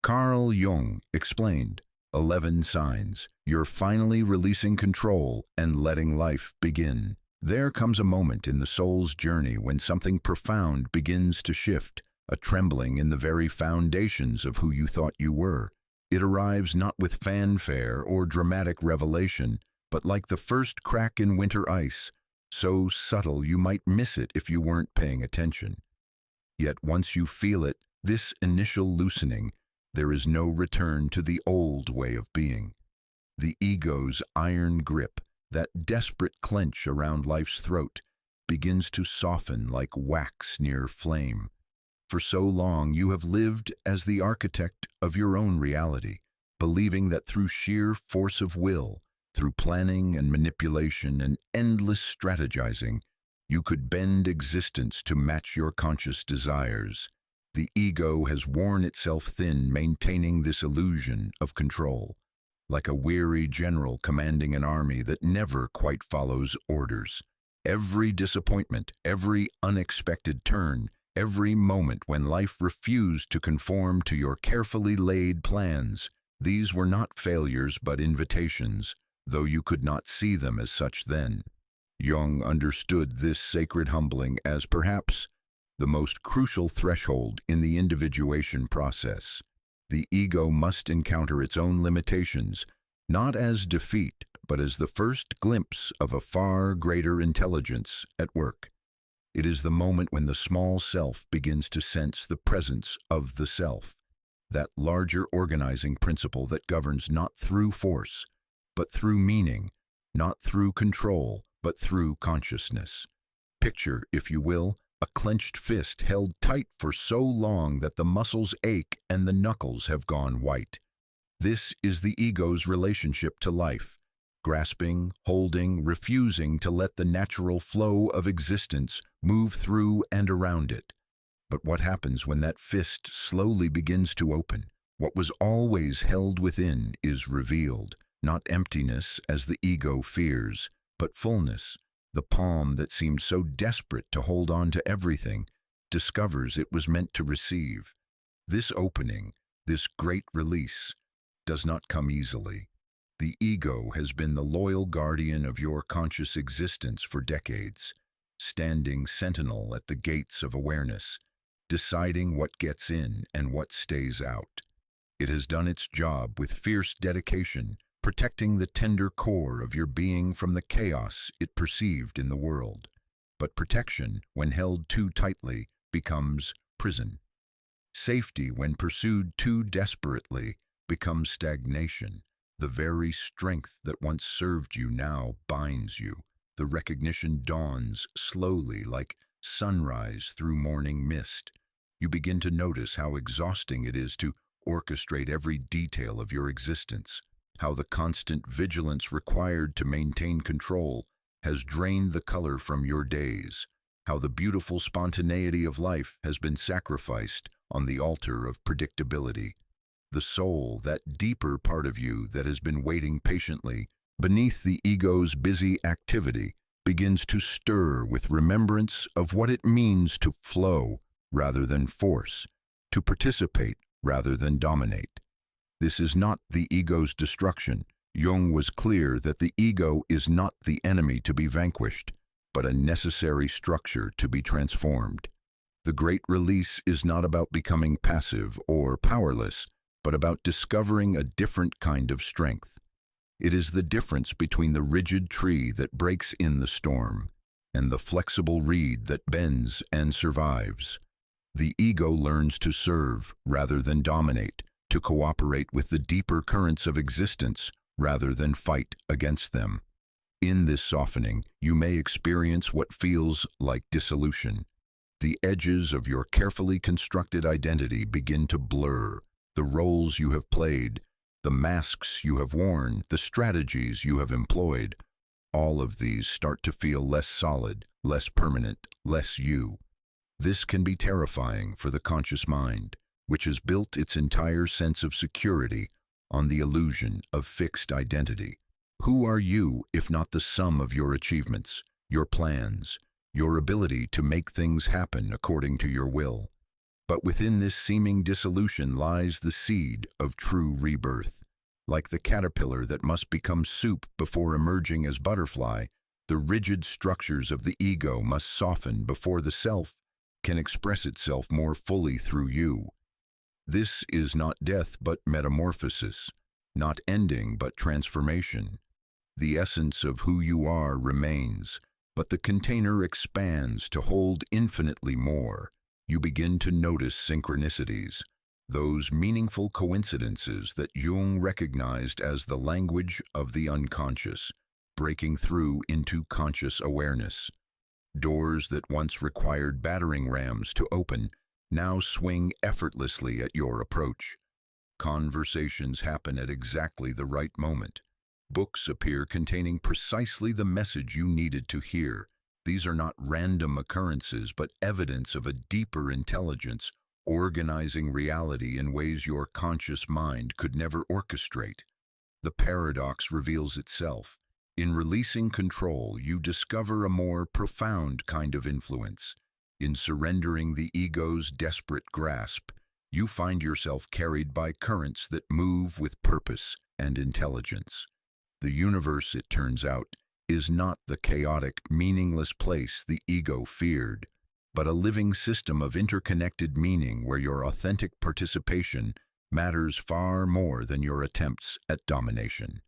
Carl Jung explained, 11 signs. You're finally releasing control and letting life begin. There comes a moment in the soul's journey when something profound begins to shift, a trembling in the very foundations of who you thought you were. It arrives not with fanfare or dramatic revelation, but like the first crack in winter ice, so subtle you might miss it if you weren't paying attention. Yet once you feel it, this initial loosening, there is no return to the old way of being. The ego's iron grip, that desperate clench around life's throat, begins to soften like wax near flame. For so long you have lived as the architect of your own reality, believing that through sheer force of will, through planning and manipulation and endless strategizing, you could bend existence to match your conscious desires. The ego has worn itself thin maintaining this illusion of control, like a weary general commanding an army that never quite follows orders. Every disappointment, every unexpected turn, every moment when life refused to conform to your carefully laid plans, these were not failures but invitations, though you could not see them as such then. Jung understood this sacred humbling as perhaps the most crucial threshold in the individuation process. The ego must encounter its own limitations, not as defeat, but as the first glimpse of a far greater intelligence at work. It is the moment when the small self begins to sense the presence of the self, that larger organizing principle that governs not through force, but through meaning, not through control, but through consciousness. Picture, if you will, a clenched fist held tight for so long that the muscles ache and the knuckles have gone white. This is the ego's relationship to life, grasping, holding, refusing to let the natural flow of existence move through and around it. But what happens when that fist slowly begins to open? What was always held within is revealed, not emptiness as the ego fears, but fullness. The palm that seemed so desperate to hold on to everything discovers it was meant to receive. This opening, this great release, does not come easily. The ego has been the loyal guardian of your conscious existence for decades, standing sentinel at the gates of awareness, deciding what gets in and what stays out. It has done its job with fierce dedication, protecting the tender core of your being from the chaos it perceived in the world. But protection, when held too tightly, becomes prison. Safety, when pursued too desperately, becomes stagnation. The very strength that once served you now binds you. The recognition dawns slowly like sunrise through morning mist. You begin to notice how exhausting it is to orchestrate every detail of your existence, how the constant vigilance required to maintain control has drained the color from your days, how the beautiful spontaneity of life has been sacrificed on the altar of predictability. The soul, that deeper part of you that has been waiting patiently beneath the ego's busy activity, begins to stir with remembrance of what it means to flow rather than force, to participate rather than dominate. This is not the ego's destruction. Jung was clear that the ego is not the enemy to be vanquished, but a necessary structure to be transformed. The great release is not about becoming passive or powerless, but about discovering a different kind of strength. It is the difference between the rigid tree that breaks in the storm and the flexible reed that bends and survives. The ego learns to serve rather than dominate, to cooperate with the deeper currents of existence rather than fight against them. In this softening, you may experience what feels like dissolution. The edges of your carefully constructed identity begin to blur. The roles you have played, the masks you have worn, the strategies you have employed, all of these start to feel less solid, less permanent, less you. This can be terrifying for the conscious mind, which has built its entire sense of security on the illusion of fixed identity. Who are you if not the sum of your achievements, your plans, your ability to make things happen according to your will? But within this seeming dissolution lies the seed of true rebirth. Like the caterpillar that must become soup before emerging as butterfly, the rigid structures of the ego must soften before the self can express itself more fully through you. This is not death but metamorphosis, not ending but transformation. The essence of who you are remains, but the container expands to hold infinitely more. You begin to notice synchronicities, those meaningful coincidences that Jung recognized as the language of the unconscious, breaking through into conscious awareness. Doors that once required battering rams to open now swing effortlessly at your approach. Conversations happen at exactly the right moment. Books appear containing precisely the message you needed to hear. These are not random occurrences, but evidence of a deeper intelligence organizing reality in ways your conscious mind could never orchestrate. The paradox reveals itself. In releasing control, you discover a more profound kind of influence. In surrendering the ego's desperate grasp, you find yourself carried by currents that move with purpose and intelligence. The universe, it turns out, is not the chaotic, meaningless place the ego feared, but a living system of interconnected meaning where your authentic participation matters far more than your attempts at domination.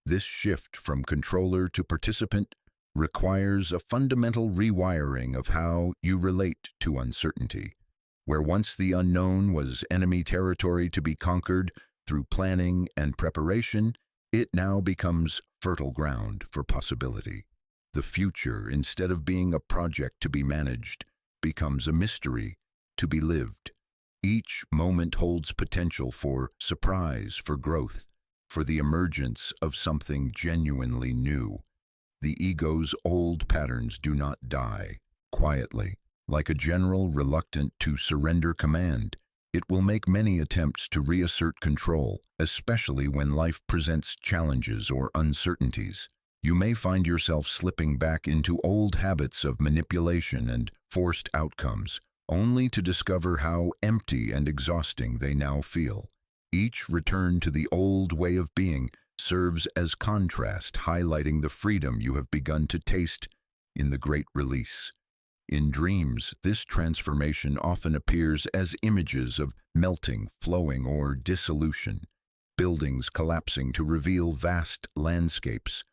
This shift from controller to participant requires a fundamental rewiring of how you relate to uncertainty. Where once the unknown was enemy territory to be conquered through planning and preparation, it now becomes fertile ground for possibility. The future, instead of being a project to be managed, becomes a mystery to be lived. Each moment holds potential for surprise, for growth, for the emergence of something genuinely new. The ego's old patterns do not die quietly. Like a general reluctant to surrender command, it will make many attempts to reassert control, especially when life presents challenges or uncertainties. You may find yourself slipping back into old habits of manipulation and forced outcomes, only to discover how empty and exhausting they now feel. Each return to the old way of being serves as contrast, highlighting the freedom you have begun to taste in the great release. In dreams, this transformation often appears as images of melting, flowing, or dissolution, buildings collapsing to reveal vast landscapes,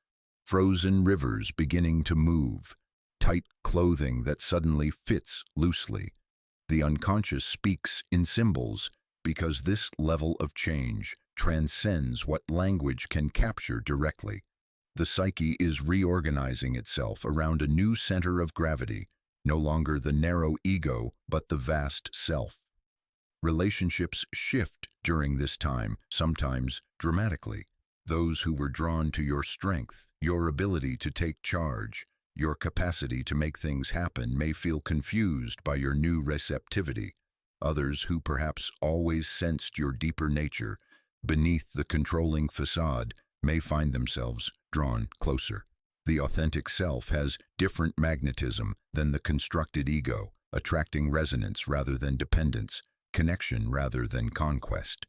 frozen rivers beginning to move, tight clothing that suddenly fits loosely. The unconscious speaks in symbols because this level of change transcends what language can capture directly. The psyche is reorganizing itself around a new center of gravity, no longer the narrow ego, but the vast self. Relationships shift during this time, sometimes dramatically. Those who were drawn to your strength, your ability to take charge, your capacity to make things happen may feel confused by your new receptivity. Others who perhaps always sensed your deeper nature beneath the controlling facade may find themselves drawn closer. The authentic self has different magnetism than the constructed ego, attracting resonance rather than dependence, connection rather than conquest.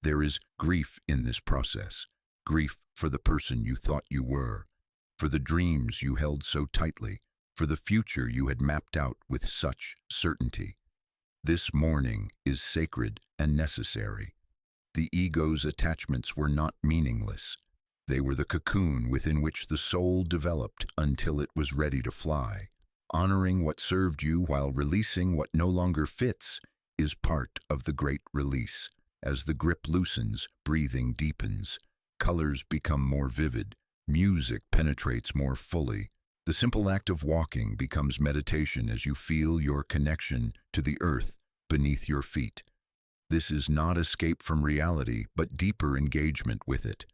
There is grief in this process, grief for the person you thought you were, for the dreams you held so tightly, for the future you had mapped out with such certainty. This mourning is sacred and necessary. The ego's attachments were not meaningless. They were the cocoon within which the soul developed until it was ready to fly. Honoring what served you while releasing what no longer fits is part of the great release. As the grip loosens, breathing deepens, colors become more vivid, music penetrates more fully. The simple act of walking becomes meditation as you feel your connection to the earth beneath your feet. This is not escape from reality, but deeper engagement with it.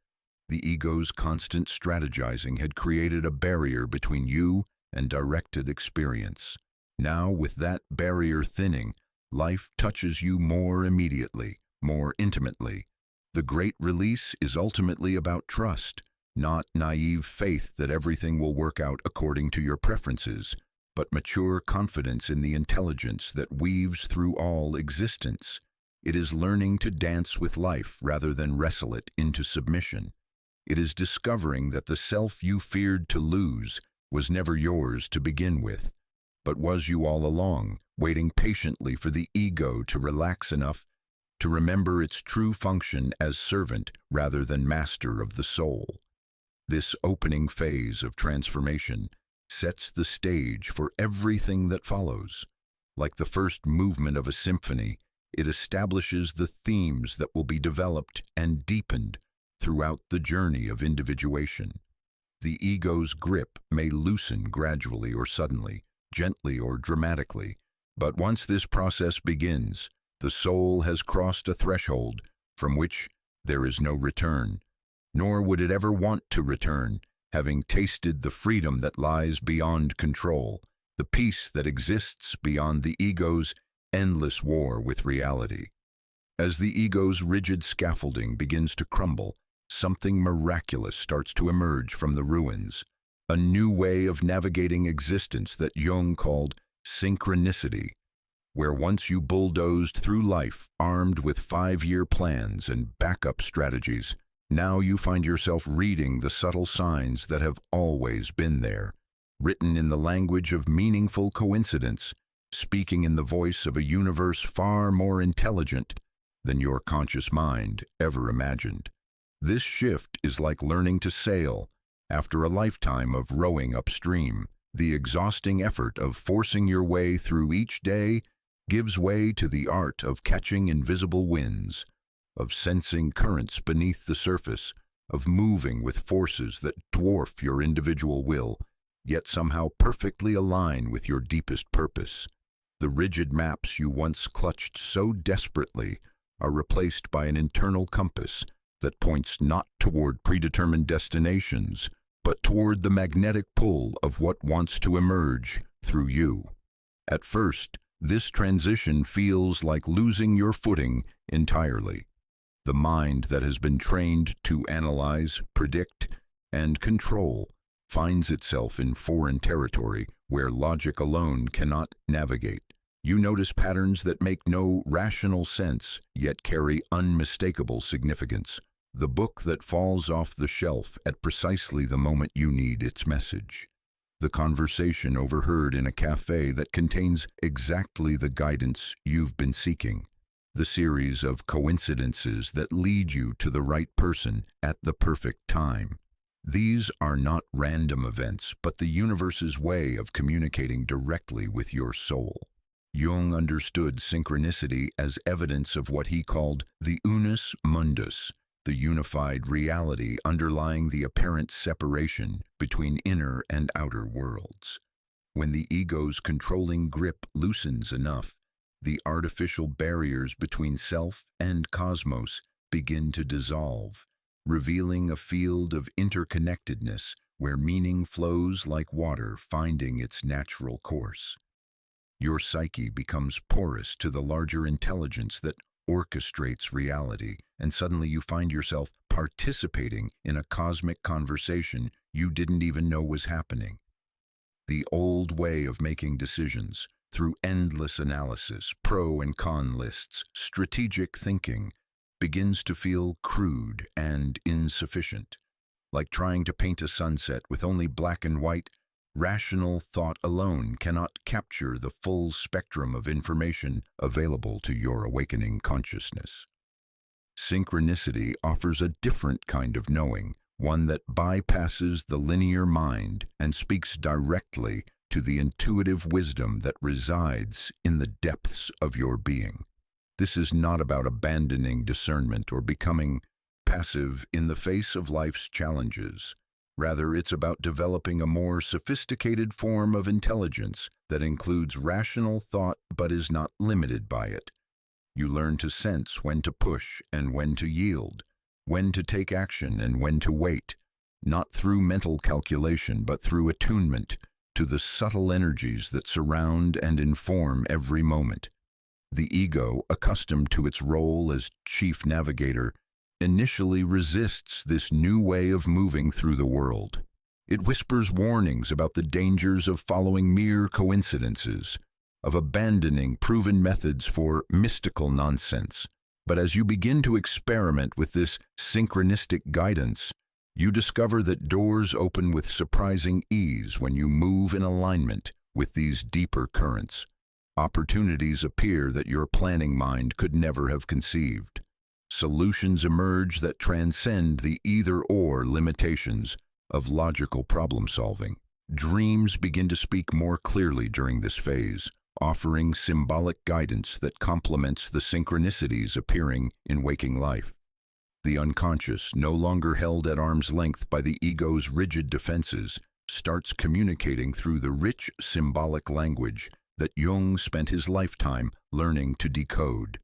The ego's constant strategizing had created a barrier between you and directed experience. Now, with that barrier thinning, life touches you more immediately, more intimately. The great release is ultimately about trust, not naive faith that everything will work out according to your preferences, but mature confidence in the intelligence that weaves through all existence. It is learning to dance with life rather than wrestle it into submission. It is discovering that the self you feared to lose was never yours to begin with, but was you all along, waiting patiently for the ego to relax enough to remember its true function as servant rather than master of the soul. This opening phase of transformation sets the stage for everything that follows. Like the first movement of a symphony, it establishes the themes that will be developed and deepened throughout the journey of individuation. The ego's grip may loosen gradually or suddenly, gently or dramatically, but once this process begins, the soul has crossed a threshold from which there is no return, nor would it ever want to return, having tasted the freedom that lies beyond control, the peace that exists beyond the ego's endless war with reality. As the ego's rigid scaffolding begins to crumble, something miraculous starts to emerge from the ruins, a new way of navigating existence that Jung called synchronicity, where once you bulldozed through life armed with 5-year plans and backup strategies, now you find yourself reading the subtle signs that have always been there, written in the language of meaningful coincidence, speaking in the voice of a universe far more intelligent than your conscious mind ever imagined. This shift is like learning to sail after a lifetime of rowing upstream. The exhausting effort of forcing your way through each day gives way to the art of catching invisible winds, of sensing currents beneath the surface, of moving with forces that dwarf your individual will, yet somehow perfectly align with your deepest purpose. The rigid maps you once clutched so desperately are replaced by an internal compass that points not toward predetermined destinations, but toward the magnetic pull of what wants to emerge through you. At first, this transition feels like losing your footing entirely. The mind that has been trained to analyze, predict, and control finds itself in foreign territory where logic alone cannot navigate. You notice patterns that make no rational sense, yet carry unmistakable significance. The book that falls off the shelf at precisely the moment you need its message. The conversation overheard in a cafe that contains exactly the guidance you've been seeking. The series of coincidences that lead you to the right person at the perfect time. These are not random events, but the universe's way of communicating directly with your soul. Jung understood synchronicity as evidence of what he called the unus mundus, the unified reality underlying the apparent separation between inner and outer worlds. When the ego's controlling grip loosens enough, the artificial barriers between self and cosmos begin to dissolve, revealing a field of interconnectedness where meaning flows like water finding its natural course. Your psyche becomes porous to the larger intelligence that orchestrates reality, and suddenly you find yourself participating in a cosmic conversation you didn't even know was happening. The old way of making decisions, through endless analysis, pro and con lists, strategic thinking, begins to feel crude and insufficient. Like trying to paint a sunset with only black and white, rational thought alone cannot capture the full spectrum of information available to your awakening consciousness. Synchronicity offers a different kind of knowing, one that bypasses the linear mind and speaks directly to the intuitive wisdom that resides in the depths of your being. This is not about abandoning discernment or becoming passive in the face of life's challenges. Rather, it's about developing a more sophisticated form of intelligence that includes rational thought but is not limited by it. You learn to sense when to push and when to yield, when to take action and when to wait, not through mental calculation but through attunement to the subtle energies that surround and inform every moment. The ego, accustomed to its role as chief navigator, initially resists this new way of moving through the world. It whispers warnings about the dangers of following mere coincidences, of abandoning proven methods for mystical nonsense. But as you begin to experiment with this synchronistic guidance, you discover that doors open with surprising ease when you move in alignment with these deeper currents. Opportunities appear that your planning mind could never have conceived. Solutions emerge that transcend the either-or limitations of logical problem-solving. Dreams begin to speak more clearly during this phase, offering symbolic guidance that complements the synchronicities appearing in waking life. The unconscious, no longer held at arm's length by the ego's rigid defenses, starts communicating through the rich symbolic language that Jung spent his lifetime learning to decode.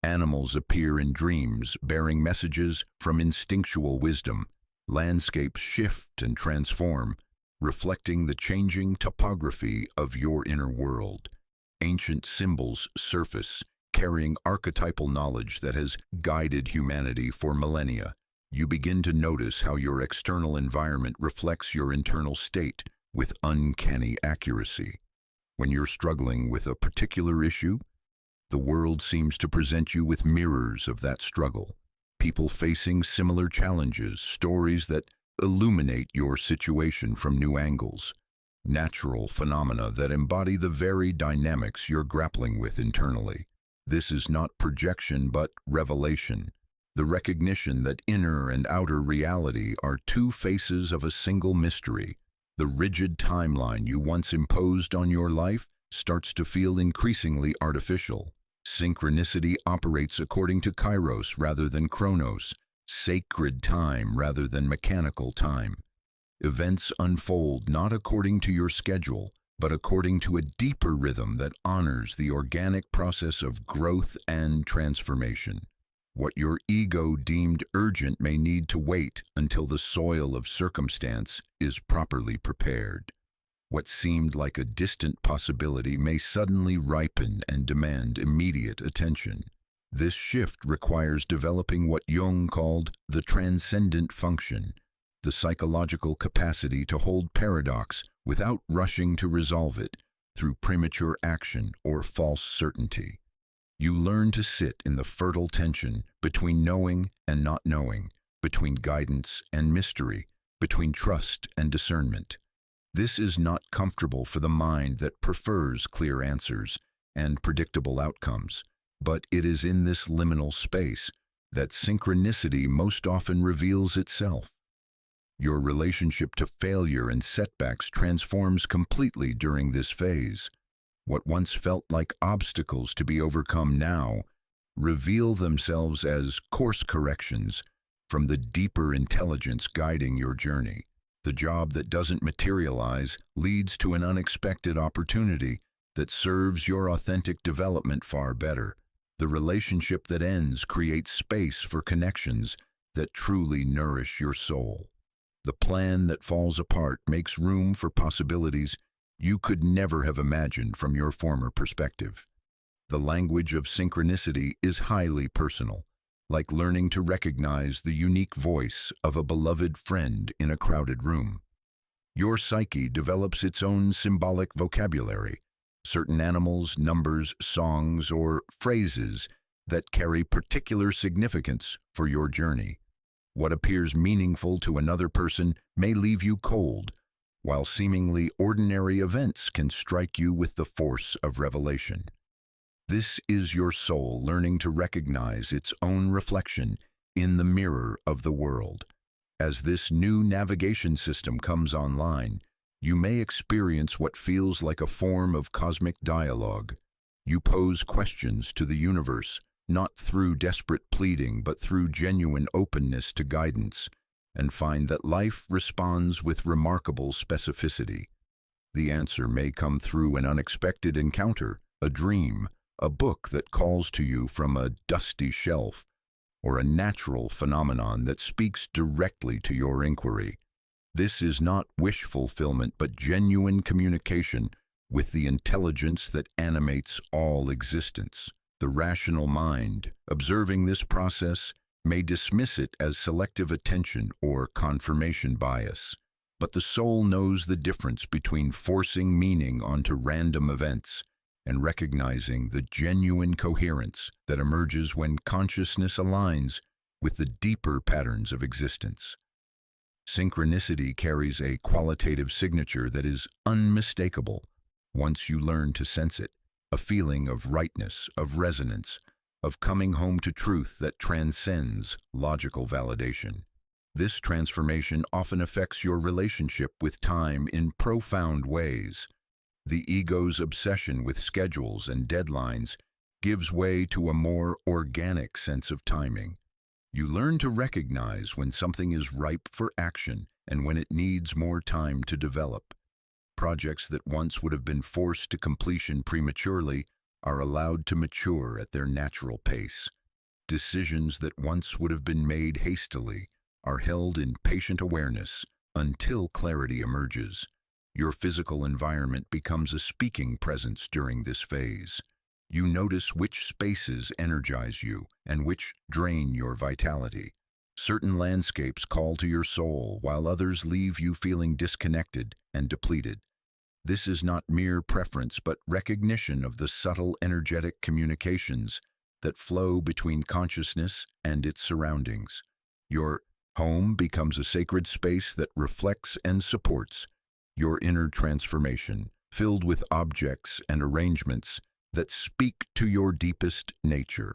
Animals appear in dreams, bearing messages from instinctual wisdom. Landscapes shift and transform, reflecting the changing topography of your inner world. Ancient symbols surface, carrying archetypal knowledge that has guided humanity for millennia. You begin to notice how your external environment reflects your internal state with uncanny accuracy. When you're struggling with a particular issue, the world seems to present you with mirrors of that struggle. People facing similar challenges, stories that illuminate your situation from new angles. Natural phenomena that embody the very dynamics you're grappling with internally. This is not projection but revelation, the recognition that inner and outer reality are two faces of a single mystery. The rigid timeline you once imposed on your life starts to feel increasingly artificial. Synchronicity operates according to kairos rather than chronos, sacred time rather than mechanical time. Events unfold not according to your schedule, but according to a deeper rhythm that honors the organic process of growth and transformation. What your ego deemed urgent may need to wait until the soil of circumstance is properly prepared. What seemed like a distant possibility may suddenly ripen and demand immediate attention. This shift requires developing what Jung called the transcendent function, the psychological capacity to hold paradox without rushing to resolve it through premature action or false certainty. You learn to sit in the fertile tension between knowing and not knowing, between guidance and mystery, between trust and discernment. This is not comfortable for the mind that prefers clear answers and predictable outcomes, but it is in this liminal space that synchronicity most often reveals itself. Your relationship to failure and setbacks transforms completely during this phase. What once felt like obstacles to be overcome now reveal themselves as course corrections from the deeper intelligence guiding your journey. The job that doesn't materialize leads to an unexpected opportunity that serves your authentic development far better. The relationship that ends creates space for connections that truly nourish your soul. The plan that falls apart makes room for possibilities you could never have imagined from your former perspective. The language of synchronicity is highly personal, like learning to recognize the unique voice of a beloved friend in a crowded room. Your psyche develops its own symbolic vocabulary, certain animals, numbers, songs, or phrases that carry particular significance for your journey. What appears meaningful to another person may leave you cold, while seemingly ordinary events can strike you with the force of revelation. This is your soul learning to recognize its own reflection in the mirror of the world. As this new navigation system comes online, you may experience what feels like a form of cosmic dialogue. You pose questions to the universe, not through desperate pleading, but through genuine openness to guidance, and find that life responds with remarkable specificity. The answer may come through an unexpected encounter, a dream, a book that calls to you from a dusty shelf, or a natural phenomenon that speaks directly to your inquiry. This is not wish fulfillment, but genuine communication with the intelligence that animates all existence. The rational mind, observing this process, may dismiss it as selective attention or confirmation bias. But the soul knows the difference between forcing meaning onto random events and recognizing the genuine coherence that emerges when consciousness aligns with the deeper patterns of existence. Synchronicity carries a qualitative signature that is unmistakable once you learn to sense it, a feeling of rightness, of resonance, of coming home to truth that transcends logical validation. This transformation often affects your relationship with time in profound ways. The ego's obsession with schedules and deadlines gives way to a more organic sense of timing. You learn to recognize when something is ripe for action and when it needs more time to develop. Projects that once would have been forced to completion prematurely are allowed to mature at their natural pace. Decisions that once would have been made hastily are held in patient awareness until clarity emerges. Your physical environment becomes a speaking presence during this phase. You notice which spaces energize you and which drain your vitality. Certain landscapes call to your soul, while others leave you feeling disconnected and depleted. This is not mere preference, but recognition of the subtle energetic communications that flow between consciousness and its surroundings. Your home becomes a sacred space that reflects and supports your inner transformation, filled with objects and arrangements that speak to your deepest nature.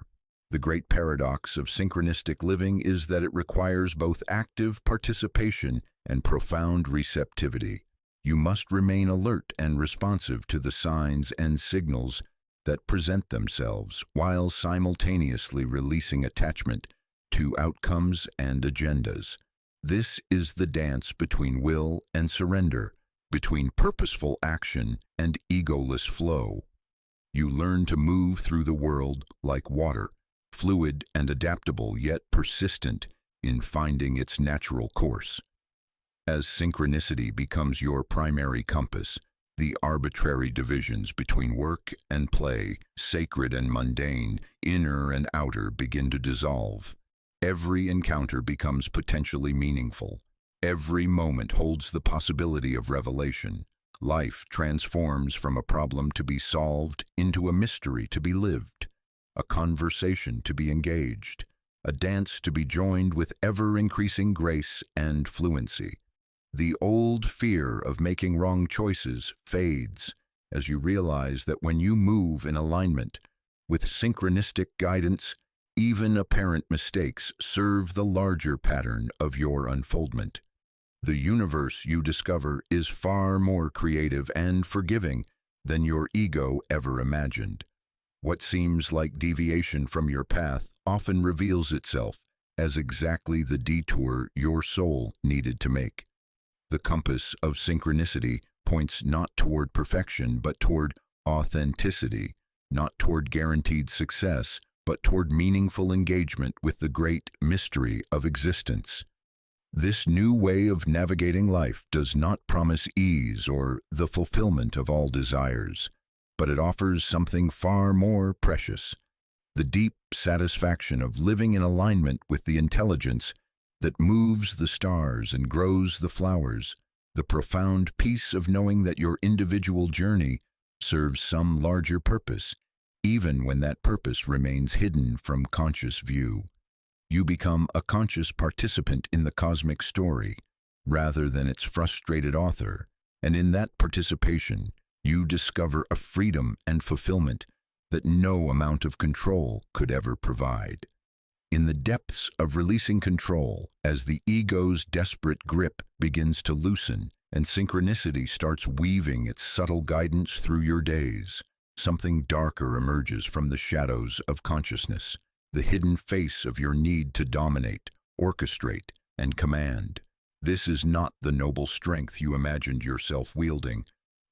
The great paradox of synchronistic living is that it requires both active participation and profound receptivity. You must remain alert and responsive to the signs and signals that present themselves while simultaneously releasing attachment to outcomes and agendas. This is the dance between will and surrender, between purposeful action and egoless flow. You learn to move through the world like water, fluid and adaptable yet persistent in finding its natural course. As synchronicity becomes your primary compass, the arbitrary divisions between work and play, sacred and mundane, inner and outer begin to dissolve. Every encounter becomes potentially meaningful. Every moment holds the possibility of revelation. Life transforms from a problem to be solved into a mystery to be lived, a conversation to be engaged, a dance to be joined with ever-increasing grace and fluency. The old fear of making wrong choices fades as you realize that when you move in alignment with synchronistic guidance, even apparent mistakes serve the larger pattern of your unfoldment. The universe you discover is far more creative and forgiving than your ego ever imagined. What seems like deviation from your path often reveals itself as exactly the detour your soul needed to make. The compass of synchronicity points not toward perfection, but toward authenticity, not toward guaranteed success, but toward meaningful engagement with the great mystery of existence. This new way of navigating life does not promise ease or the fulfillment of all desires, but it offers something far more precious: the deep satisfaction of living in alignment with the intelligence that moves the stars and grows the flowers, the profound peace of knowing that your individual journey serves some larger purpose, even when that purpose remains hidden from conscious view. You become a conscious participant in the cosmic story, rather than its frustrated author, and in that participation, you discover a freedom and fulfillment that no amount of control could ever provide. In the depths of releasing control, as the ego's desperate grip begins to loosen and synchronicity starts weaving its subtle guidance through your days, something darker emerges from the shadows of consciousness, the hidden face of your need to dominate, orchestrate, and command. This is not the noble strength you imagined yourself wielding,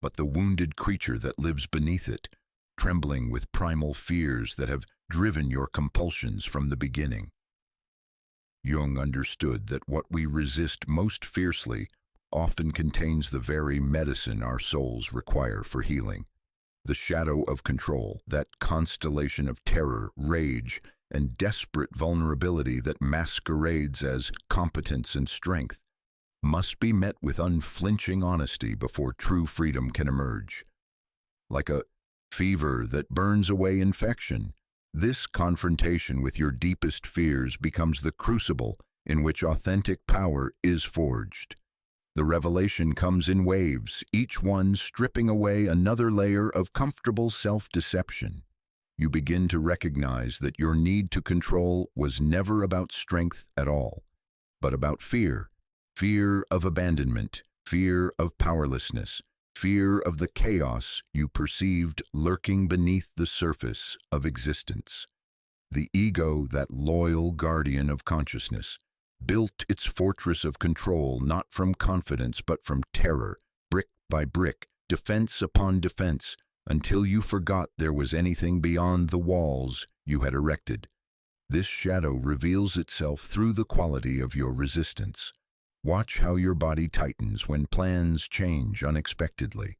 but the wounded creature that lives beneath it, trembling with primal fears that have driven your compulsions from the beginning. Jung understood that what we resist most fiercely often contains the very medicine our souls require for healing. The shadow of control, that constellation of terror, rage, and desperate vulnerability that masquerades as competence and strength, must be met with unflinching honesty before true freedom can emerge. Like a fever that burns away infection, this confrontation with your deepest fears becomes the crucible in which authentic power is forged. The revelation comes in waves, each one stripping away another layer of comfortable self-deception. You begin to recognize that your need to control was never about strength at all, but about fear. Fear of abandonment, fear of powerlessness, fear of the chaos you perceived lurking beneath the surface of existence. The ego, that loyal guardian of consciousness, built its fortress of control not from confidence but from terror, brick by brick, defense upon defense, until you forgot there was anything beyond the walls you had erected. This shadow reveals itself through the quality of your resistance. Watch how your body tightens when plans change unexpectedly.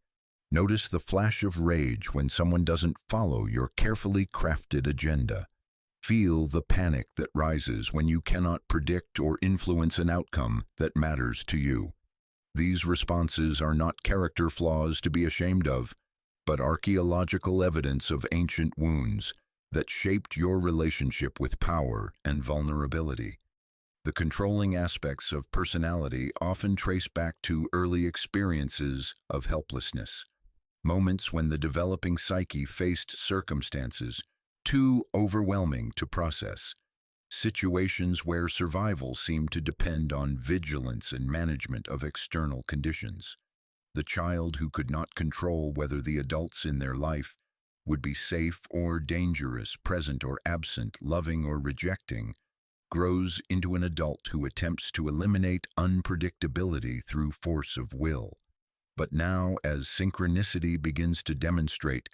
Notice the flash of rage when someone doesn't follow your carefully crafted agenda. Feel the panic that rises when you cannot predict or influence an outcome that matters to you. These responses are not character flaws to be ashamed of, but archaeological evidence of ancient wounds that shaped your relationship with power and vulnerability. The controlling aspects of personality often trace back to early experiences of helplessness, moments when the developing psyche faced circumstances too overwhelming to process, situations where survival seemed to depend on vigilance and management of external conditions. The child who could not control whether the adults in their life would be safe or dangerous, present or absent, loving or rejecting, grows into an adult who attempts to eliminate unpredictability through force of will. But now, as synchronicity begins to demonstrate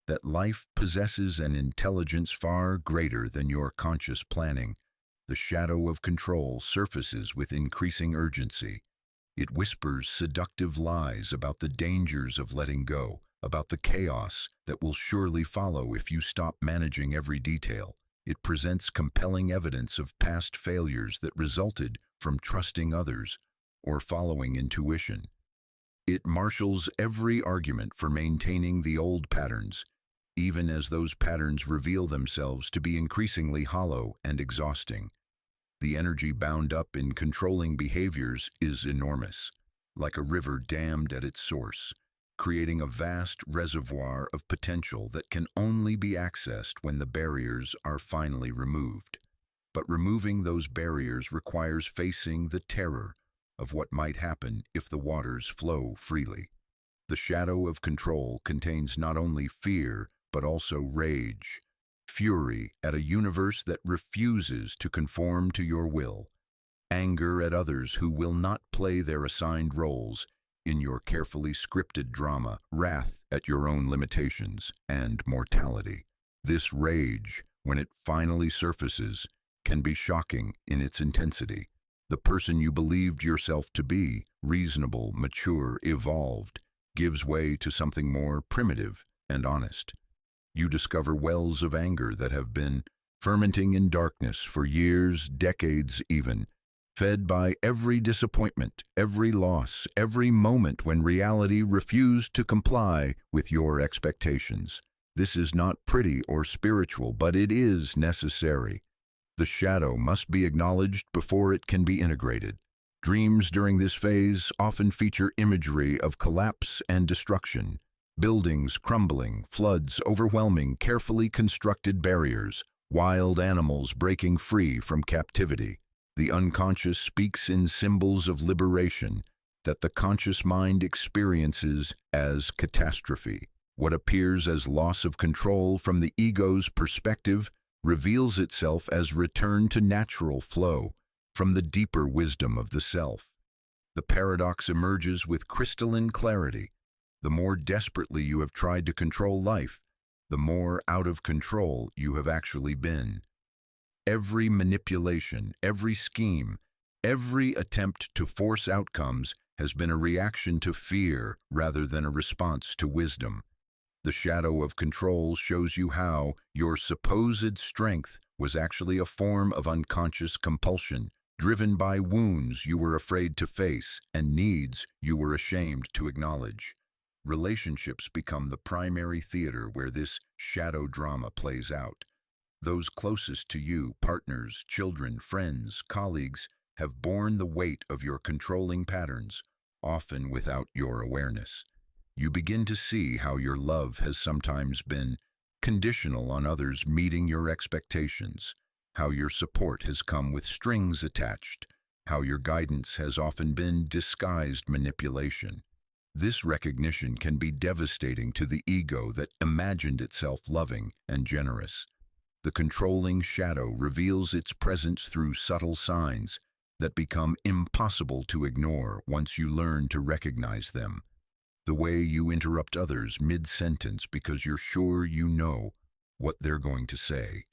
that life possesses an intelligence far greater than your conscious planning, the shadow of control surfaces with increasing urgency. It whispers seductive lies about the dangers of letting go, about the chaos that will surely follow if you stop managing every detail. It presents compelling evidence of past failures that resulted from trusting others or following intuition. It marshals every argument for maintaining the old patterns, even as those patterns reveal themselves to be increasingly hollow and exhausting. The energy bound up in controlling behaviors is enormous, like a river dammed at its source, creating a vast reservoir of potential that can only be accessed when the barriers are finally removed. But removing those barriers requires facing the terror of what might happen if the waters flow freely. The shadow of control contains not only fear, but also rage, fury at a universe that refuses to conform to your will, anger at others who will not play their assigned roles in your carefully scripted drama, wrath at your own limitations and mortality. This rage, when it finally surfaces, can be shocking in its intensity. The person you believed yourself to be, reasonable, mature, evolved, gives way to something more primitive and honest. You discover wells of anger that have been fermenting in darkness for years, decades even, fed by every disappointment, every loss, every moment when reality refused to comply with your expectations. This is not pretty or spiritual, but it is necessary. The shadow must be acknowledged before it can be integrated. Dreams during this phase often feature imagery of collapse and destruction, buildings crumbling, floods overwhelming carefully constructed barriers, wild animals breaking free from captivity. The unconscious speaks in symbols of liberation that the conscious mind experiences as catastrophe. What appears as loss of control from the ego's perspective reveals itself as return to natural flow from the deeper wisdom of the self. The paradox emerges with crystalline clarity. The more desperately you have tried to control life, the more out of control you have actually been. Every manipulation, every scheme, every attempt to force outcomes has been a reaction to fear rather than a response to wisdom. The shadow of control shows you how your supposed strength was actually a form of unconscious compulsion, driven by wounds you were afraid to face and needs you were ashamed to acknowledge. Relationships become the primary theater where this shadow drama plays out. Those closest to you, partners, children, friends, colleagues, have borne the weight of your controlling patterns, often without your awareness. You begin to see how your love has sometimes been conditional on others meeting your expectations, how your support has come with strings attached, how your guidance has often been disguised manipulation. This recognition can be devastating to the ego that imagined itself loving and generous. The controlling shadow reveals its presence through subtle signs that become impossible to ignore once you learn to recognize them. The way you interrupt others mid-sentence because you're sure you know what they're going to say.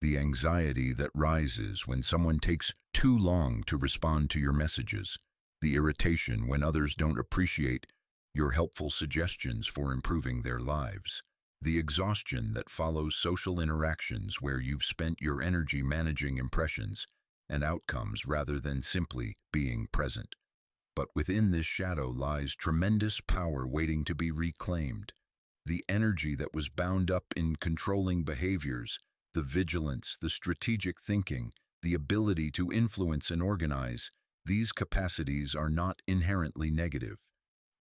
The anxiety that rises when someone takes too long to respond to your messages. The irritation when others don't appreciate your helpful suggestions for improving their lives. The exhaustion that follows social interactions where you've spent your energy managing impressions and outcomes rather than simply being present. But within this shadow lies tremendous power waiting to be reclaimed. The energy that was bound up in controlling behaviors, the vigilance, the strategic thinking, the ability to influence and organize, these capacities are not inherently negative.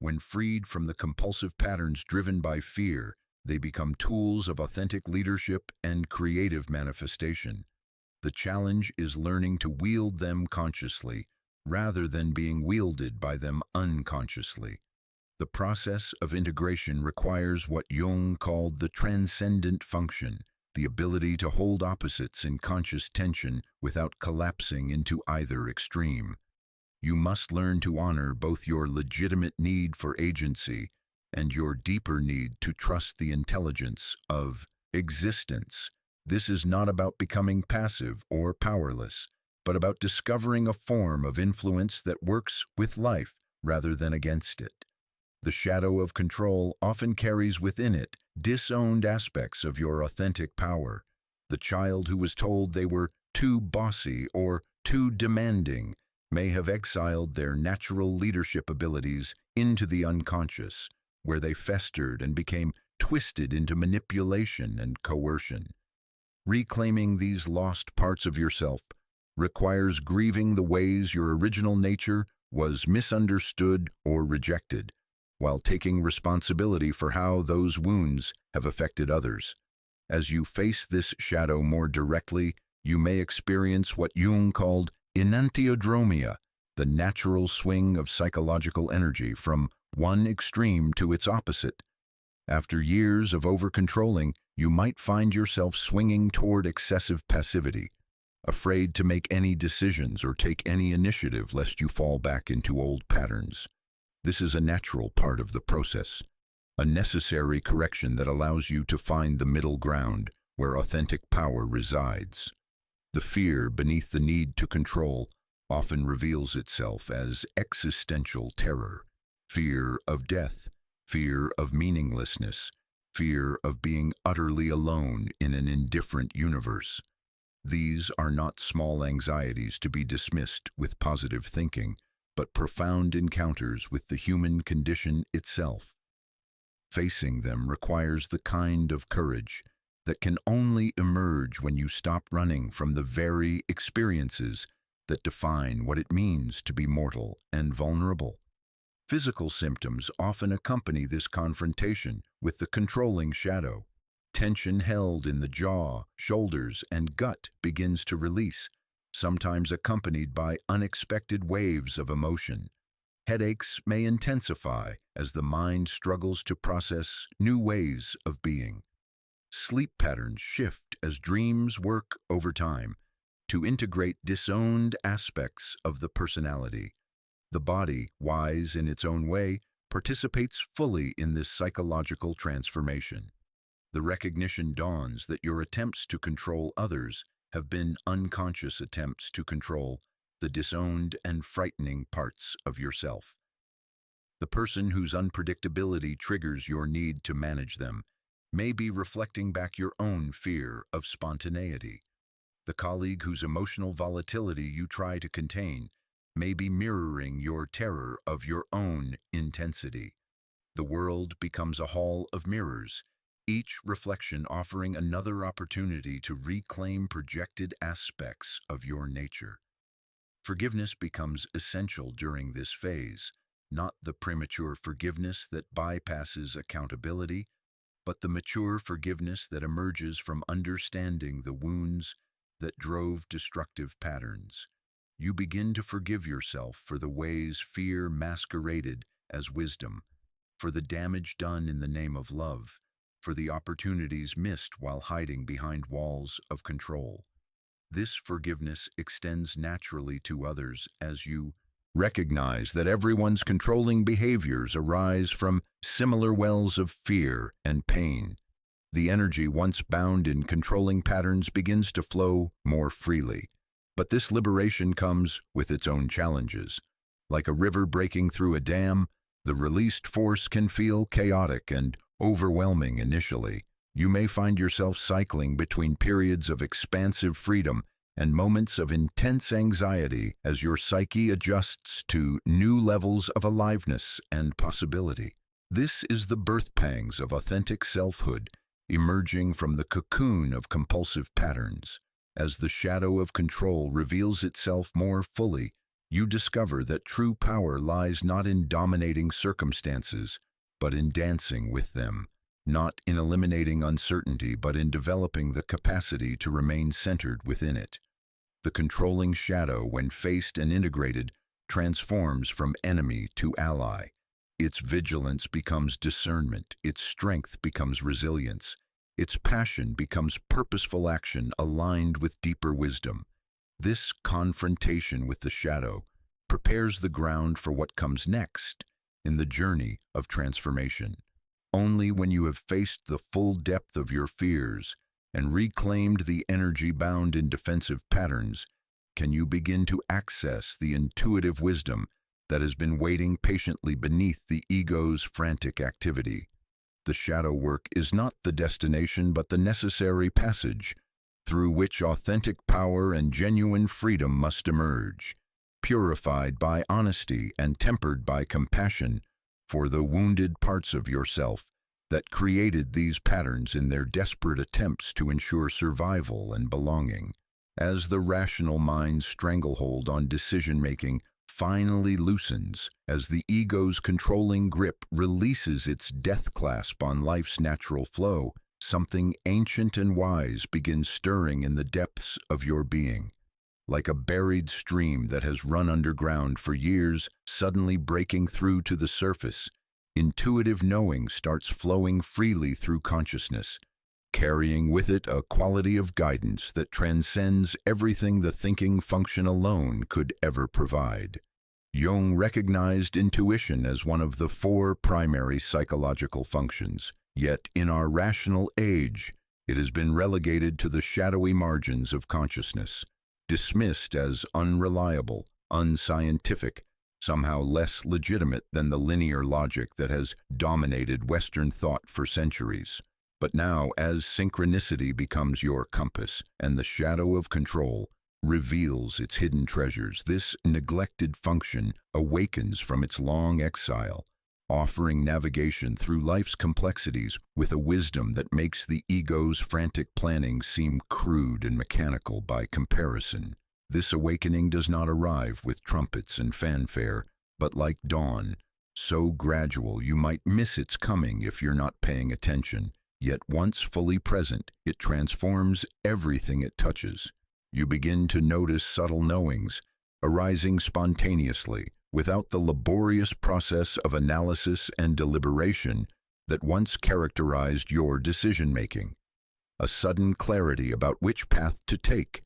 When freed from the compulsive patterns driven by fear, they become tools of authentic leadership and creative manifestation. The challenge is learning to wield them consciously, rather than being wielded by them unconsciously. The process of integration requires what Jung called the transcendent function, the ability to hold opposites in conscious tension without collapsing into either extreme. You must learn to honor both your legitimate need for agency and your deeper need to trust the intelligence of existence. This is not about becoming passive or powerless, but about discovering a form of influence that works with life rather than against it. The shadow of control often carries within it disowned aspects of your authentic power. The child who was told they were too bossy or too demanding may have exiled their natural leadership abilities into the unconscious, where they festered and became twisted into manipulation and coercion. Reclaiming these lost parts of yourself requires grieving the ways your original nature was misunderstood or rejected, while taking responsibility for how those wounds have affected others. As you face this shadow more directly, you may experience what Jung called enantiodromia, the natural swing of psychological energy from one extreme to its opposite. After years of over-controlling, you might find yourself swinging toward excessive passivity, afraid to make any decisions or take any initiative lest you fall back into old patterns. This is a natural part of the process, a necessary correction that allows you to find the middle ground where authentic power resides. The fear beneath the need to control often reveals itself as existential terror, fear of death, fear of meaninglessness, fear of being utterly alone in an indifferent universe. These are not small anxieties to be dismissed with positive thinking, but profound encounters with the human condition itself. Facing them requires the kind of courage that can only emerge when you stop running from the very experiences that define what it means to be mortal and vulnerable. Physical symptoms often accompany this confrontation with the controlling shadow. Tension held in the jaw, shoulders, and gut begins to release, sometimes accompanied by unexpected waves of emotion. Headaches may intensify as the mind struggles to process new ways of being. Sleep patterns shift as dreams work over time to integrate disowned aspects of the personality. The body, wise in its own way, participates fully in this psychological transformation. The recognition dawns that your attempts to control others have been unconscious attempts to control the disowned and frightening parts of yourself. The person whose unpredictability triggers your need to manage them may be reflecting back your own fear of spontaneity. The colleague whose emotional volatility you try to contain may be mirroring your terror of your own intensity. The world becomes a hall of mirrors, each reflection offering another opportunity to reclaim projected aspects of your nature. Forgiveness becomes essential during this phase, not the premature forgiveness that bypasses accountability, but the mature forgiveness that emerges from understanding the wounds that drove destructive patterns. You begin to forgive yourself for the ways fear masqueraded as wisdom, for the damage done in the name of love, for the opportunities missed while hiding behind walls of control. This forgiveness extends naturally to others as you recognize that everyone's controlling behaviors arise from similar wells of fear and pain. The energy once bound in controlling patterns begins to flow more freely. But this liberation comes with its own challenges. Like a river breaking through a dam, the released force can feel chaotic and overwhelming initially. You may find yourself cycling between periods of expansive freedom and moments of intense anxiety as your psyche adjusts to new levels of aliveness and possibility. This is the birth pangs of authentic selfhood, emerging from the cocoon of compulsive patterns. As the shadow of control reveals itself more fully, you discover that true power lies not in dominating circumstances, but in dancing with them. Not in eliminating uncertainty, but in developing the capacity to remain centered within it. The controlling shadow, when faced and integrated, transforms from enemy to ally. Its vigilance becomes discernment, its strength becomes resilience, its passion becomes purposeful action aligned with deeper wisdom. This confrontation with the shadow prepares the ground for what comes next in the journey of transformation. Only when you have faced the full depth of your fears and reclaimed the energy bound in defensive patterns can you begin to access the intuitive wisdom that has been waiting patiently beneath the ego's frantic activity. The shadow work is not the destination but the necessary passage through which authentic power and genuine freedom must emerge, purified by honesty and tempered by compassion for the wounded parts of yourself that created these patterns in their desperate attempts to ensure survival and belonging. As the rational mind's stranglehold on decision-making finally loosens, as the ego's controlling grip releases its death clasp on life's natural flow, something ancient and wise begins stirring in the depths of your being. Like a buried stream that has run underground for years, suddenly breaking through to the surface, intuitive knowing starts flowing freely through consciousness, carrying with it a quality of guidance that transcends everything the thinking function alone could ever provide. Jung recognized intuition as one of the 4 primary psychological functions, yet in our rational age, it has been relegated to the shadowy margins of consciousness, dismissed as unreliable, unscientific, somehow less legitimate than the linear logic that has dominated Western thought for centuries. But now, as synchronicity becomes your compass and the shadow of control reveals its hidden treasures, this neglected function awakens from its long exile, offering navigation through life's complexities with a wisdom that makes the ego's frantic planning seem crude and mechanical by comparison. This awakening does not arrive with trumpets and fanfare, but like dawn, so gradual you might miss its coming if you're not paying attention. Yet once fully present, it transforms everything it touches. You begin to notice subtle knowings, arising spontaneously, without the laborious process of analysis and deliberation that once characterized your decision-making. A sudden clarity about which path to take,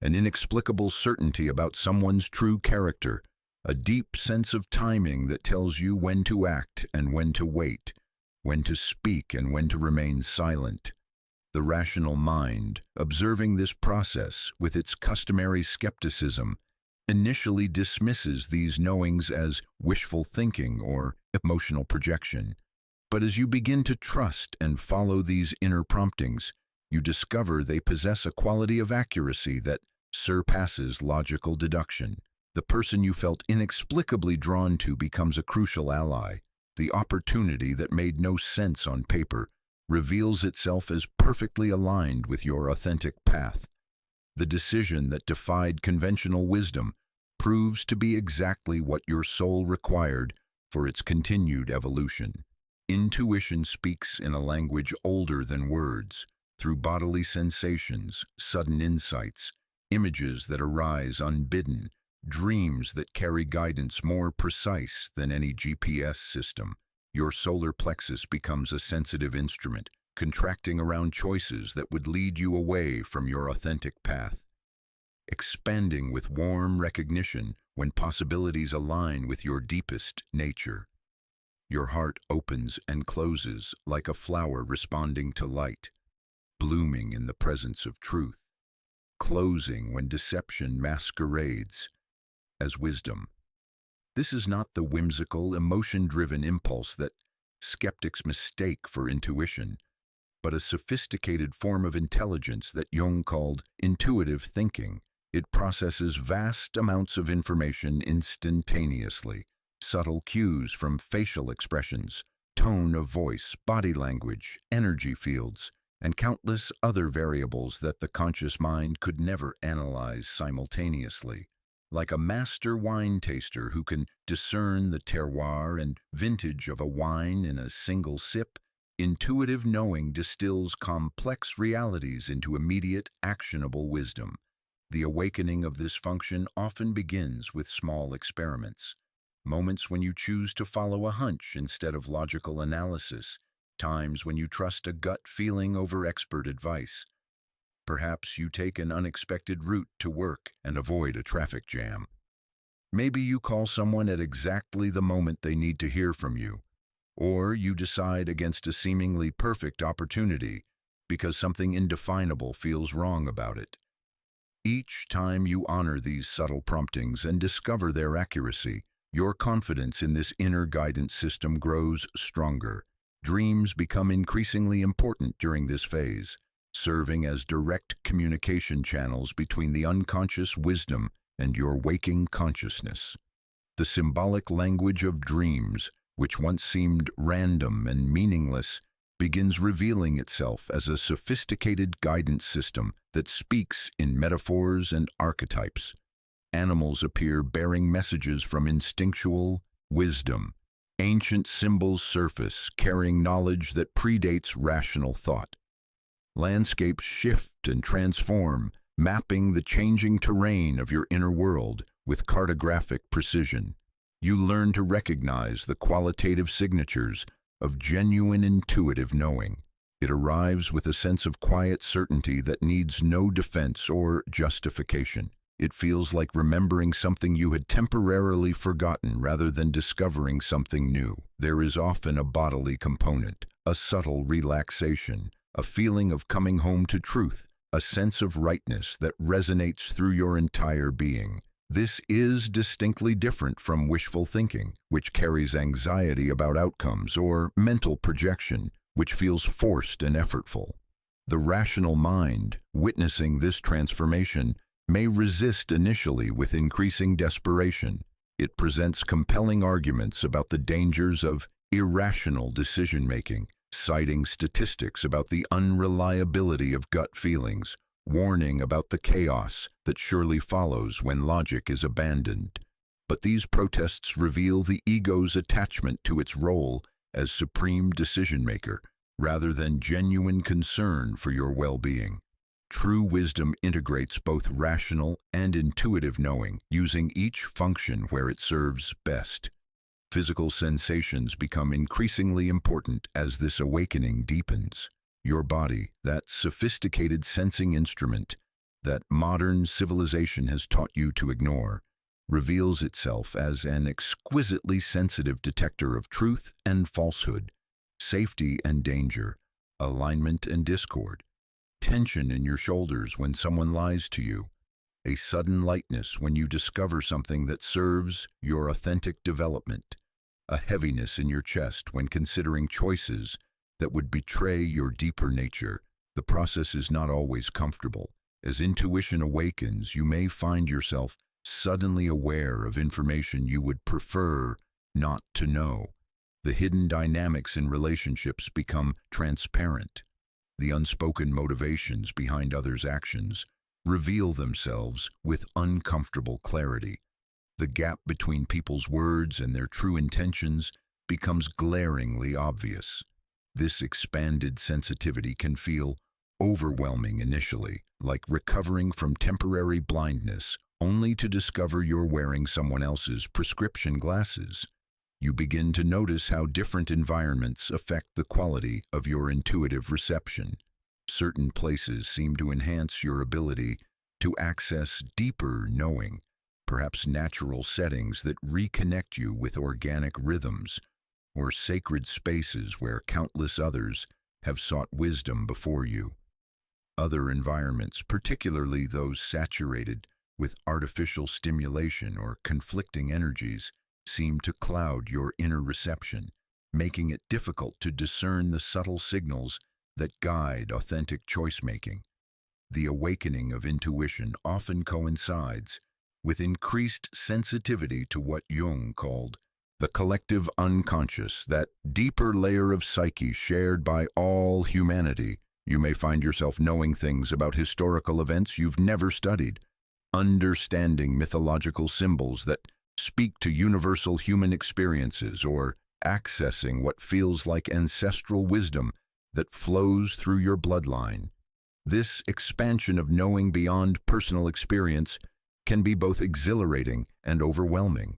an inexplicable certainty about someone's true character, a deep sense of timing that tells you when to act and when to wait, when to speak and when to remain silent. The rational mind, observing this process with its customary skepticism, initially dismisses these knowings as wishful thinking or emotional projection. But as you begin to trust and follow these inner promptings, you discover they possess a quality of accuracy that surpasses logical deduction. The person you felt inexplicably drawn to becomes a crucial ally. The opportunity that made no sense on paper reveals itself as perfectly aligned with your authentic path. The decision that defied conventional wisdom proves to be exactly what your soul required for its continued evolution. Intuition speaks in a language older than words, through bodily sensations, sudden insights, images that arise unbidden, dreams that carry guidance more precise than any GPS system. Your solar plexus becomes a sensitive instrument, contracting around choices that would lead you away from your authentic path, expanding with warm recognition when possibilities align with your deepest nature. Your heart opens and closes like a flower responding to light, blooming in the presence of truth, closing when deception masquerades as wisdom. This is not the whimsical, emotion-driven impulse that skeptics mistake for intuition, but a sophisticated form of intelligence that Jung called intuitive thinking. It processes vast amounts of information instantaneously, subtle cues from facial expressions, tone of voice, body language, energy fields, and countless other variables that the conscious mind could never analyze simultaneously. Like a master wine taster who can discern the terroir and vintage of a wine in a single sip, intuitive knowing distills complex realities into immediate, actionable wisdom. The awakening of this function often begins with small experiments, moments when you choose to follow a hunch instead of logical analysis, times when you trust a gut feeling over expert advice. Perhaps you take an unexpected route to work and avoid a traffic jam. Maybe you call someone at exactly the moment they need to hear from you, or you decide against a seemingly perfect opportunity because something indefinable feels wrong about it. Each time you honor these subtle promptings and discover their accuracy, your confidence in this inner guidance system grows stronger. Dreams become increasingly important during this phase, serving as direct communication channels between the unconscious wisdom and your waking consciousness. The symbolic language of dreams, which once seemed random and meaningless, begins revealing itself as a sophisticated guidance system that speaks in metaphors and archetypes. Animals appear bearing messages from instinctual wisdom. Ancient symbols surface, carrying knowledge that predates rational thought. Landscapes shift and transform, mapping the changing terrain of your inner world with cartographic precision. You learn to recognize the qualitative signatures of genuine intuitive knowing. It arrives with a sense of quiet certainty that needs no defense or justification. It feels like remembering something you had temporarily forgotten rather than discovering something new. There is often a bodily component, a subtle relaxation, a feeling of coming home to truth, a sense of rightness that resonates through your entire being. This is distinctly different from wishful thinking, which carries anxiety about outcomes, or mental projection, which feels forced and effortful. The rational mind, witnessing this transformation, may resist initially with increasing desperation. It presents compelling arguments about the dangers of irrational decision-making, citing statistics about the unreliability of gut feelings, warning about the chaos that surely follows when logic is abandoned. But these protests reveal the ego's attachment to its role as supreme decision-maker, rather than genuine concern for your well-being. True wisdom integrates both rational and intuitive knowing, using each function where it serves best. Physical sensations become increasingly important as this awakening deepens. Your body, that sophisticated sensing instrument that modern civilization has taught you to ignore, reveals itself as an exquisitely sensitive detector of truth and falsehood, safety and danger, alignment and discord, tension in your shoulders when someone lies to you, a sudden lightness when you discover something that serves your authentic development, a heaviness in your chest when considering choices that would betray your deeper nature. The process is not always comfortable. As intuition awakens, you may find yourself suddenly aware of information you would prefer not to know. The hidden dynamics in relationships become transparent. The unspoken motivations behind others' actions reveal themselves with uncomfortable clarity. The gap between people's words and their true intentions becomes glaringly obvious. This expanded sensitivity can feel overwhelming initially, like recovering from temporary blindness, only to discover you're wearing someone else's prescription glasses. You begin to notice how different environments affect the quality of your intuitive reception. Certain places seem to enhance your ability to access deeper knowing, perhaps natural settings that reconnect you with organic rhythms, or sacred spaces where countless others have sought wisdom before you. Other environments, particularly those saturated with artificial stimulation or conflicting energies, seem to cloud your inner reception, making it difficult to discern the subtle signals that guide authentic choice-making. The awakening of intuition often coincides with increased sensitivity to what Jung called the collective unconscious, that deeper layer of psyche shared by all humanity. You may find yourself knowing things about historical events you've never studied, understanding mythological symbols that speak to universal human experiences, or accessing what feels like ancestral wisdom that flows through your bloodline. This expansion of knowing beyond personal experience can be both exhilarating and overwhelming.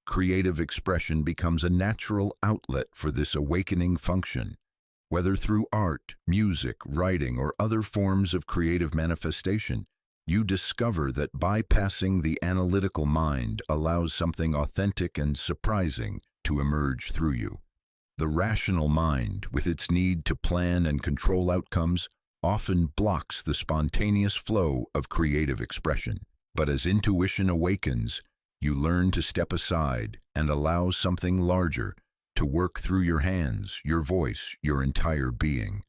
Creative expression becomes a natural outlet for this awakening function. Whether through art, music, writing, or other forms of creative manifestation, you discover that bypassing the analytical mind allows something authentic and surprising to emerge through you. The rational mind, with its need to plan and control outcomes, often blocks the spontaneous flow of creative expression. But as intuition awakens, you learn to step aside and allow something larger to work through your hands, your voice, your entire being.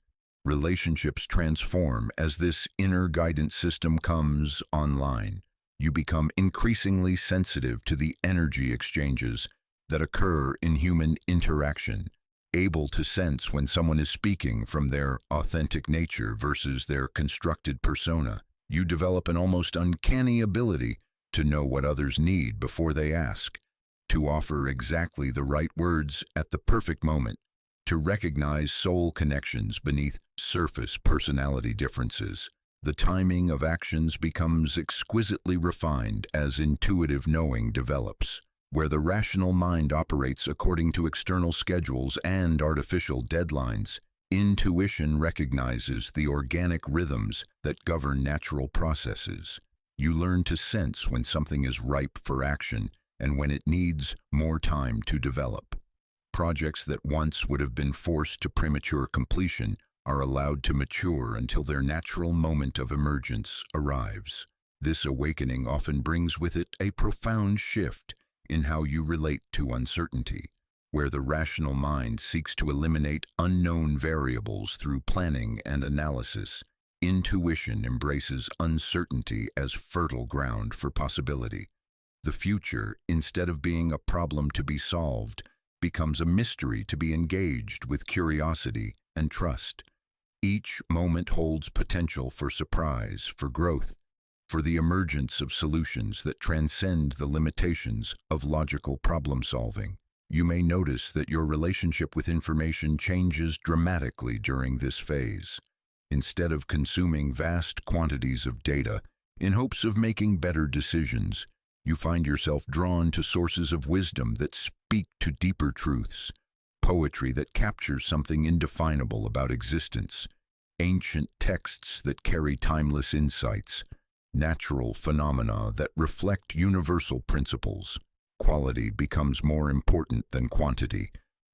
Relationships transform as this inner guidance system comes online. You become increasingly sensitive to the energy exchanges that occur in human interaction, able to sense when someone is speaking from their authentic nature versus their constructed persona. You develop an almost uncanny ability to know what others need before they ask, to offer exactly the right words at the perfect moment, to recognize soul connections beneath surface personality differences. The timing of actions becomes exquisitely refined as intuitive knowing develops. Where the rational mind operates according to external schedules and artificial deadlines, intuition recognizes the organic rhythms that govern natural processes. You learn to sense when something is ripe for action and when it needs more time to develop. Projects that once would have been forced to premature completion are allowed to mature until their natural moment of emergence arrives. This awakening often brings with it a profound shift in how you relate to uncertainty. Where the rational mind seeks to eliminate unknown variables through planning and analysis, intuition embraces uncertainty as fertile ground for possibility. The future, instead of being a problem to be solved, becomes a mystery to be engaged with curiosity and trust. Each moment holds potential for surprise, for growth, for the emergence of solutions that transcend the limitations of logical problem solving. You may notice that your relationship with information changes dramatically during this phase. Instead of consuming vast quantities of data in hopes of making better decisions, you find yourself drawn to sources of wisdom that speak to deeper truths, poetry that captures something indefinable about existence, ancient texts that carry timeless insights, natural phenomena that reflect universal principles. Quality becomes more important than quantity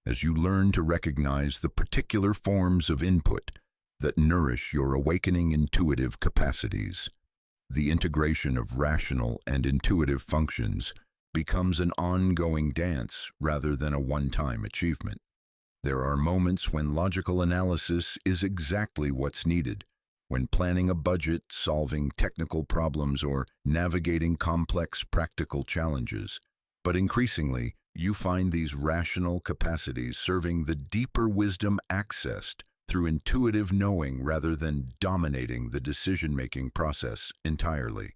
as you learn to recognize the particular forms of input that nourish your awakening intuitive capacities. The integration of rational and intuitive functions becomes an ongoing dance rather than a one-time achievement. There are moments when logical analysis is exactly what's needed, when planning a budget, solving technical problems, or navigating complex practical challenges. But increasingly, you find these rational capacities serving the deeper wisdom accessed through intuitive knowing rather than dominating the decision-making process entirely.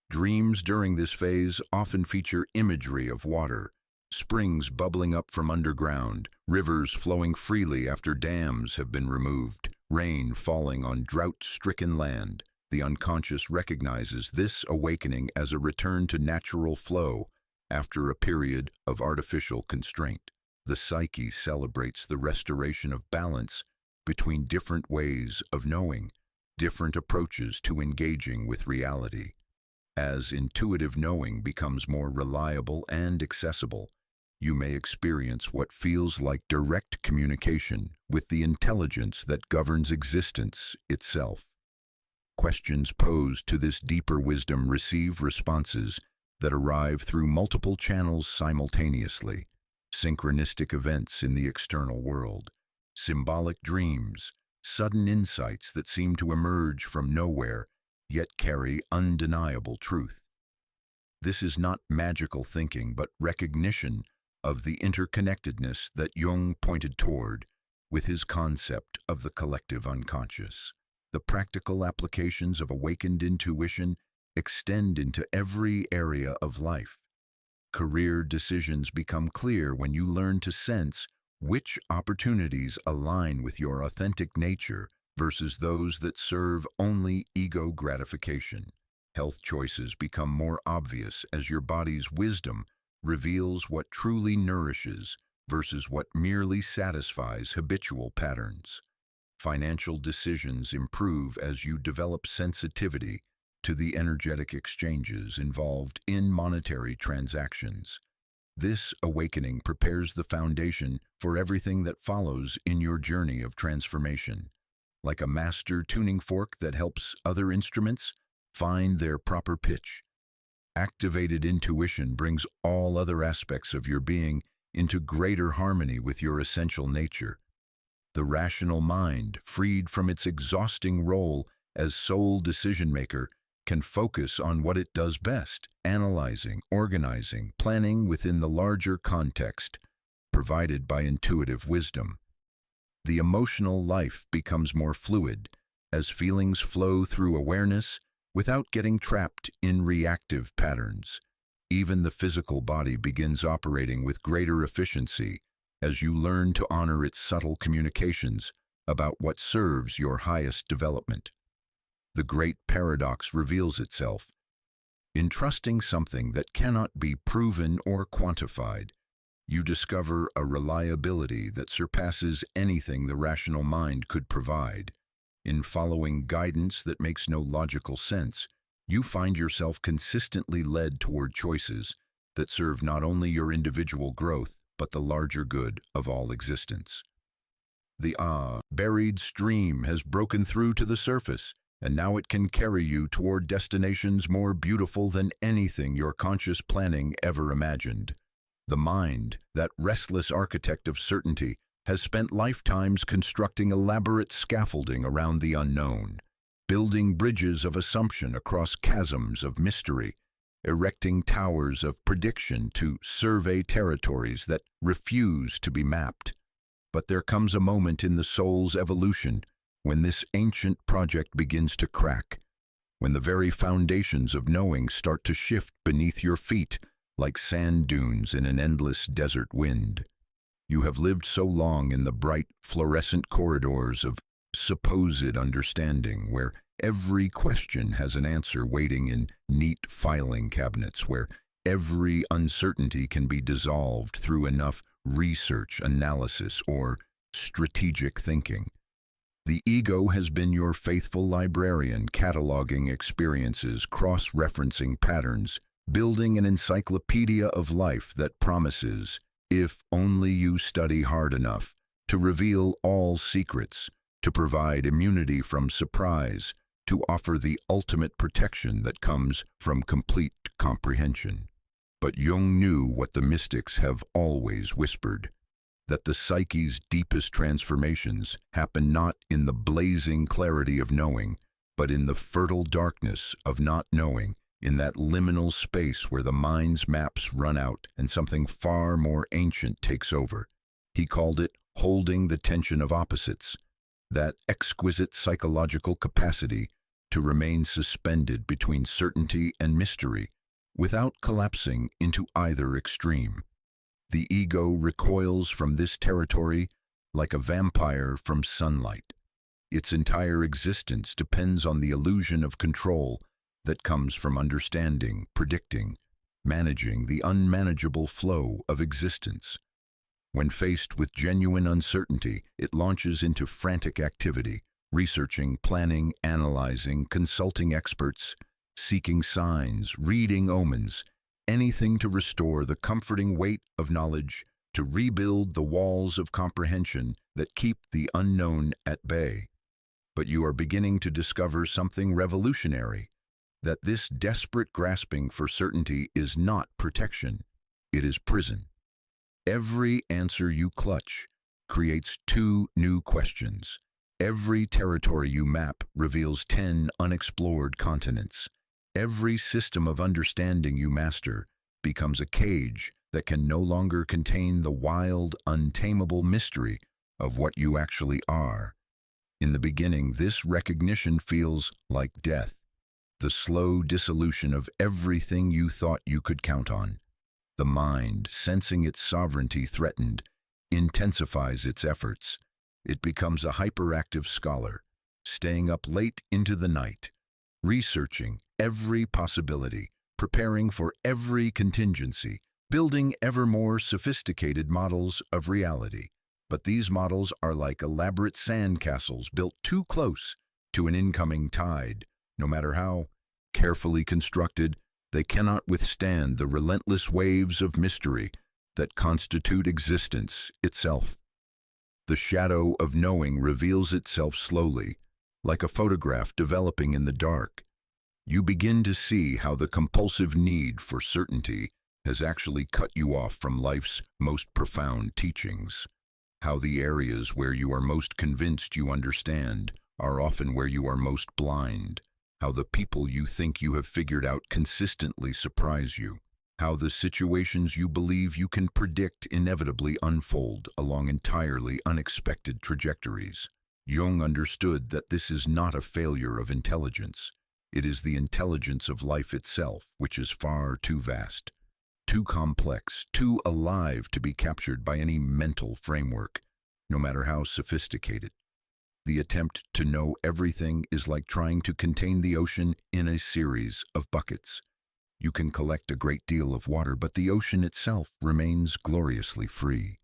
Dreams during this phase often feature imagery of water, springs bubbling up from underground, rivers flowing freely after dams have been removed, rain falling on drought-stricken land. The unconscious recognizes this awakening as a return to natural flow after a period of artificial constraint. The psyche celebrates the restoration of balance between different ways of knowing, different approaches to engaging with reality. As intuitive knowing becomes more reliable and accessible, you may experience what feels like direct communication with the intelligence that governs existence itself. Questions posed to this deeper wisdom receive responses that arrive through multiple channels simultaneously: synchronistic events in the external world, symbolic dreams, sudden insights that seem to emerge from nowhere yet carry undeniable truth. This is not magical thinking, but recognition of the interconnectedness that Jung pointed toward with his concept of the collective unconscious. The practical applications of awakened intuition extend into every area of life. Career decisions become clear when you learn to sense which opportunities align with your authentic nature versus those that serve only ego gratification. Health choices become more obvious as your body's wisdom reveals what truly nourishes versus what merely satisfies habitual patterns. Financial decisions improve as you develop sensitivity to the energetic exchanges involved in monetary transactions. This awakening prepares the foundation for everything that follows in your journey of transformation. Like a master tuning fork that helps other instruments find their proper pitch, activated intuition brings all other aspects of your being into greater harmony with your essential nature. The rational mind, freed from its exhausting role as sole decision-maker, can focus on what it does best: analyzing, organizing, planning within the larger context provided by intuitive wisdom. The emotional life becomes more fluid as feelings flow through awareness without getting trapped in reactive patterns. Even the physical body begins operating with greater efficiency as you learn to honor its subtle communications about what serves your highest development. The great paradox reveals itself. In trusting something that cannot be proven or quantified, you discover a reliability that surpasses anything the rational mind could provide. In following guidance that makes no logical sense, you find yourself consistently led toward choices that serve not only your individual growth, but the larger good of all existence. The buried stream has broken through to the surface, and now it can carry you toward destinations more beautiful than anything your conscious planning ever imagined. The mind, that restless architect of certainty, has spent lifetimes constructing elaborate scaffolding around the unknown, building bridges of assumption across chasms of mystery, erecting towers of prediction to survey territories that refuse to be mapped. But there comes a moment in the soul's evolution when this ancient project begins to crack, when the very foundations of knowing start to shift beneath your feet like sand dunes in an endless desert wind. You have lived so long in the bright, fluorescent corridors of supposed understanding, where every question has an answer waiting in neat filing cabinets, where every uncertainty can be dissolved through enough research, analysis, or strategic thinking. The ego has been your faithful librarian, cataloging experiences, cross-referencing patterns, building an encyclopedia of life that promises, if only you study hard enough, to reveal all secrets, to provide immunity from surprise, to offer the ultimate protection that comes from complete comprehension. But Jung knew what the mystics have always whispered. that the psyche's deepest transformations happen not in the blazing clarity of knowing, but in the fertile darkness of not knowing, in that liminal space where the mind's maps run out and something far more ancient takes over. He called it holding the tension of opposites, that exquisite psychological capacity to remain suspended between certainty and mystery, without collapsing into either extreme. The ego recoils from this territory like a vampire from sunlight. Its entire existence depends on the illusion of control that comes from understanding, predicting, managing the unmanageable flow of existence. When faced with genuine uncertainty, it launches into frantic activity, researching, planning, analyzing, consulting experts, seeking signs, reading omens, anything to restore the comforting weight of knowledge, to rebuild the walls of comprehension that keep the unknown at bay. But you are beginning to discover something revolutionary, that this desperate grasping for certainty is not protection, it is prison. Every answer you clutch creates 2 new questions. Every territory you map reveals 10 unexplored continents. Every system of understanding you master becomes a cage that can no longer contain the wild, untamable mystery of what you actually are. In the beginning, this recognition feels like death, the slow dissolution of everything you thought you could count on. The mind, sensing its sovereignty threatened, intensifies its efforts. It becomes a hyperactive scholar, staying up late into the night, researching every possibility, preparing for every contingency, building ever more sophisticated models of reality. But these models are like elaborate sandcastles built too close to an incoming tide. No matter how carefully constructed, they cannot withstand the relentless waves of mystery that constitute existence itself. The shadow of knowing reveals itself slowly, like a photograph developing in the dark. You begin to see how the compulsive need for certainty has actually cut you off from life's most profound teachings. How the areas where you are most convinced you understand are often where you are most blind. How the people you think you have figured out consistently surprise you. How the situations you believe you can predict inevitably unfold along entirely unexpected trajectories. Jung understood that this is not a failure of intelligence. It is the intelligence of life itself, which is far too vast, too complex, too alive to be captured by any mental framework, no matter how sophisticated. The attempt to know everything is like trying to contain the ocean in a series of buckets. You can collect a great deal of water, but the ocean itself remains gloriously free.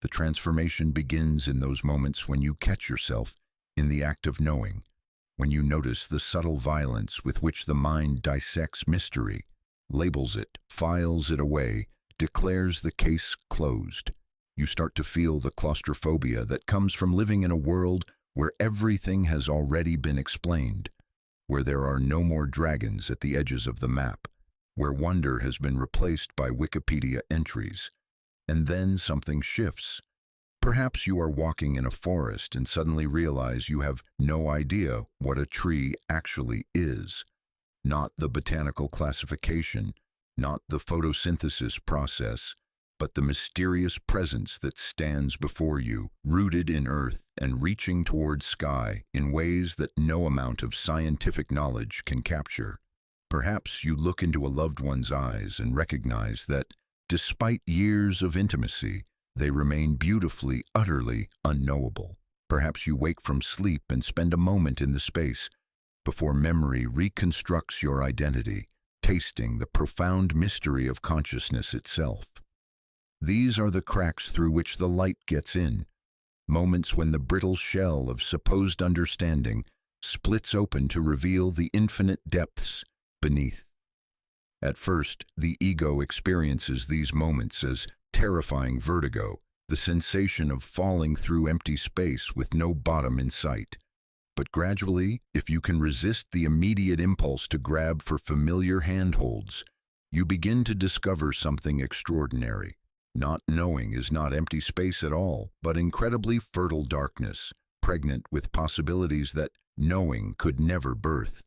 The transformation begins in those moments when you catch yourself in the act of knowing, when you notice the subtle violence with which the mind dissects mystery, labels it, files it away, declares the case closed. You start to feel the claustrophobia that comes from living in a world where everything has already been explained, where there are no more dragons at the edges of the map, where wonder has been replaced by Wikipedia entries. And then something shifts. Perhaps you are walking in a forest and suddenly realize you have no idea what a tree actually is. Not the botanical classification, not the photosynthesis process, but the mysterious presence that stands before you, rooted in earth and reaching toward sky in ways that no amount of scientific knowledge can capture. Perhaps you look into a loved one's eyes and recognize that, despite years of intimacy, they remain beautifully, utterly unknowable. Perhaps you wake from sleep and spend a moment in the space before memory reconstructs your identity, tasting the profound mystery of consciousness itself. These are the cracks through which the light gets in, moments when the brittle shell of supposed understanding splits open to reveal the infinite depths beneath. At first, the ego experiences these moments as terrifying vertigo, the sensation of falling through empty space with no bottom in sight. But gradually, if you can resist the immediate impulse to grab for familiar handholds, you begin to discover something extraordinary. Not knowing is not empty space at all, but incredibly fertile darkness, pregnant with possibilities that knowing could never birth.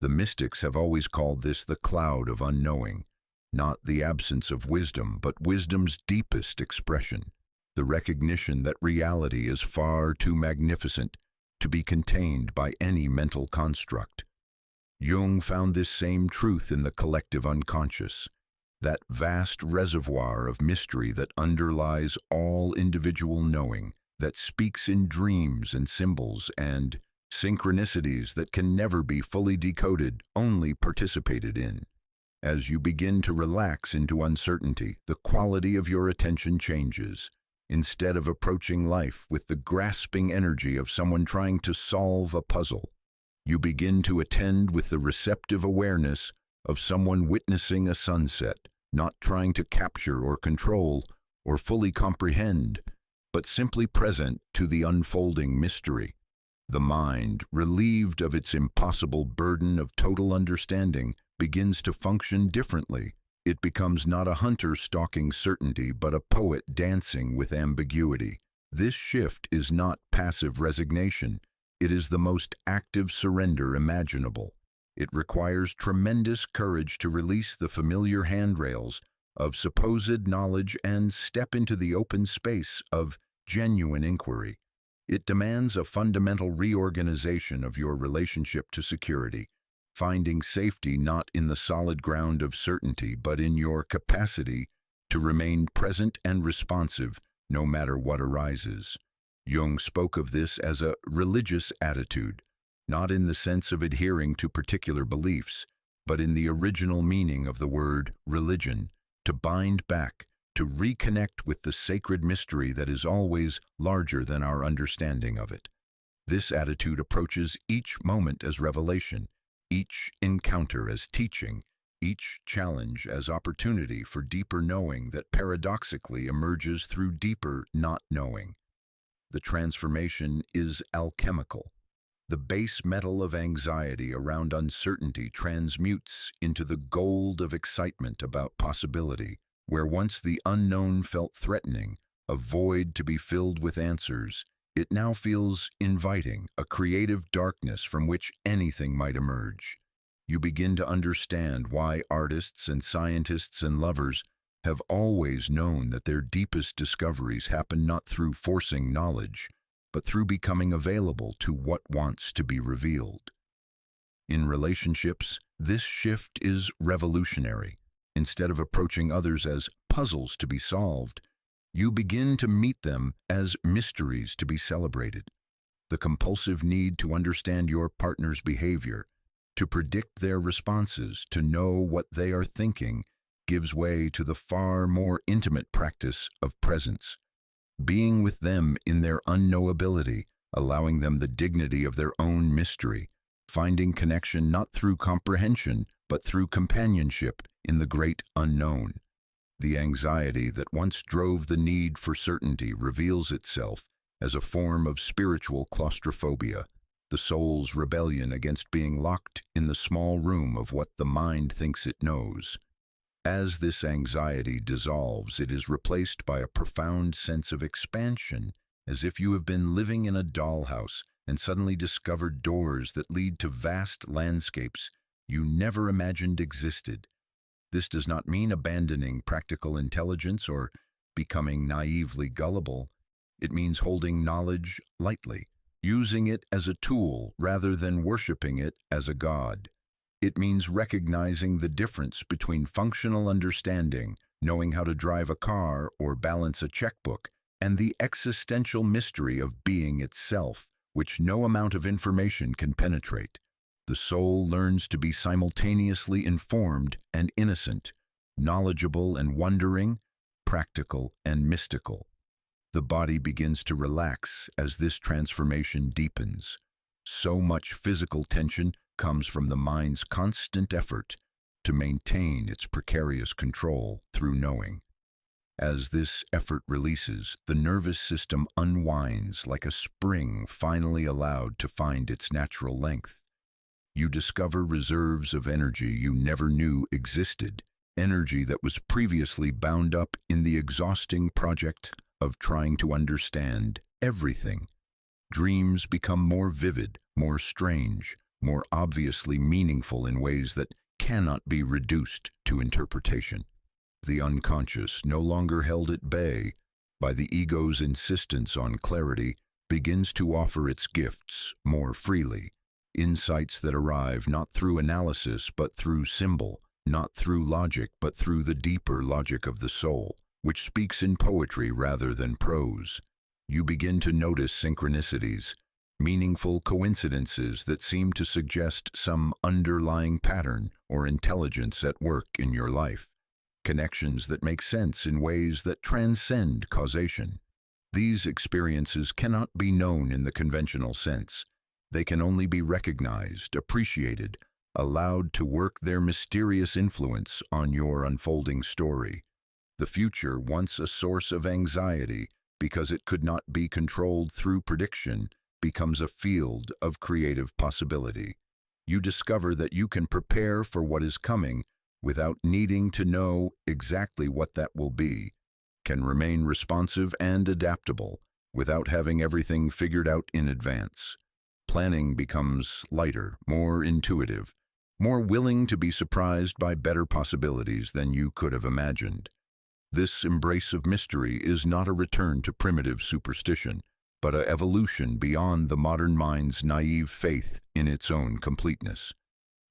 The mystics have always called this the cloud of unknowing, not the absence of wisdom, but wisdom's deepest expression, the recognition that reality is far too magnificent to be contained by any mental construct. Jung found this same truth in the collective unconscious, that vast reservoir of mystery that underlies all individual knowing, that speaks in dreams and symbols and synchronicities that can never be fully decoded, only participated in. As you begin to relax into uncertainty, the quality of your attention changes. Instead of approaching life with the grasping energy of someone trying to solve a puzzle, you begin to attend with the receptive awareness of someone witnessing a sunset, not trying to capture or control or fully comprehend, but simply present to the unfolding mystery. The mind, relieved of its impossible burden of total understanding, begins to function differently. It becomes not a hunter stalking certainty, but a poet dancing with ambiguity. This shift is not passive resignation. It is the most active surrender imaginable. It requires tremendous courage to release the familiar handrails of supposed knowledge and step into the open space of genuine inquiry. It demands a fundamental reorganization of your relationship to security, finding safety not in the solid ground of certainty, but in your capacity to remain present and responsive no matter what arises. Jung spoke of this as a religious attitude, not in the sense of adhering to particular beliefs, but in the original meaning of the word religion, to bind back, to reconnect with the sacred mystery that is always larger than our understanding of it. This attitude approaches each moment as revelation, each encounter as teaching, each challenge as opportunity for deeper knowing that paradoxically emerges through deeper not knowing. The transformation is alchemical. The base metal of anxiety around uncertainty transmutes into the gold of excitement about possibility, where once the unknown felt threatening, a void to be filled with answers, it now feels inviting, a creative darkness from which anything might emerge. You begin to understand why artists and scientists and lovers have always known that their deepest discoveries happen not through forcing knowledge, but through becoming available to what wants to be revealed. In relationships, this shift is revolutionary. Instead of approaching others as puzzles to be solved, you begin to meet them as mysteries to be celebrated. The compulsive need to understand your partner's behavior, to predict their responses, to know what they are thinking, gives way to the far more intimate practice of presence. Being with them in their unknowability, allowing them the dignity of their own mystery, finding connection not through comprehension, but through companionship in the great unknown. The anxiety that once drove the need for certainty reveals itself as a form of spiritual claustrophobia, the soul's rebellion against being locked in the small room of what the mind thinks it knows. As this anxiety dissolves, it is replaced by a profound sense of expansion, as if you have been living in a dollhouse and suddenly discovered doors that lead to vast landscapes you never imagined existed. This does not mean abandoning practical intelligence or becoming naively gullible. It means holding knowledge lightly, using it as a tool rather than worshiping it as a god. It means recognizing the difference between functional understanding, knowing how to drive a car or balance a checkbook, and the existential mystery of being itself, which no amount of information can penetrate. The soul learns to be simultaneously informed and innocent, knowledgeable and wondering, practical and mystical. The body begins to relax as this transformation deepens. So much physical tension comes from the mind's constant effort to maintain its precarious control through knowing. As this effort releases, the nervous system unwinds like a spring finally allowed to find its natural length. You discover reserves of energy you never knew existed, energy that was previously bound up in the exhausting project of trying to understand everything. Dreams become more vivid, more strange, more obviously meaningful in ways that cannot be reduced to interpretation. The unconscious, no longer held at bay by the ego's insistence on clarity, begins to offer its gifts more freely. Insights that arrive not through analysis but through symbol, not through logic but through the deeper logic of the soul, which speaks in poetry rather than prose. You begin to notice synchronicities, meaningful coincidences that seem to suggest some underlying pattern or intelligence at work in your life. Connections that make sense in ways that transcend causation. These experiences cannot be known in the conventional sense. They can only be recognized, appreciated, allowed to work their mysterious influence on your unfolding story. The future, once a source of anxiety because it could not be controlled through prediction, becomes a field of creative possibility. You discover that you can prepare for what is coming without needing to know exactly what that will be, can remain responsive and adaptable without having everything figured out in advance. Planning becomes lighter, more intuitive, more willing to be surprised by better possibilities than you could have imagined. This embrace of mystery is not a return to primitive superstition, but an evolution beyond the modern mind's naive faith in its own completeness.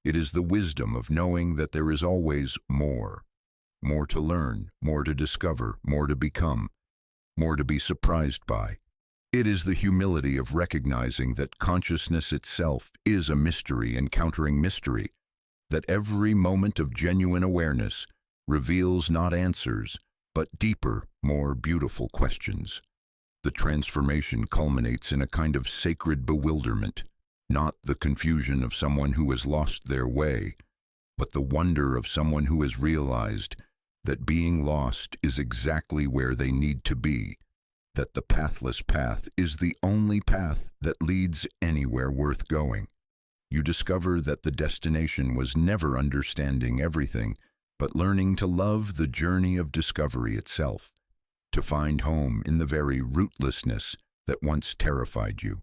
It is the wisdom of knowing that there is always more. More to learn, more to discover, more to become, more to be surprised by. It is the humility of recognizing that consciousness itself is a mystery encountering mystery, that every moment of genuine awareness reveals not answers, but deeper, more beautiful questions. The transformation culminates in a kind of sacred bewilderment, not the confusion of someone who has lost their way, but the wonder of someone who has realized that being lost is exactly where they need to be, that the pathless path is the only path that leads anywhere worth going. You discover that the destination was never understanding everything, but learning to love the journey of discovery itself, to find home in the very rootlessness that once terrified you.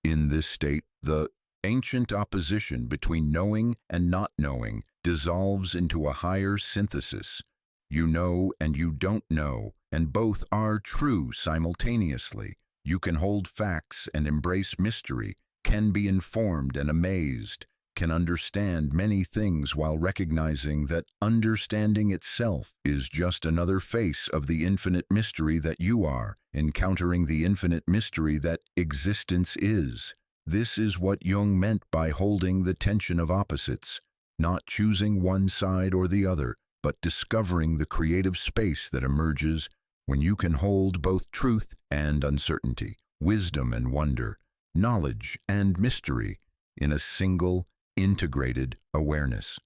In this state, the ancient opposition between knowing and not knowing dissolves into a higher synthesis. You know and you don't know, and both are true simultaneously. You can hold facts and embrace mystery, can be informed and amazed, can understand many things while recognizing that understanding itself is just another face of the infinite mystery that you are, encountering the infinite mystery that existence is. This is what Jung meant by holding the tension of opposites, not choosing one side or the other, but discovering the creative space that emerges when you can hold both truth and uncertainty, wisdom and wonder, knowledge and mystery in a single, integrated awareness.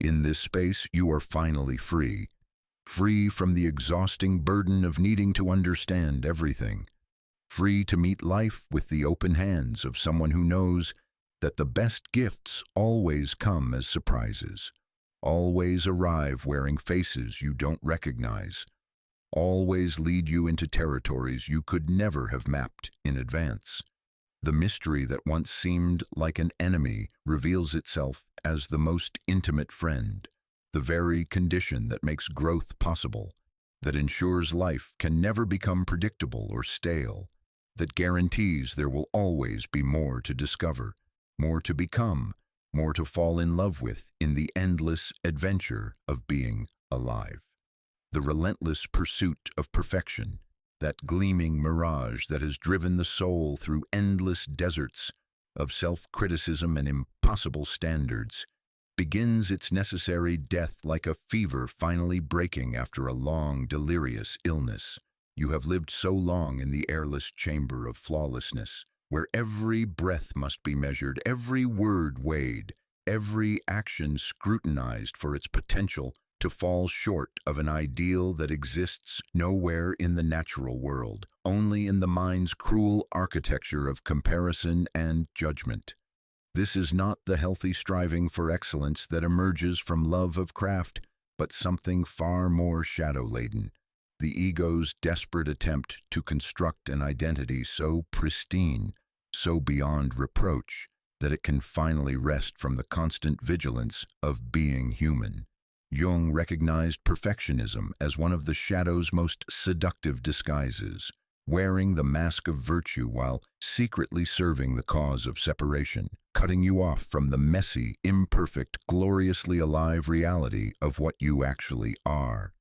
In this space, you are finally free, free from the exhausting burden of needing to understand everything, free to meet life with the open hands of someone who knows that the best gifts always come as surprises, always arrive wearing faces you don't recognize, always lead you into territories you could never have mapped in advance. The mystery that once seemed like an enemy reveals itself as the most intimate friend, the very condition that makes growth possible, that ensures life can never become predictable or stale, that guarantees there will always be more to discover, more to become, more to fall in love with in the endless adventure of being alive. The relentless pursuit of perfection, that gleaming mirage that has driven the soul through endless deserts of self-criticism and impossible standards, begins its necessary death like a fever finally breaking after a long, delirious illness. You have lived so long in the airless chamber of flawlessness, where every breath must be measured, every word weighed, every action scrutinized for its potential to fall short of an ideal that exists nowhere in the natural world, only in the mind's cruel architecture of comparison and judgment. This is not the healthy striving for excellence that emerges from love of craft, but something far more shadow-laden, the ego's desperate attempt to construct an identity so pristine, so beyond reproach, that it can finally rest from the constant vigilance of being human. Jung recognized perfectionism as one of the shadow's most seductive disguises, wearing the mask of virtue while secretly serving the cause of separation, cutting you off from the messy, imperfect, gloriously alive reality of what you actually are.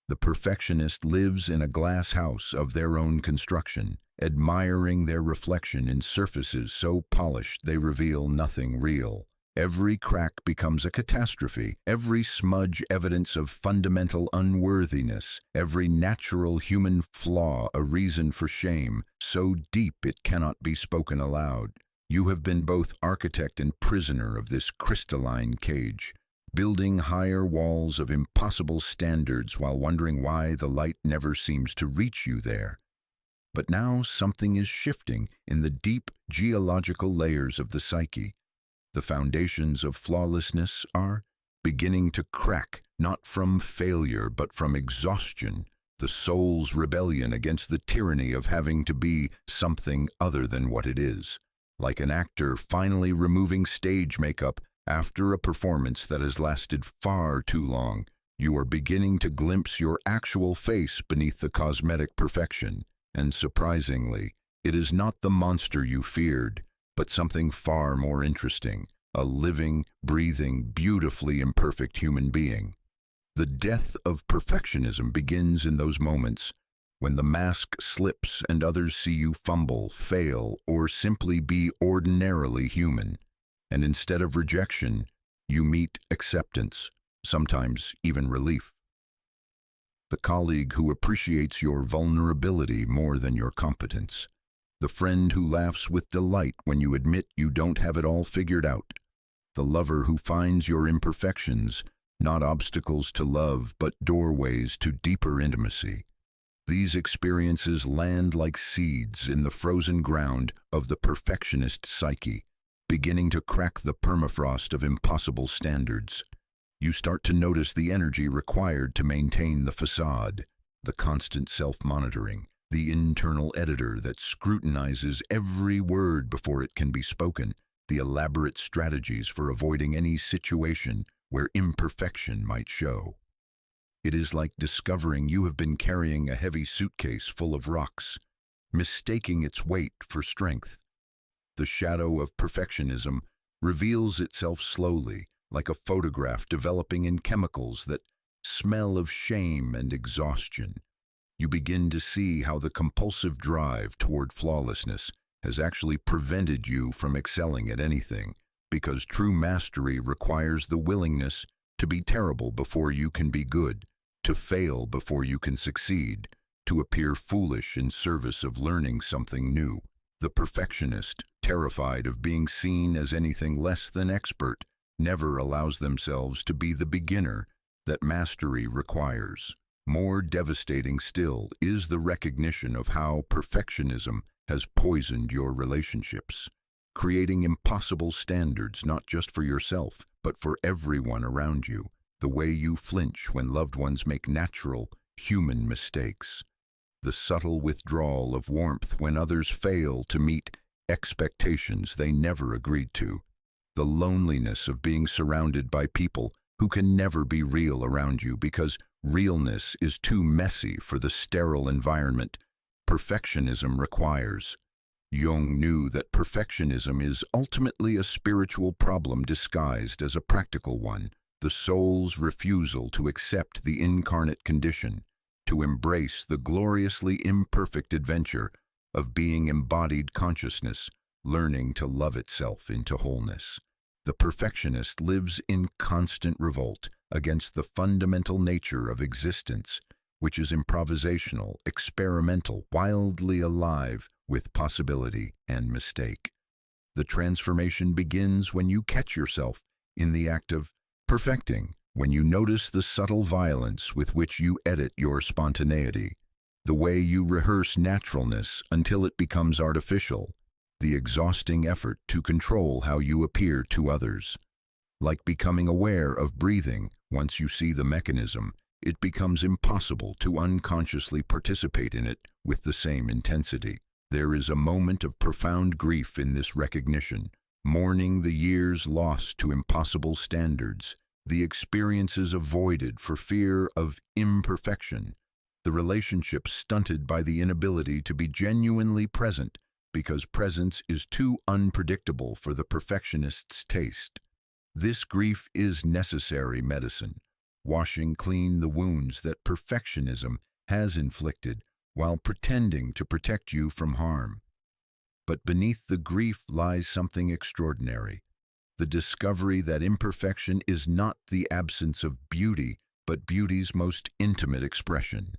The perfectionist lives in a glass house of their own construction, admiring their reflection in surfaces so polished they reveal nothing real. Every crack becomes a catastrophe, every smudge evidence of fundamental unworthiness, every natural human flaw a reason for shame, so deep it cannot be spoken aloud. You have been both architect and prisoner of this crystalline cage, building higher walls of impossible standards while wondering why the light never seems to reach you there. But now something is shifting in the deep geological layers of the psyche. The foundations of flawlessness are beginning to crack, not from failure but from exhaustion, the soul's rebellion against the tyranny of having to be something other than what it is. Like an actor finally removing stage makeup after a performance that has lasted far too long, you are beginning to glimpse your actual face beneath the cosmetic perfection. And surprisingly, it is not the monster you feared, but something far more interesting, a living, breathing, beautifully imperfect human being. The death of perfectionism begins in those moments when the mask slips and others see you fumble, fail, or simply be ordinarily human. And instead of rejection, you meet acceptance, sometimes even relief. The colleague who appreciates your vulnerability more than your competence. The friend who laughs with delight when you admit you don't have it all figured out. The lover who finds your imperfections not obstacles to love but doorways to deeper intimacy. These experiences land like seeds in the frozen ground of the perfectionist psyche, beginning to crack the permafrost of impossible standards. You start to notice the energy required to maintain the facade, the constant self-monitoring, the internal editor that scrutinizes every word before it can be spoken, the elaborate strategies for avoiding any situation where imperfection might show. It is like discovering you have been carrying a heavy suitcase full of rocks, mistaking its weight for strength. The shadow of perfectionism reveals itself slowly, like a photograph developing in chemicals that smell of shame and exhaustion. You begin to see how the compulsive drive toward flawlessness has actually prevented you from excelling at anything, because true mastery requires the willingness to be terrible before you can be good, to fail before you can succeed, to appear foolish in service of learning something new. The perfectionist, terrified of being seen as anything less than expert, never allows themselves to be the beginner that mastery requires. More devastating still is the recognition of how perfectionism has poisoned your relationships, creating impossible standards not just for yourself, but for everyone around you. The way you flinch when loved ones make natural, human mistakes. The subtle withdrawal of warmth when others fail to meet expectations they never agreed to. The loneliness of being surrounded by people who can never be real around you because realness is too messy for the sterile environment perfectionism requires. Jung knew that perfectionism is ultimately a spiritual problem disguised as a practical one, the soul's refusal to accept the incarnate condition, to embrace the gloriously imperfect adventure of being embodied consciousness, learning to love itself into wholeness. The perfectionist lives in constant revolt against the fundamental nature of existence, which is improvisational, experimental, wildly alive with possibility and mistake. The transformation begins when you catch yourself in the act of perfecting, when you notice the subtle violence with which you edit your spontaneity, the way you rehearse naturalness until it becomes artificial, the exhausting effort to control how you appear to others. Like becoming aware of breathing, once you see the mechanism, it becomes impossible to unconsciously participate in it with the same intensity. There is a moment of profound grief in this recognition, mourning the years lost to impossible standards, the experiences avoided for fear of imperfection, the relationships stunted by the inability to be genuinely present because presence is too unpredictable for the perfectionist's taste. This grief is necessary medicine, washing clean the wounds that perfectionism has inflicted while pretending to protect you from harm. But beneath the grief lies something extraordinary, the discovery that imperfection is not the absence of beauty, but beauty's most intimate expression.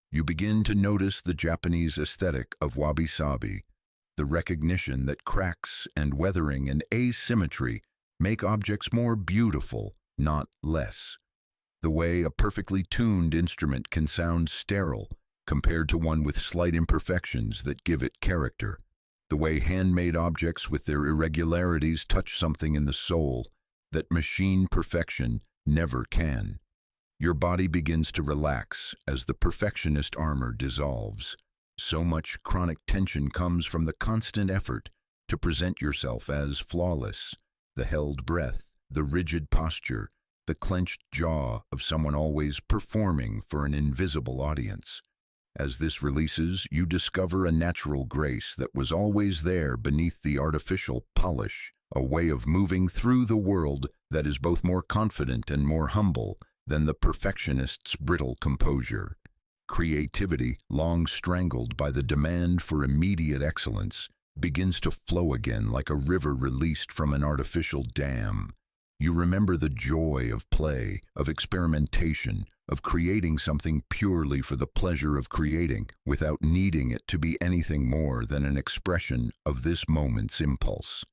You begin to notice the Japanese aesthetic of wabi-sabi, the recognition that cracks and weathering and asymmetry make objects more beautiful, not less. The way a perfectly tuned instrument can sound sterile compared to one with slight imperfections that give it character. The way handmade objects with their irregularities touch something in the soul that machine perfection never can. Your body begins to relax as the perfectionist armor dissolves. So much chronic tension comes from the constant effort to present yourself as flawless, the held breath, the rigid posture, the clenched jaw of someone always performing for an invisible audience. As this releases, you discover a natural grace that was always there beneath the artificial polish, a way of moving through the world that is both more confident and more humble than the perfectionist's brittle composure. Creativity, long strangled by the demand for immediate excellence, begins to flow again like a river released from an artificial dam. You remember the joy of play, of experimentation, of creating something purely for the pleasure of creating, without needing it to be anything more than an expression of this moment's impulse.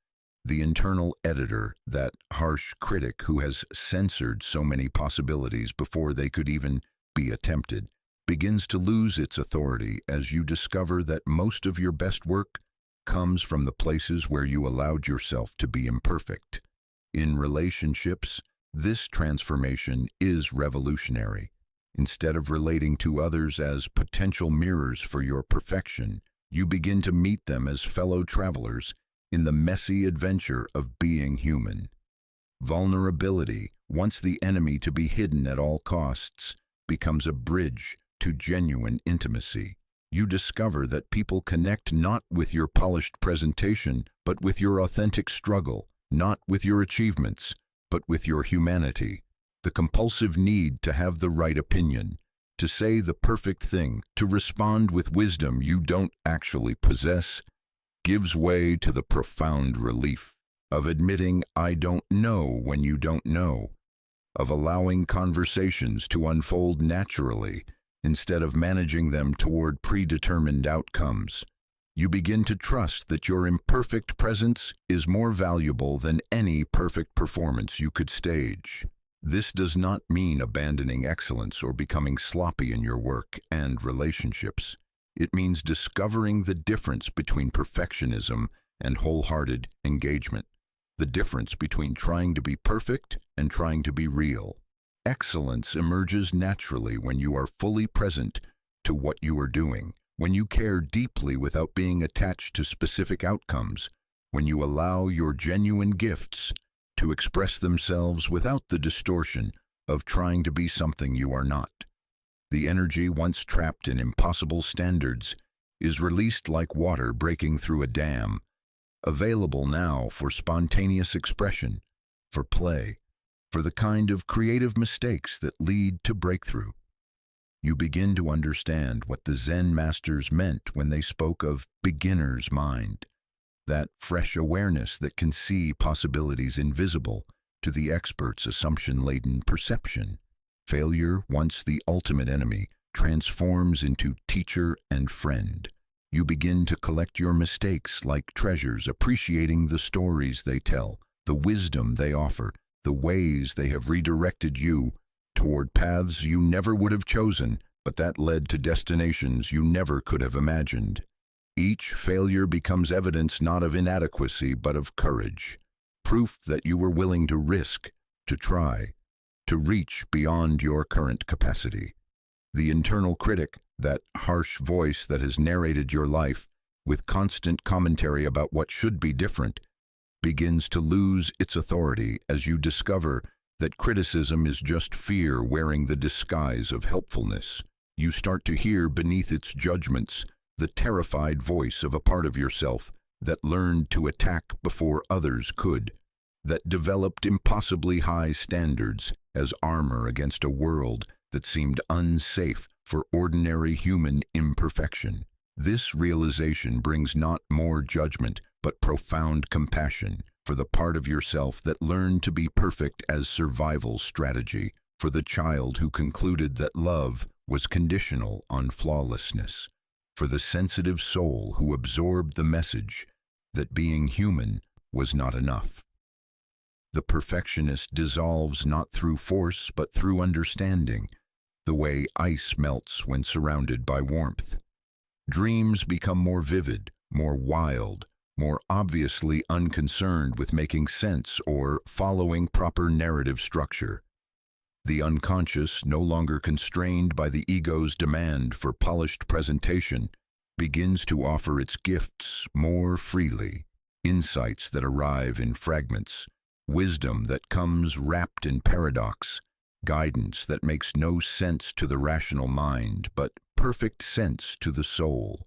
The internal editor, that harsh critic who has censored so many possibilities before they could even be attempted, begins to lose its authority as you discover that most of your best work comes from the places where you allowed yourself to be imperfect. In relationships, this transformation is revolutionary. Instead of relating to others as potential mirrors for your perfection, you begin to meet them as fellow travelers in the messy adventure of being human. Vulnerability, once the enemy to be hidden at all costs, becomes a bridge to genuine intimacy. You discover that people connect not with your polished presentation, but with your authentic struggle, not with your achievements, but with your humanity. The compulsive need to have the right opinion, to say the perfect thing, to respond with wisdom you don't actually possess, gives way to the profound relief of admitting I don't know when you don't know, of allowing conversations to unfold naturally instead of managing them toward predetermined outcomes. You begin to trust that your imperfect presence is more valuable than any perfect performance you could stage. This does not mean abandoning excellence or becoming sloppy in your work and relationships. It means discovering the difference between perfectionism and wholehearted engagement, the difference between trying to be perfect and trying to be real. Excellence emerges naturally when you are fully present to what you are doing, when you care deeply without being attached to specific outcomes, when you allow your genuine gifts to express themselves without the distortion of trying to be something you are not. The energy once trapped in impossible standards is released like water breaking through a dam, available now for spontaneous expression, for play, for the kind of creative mistakes that lead to breakthrough. You begin to understand what the Zen masters meant when they spoke of beginner's mind, that fresh awareness that can see possibilities invisible to the expert's assumption-laden perception. Failure, once the ultimate enemy, transforms into teacher and friend. You begin to collect your mistakes like treasures, appreciating the stories they tell, the wisdom they offer, the ways they have redirected you toward paths you never would have chosen, but that led to destinations you never could have imagined. Each failure becomes evidence not of inadequacy, but of courage. proof that you were willing to risk, to try, to reach beyond your current capacity. The internal critic, that harsh voice that has narrated your life with constant commentary about what should be different, begins to lose its authority as you discover that criticism is just fear wearing the disguise of helpfulness. You start to hear beneath its judgments the terrified voice of a part of yourself that learned to attack before others could, that developed impossibly high standards as armor against a world that seemed unsafe for ordinary human imperfection. This realization brings not more judgment, but profound compassion for the part of yourself that learned to be perfect as survival strategy, for the child who concluded that love was conditional on flawlessness, for the sensitive soul who absorbed the message that being human was not enough. The perfectionist dissolves not through force but through understanding, the way ice melts when surrounded by warmth. Dreams become more vivid, more wild, more obviously unconcerned with making sense or following proper narrative structure. The unconscious, no longer constrained by the ego's demand for polished presentation, begins to offer its gifts more freely, insights that arrive in fragments, wisdom that comes wrapped in paradox, guidance that makes no sense to the rational mind, but perfect sense to the soul.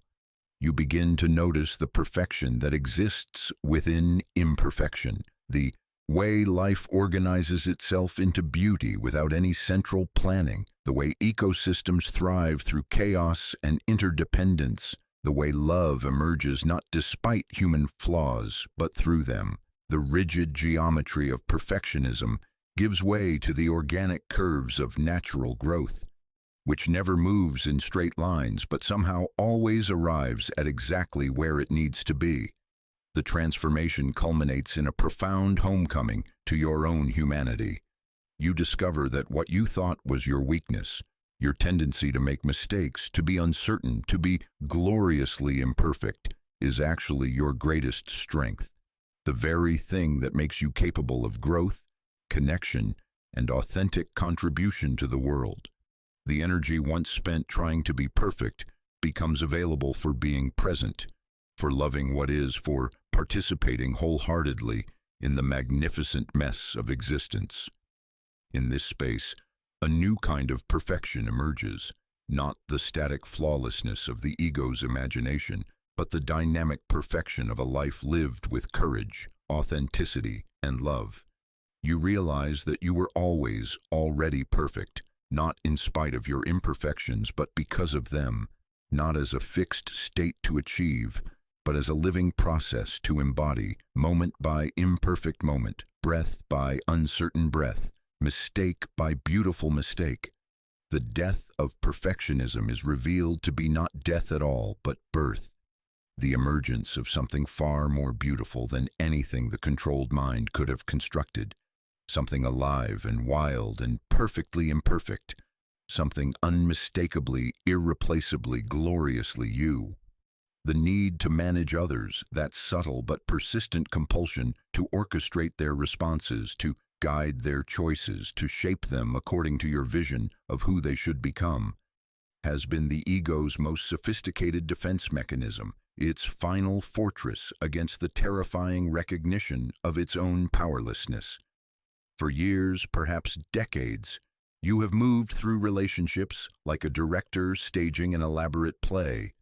You begin to notice the perfection that exists within imperfection, the way life organizes itself into beauty without any central planning, the way ecosystems thrive through chaos and interdependence, the way love emerges not despite human flaws, but through them. The rigid geometry of perfectionism gives way to the organic curves of natural growth, which never moves in straight lines but somehow always arrives at exactly where it needs to be. The transformation culminates in a profound homecoming to your own humanity. You discover that what you thought was your weakness, your tendency to make mistakes, to be uncertain, to be gloriously imperfect, is actually your greatest strength, the very thing that makes you capable of growth, connection, and authentic contribution to the world. The energy once spent trying to be perfect becomes available for being present, for loving what is, for participating wholeheartedly in the magnificent mess of existence. In this space, a new kind of perfection emerges, not the static flawlessness of the ego's imagination, but the dynamic perfection of a life lived with courage, authenticity, and love. You realize that you were always already perfect, not in spite of your imperfections, but because of them, not as a fixed state to achieve, but as a living process to embody, moment by imperfect moment, breath by uncertain breath, mistake by beautiful mistake. The death of perfectionism is revealed to be not death at all, but birth, the emergence of something far more beautiful than anything the controlled mind could have constructed, something alive and wild and perfectly imperfect, something unmistakably, irreplaceably, gloriously you. The need to manage others, that subtle but persistent compulsion to orchestrate their responses, to guide their choices, to shape them according to your vision of who they should become, has been the ego's most sophisticated defense mechanism, its final fortress against the terrifying recognition of its own powerlessness. For years, perhaps decades, you have moved through relationships like a director staging an elaborate play,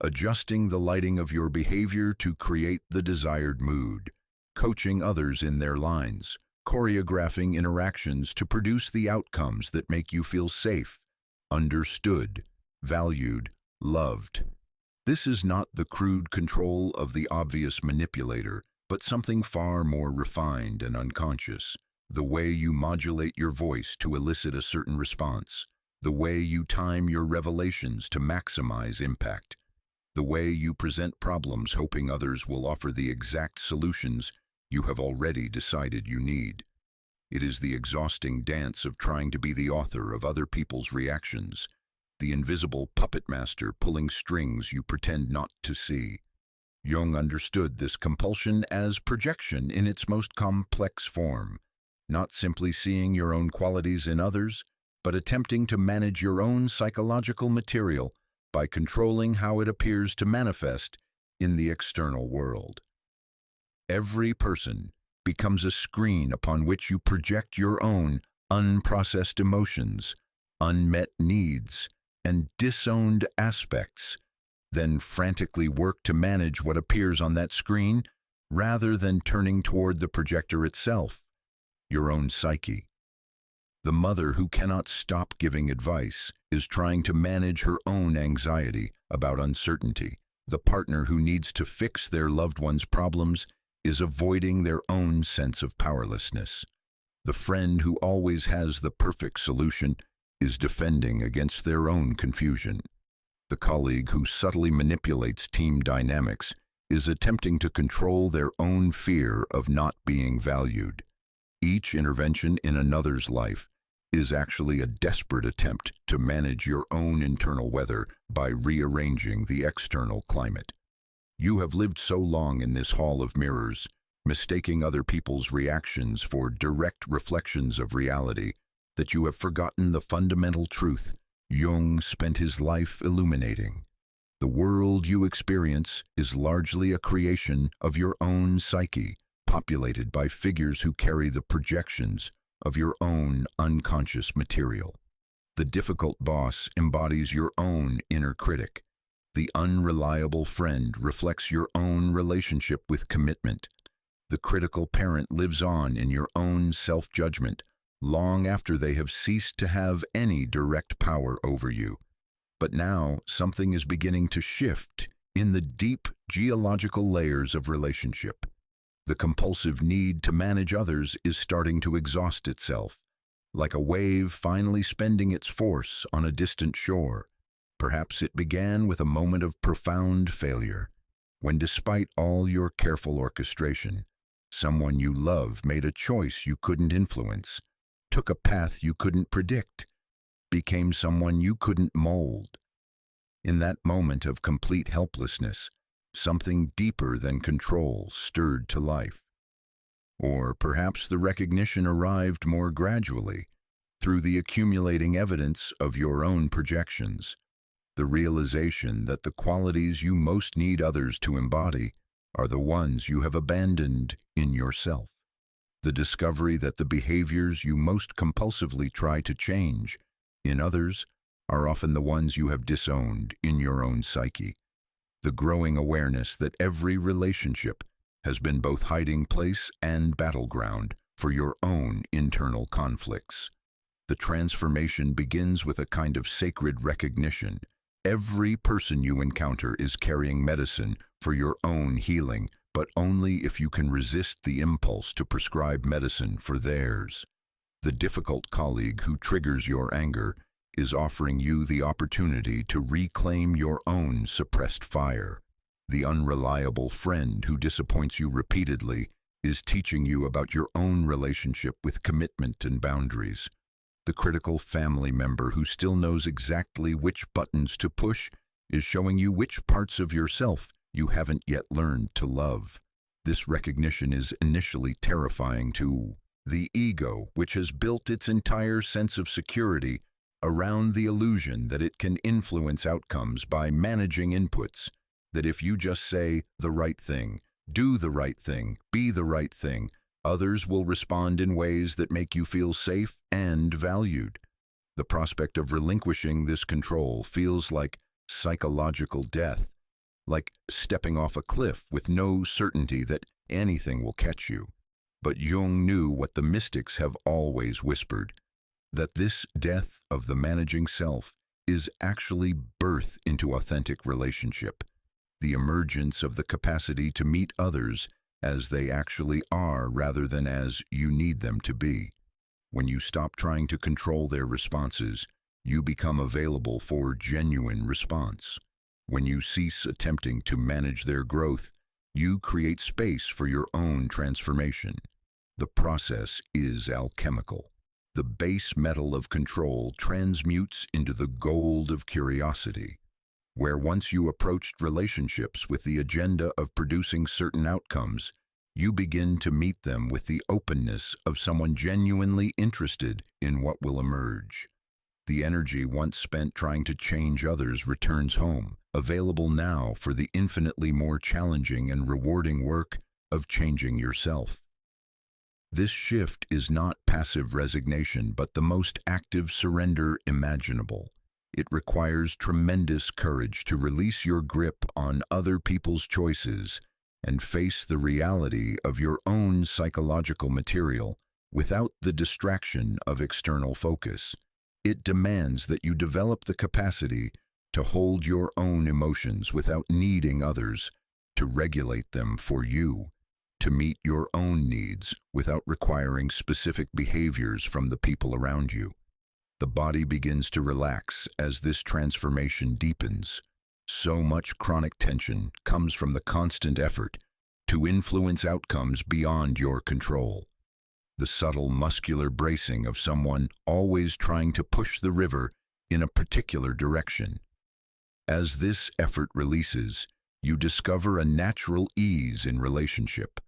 adjusting the lighting of your behavior to create the desired mood, coaching others in their lines, choreographing interactions to produce the outcomes that make you feel safe, understood, valued, loved. This is not the crude control of the obvious manipulator, but something far more refined and unconscious. The way you modulate your voice to elicit a certain response, the way you time your revelations to maximize impact, the way you present problems hoping others will offer the exact solutions you have already decided you need. It is the exhausting dance of trying to be the author of other people's reactions, the invisible puppet master pulling strings you pretend not to see. Jung understood this compulsion as projection in its most complex form, not simply seeing your own qualities in others, but attempting to manage your own psychological material by controlling how it appears to manifest in the external world. Every person becomes a screen upon which you project your own unprocessed emotions, unmet needs, and disowned aspects, then frantically work to manage what appears on that screen rather than turning toward the projector itself, your own psyche. The mother who cannot stop giving advice is trying to manage her own anxiety about uncertainty. The partner who needs to fix their loved one's problems is avoiding their own sense of powerlessness. The friend who always has the perfect solution is defending against their own confusion. The colleague who subtly manipulates team dynamics is attempting to control their own fear of not being valued. Each intervention in another's life is actually a desperate attempt to manage your own internal weather by rearranging the external climate. You have lived so long in this hall of mirrors, mistaking other people's reactions for direct reflections of reality, that you have forgotten the fundamental truth Jung spent his life illuminating. The world you experience is largely a creation of your own psyche, populated by figures who carry the projections of your own unconscious material. The difficult boss embodies your own inner critic. The unreliable friend reflects your own relationship with commitment. The critical parent lives on in your own self-judgment long after they have ceased to have any direct power over you. But now something is beginning to shift in the deep geological layers of relationship. The compulsive need to manage others is starting to exhaust itself, like a wave finally spending its force on a distant shore. Perhaps it began with a moment of profound failure, when despite all your careful orchestration, someone you love made a choice you couldn't influence, took a path you couldn't predict, became someone you couldn't mold. In that moment of complete helplessness, something deeper than control stirred to life. Or perhaps the recognition arrived more gradually, through the accumulating evidence of your own projections, the realization that the qualities you most need others to embody are the ones you have abandoned in yourself. The discovery that the behaviors you most compulsively try to change in others are often the ones you have disowned in your own psyche. The growing awareness that every relationship has been both hiding place and battleground for your own internal conflicts. The transformation begins with a kind of sacred recognition. Every person you encounter is carrying medicine for your own healing, but only if you can resist the impulse to prescribe medicine for theirs. The difficult colleague who triggers your anger is offering you the opportunity to reclaim your own suppressed fire. The unreliable friend who disappoints you repeatedly is teaching you about your own relationship with commitment and boundaries. The critical family member who still knows exactly which buttons to push is showing you which parts of yourself you haven't yet learned to love. This recognition is initially terrifying to the ego, which has built its entire sense of security around the illusion that it can influence outcomes by managing inputs, that if you just say the right thing, do the right thing, be the right thing, others will respond in ways that make you feel safe and valued. The prospect of relinquishing this control feels like psychological death, like stepping off a cliff with no certainty that anything will catch you. But Jung knew what the mystics have always whispered, that this death of the managing self is actually birth into authentic relationship, the emergence of the capacity to meet others as they actually are rather than as you need them to be. When you stop trying to control their responses, you become available for genuine response. When you cease attempting to manage their growth, you create space for your own transformation. The process is alchemical. The base metal of control transmutes into the gold of curiosity. where once you approached relationships with the agenda of producing certain outcomes, you begin to meet them with the openness of someone genuinely interested in what will emerge. The energy once spent trying to change others returns home, available now for the infinitely more challenging and rewarding work of changing yourself. This shift is not passive resignation, but the most active surrender imaginable. It requires tremendous courage to release your grip on other people's choices and face the reality of your own psychological material without the distraction of external focus. It demands that you develop the capacity to hold your own emotions without needing others to regulate them for you, to meet your own needs without requiring specific behaviors from the people around you. The body begins to relax as this transformation deepens. So much chronic tension comes from the constant effort to influence outcomes beyond your control. The subtle muscular bracing of someone always trying to push the river in a particular direction. As this effort releases, you discover a natural ease in relationship,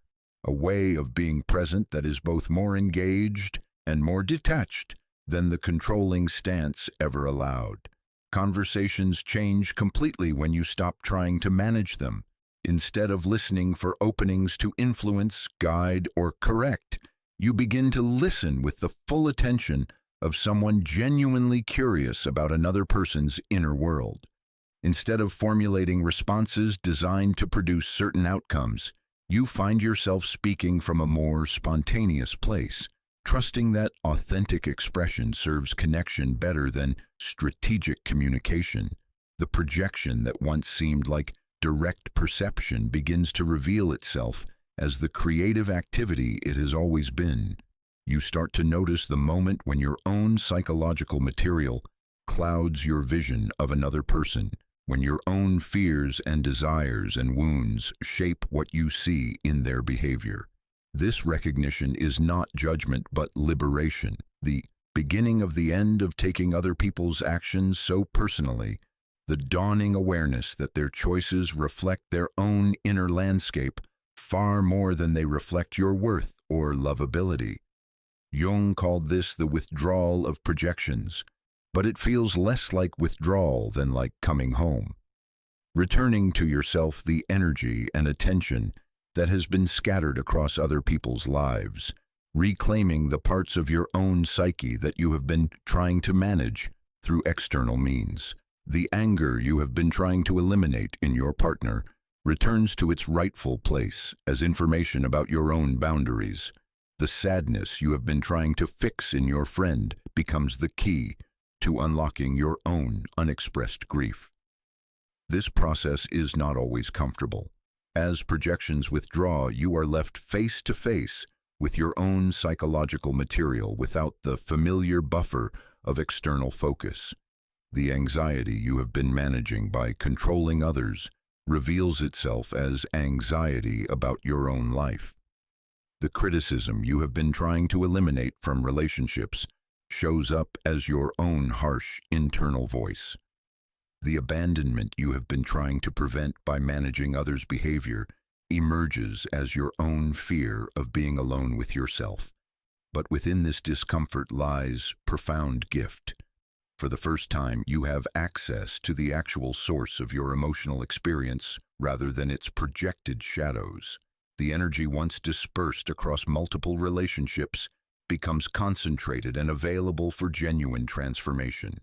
a way of being present that is both more engaged and more detached than the controlling stance ever allowed. Conversations change completely when you stop trying to manage them. Instead of listening for openings to influence, guide, or correct, you begin to listen with the full attention of someone genuinely curious about another person's inner world. Instead of formulating responses designed to produce certain outcomes, you find yourself speaking from a more spontaneous place, trusting that authentic expression serves connection better than strategic communication. The projection that once seemed like direct perception begins to reveal itself as the creative activity it has always been. You start to notice the moment when your own psychological material clouds your vision of another person, when your own fears and desires and wounds shape what you see in their behavior. This recognition is not judgment but liberation, the beginning of the end of taking other people's actions so personally, the dawning awareness that their choices reflect their own inner landscape far more than they reflect your worth or lovability. Jung called this the withdrawal of projections, but it feels less like withdrawal than like coming home. Returning to yourself the energy and attention that has been scattered across other people's lives, reclaiming the parts of your own psyche that you have been trying to manage through external means. The anger you have been trying to eliminate in your partner returns to its rightful place as information about your own boundaries. The sadness you have been trying to fix in your friend becomes the key to unlocking your own unexpressed grief. This process is not always comfortable. As projections withdraw, you are left face to face with your own psychological material without the familiar buffer of external focus. The anxiety you have been managing by controlling others reveals itself as anxiety about your own life. The criticism you have been trying to eliminate from relationships shows up as your own harsh internal voice. The abandonment you have been trying to prevent by managing others' behavior emerges as your own fear of being alone with yourself. But within this discomfort lies profound gift. For the first time, you have access to the actual source of your emotional experience rather than its projected shadows. The energy once dispersed across multiple relationships becomes concentrated and available for genuine transformation.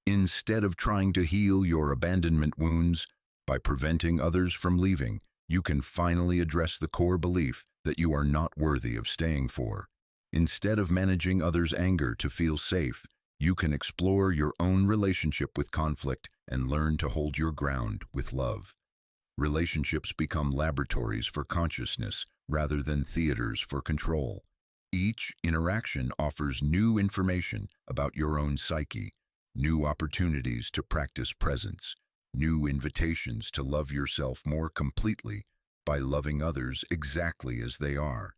Instead of trying to heal your abandonment wounds by preventing others from leaving, you can finally address the core belief that you are not worthy of staying for. Instead of managing others' anger to feel safe, you can explore your own relationship with conflict and learn to hold your ground with love. Relationships become laboratories for consciousness rather than theaters for control. Each interaction offers new information about your own psyche, new opportunities to practice presence, new invitations to love yourself more completely by loving others exactly as they are.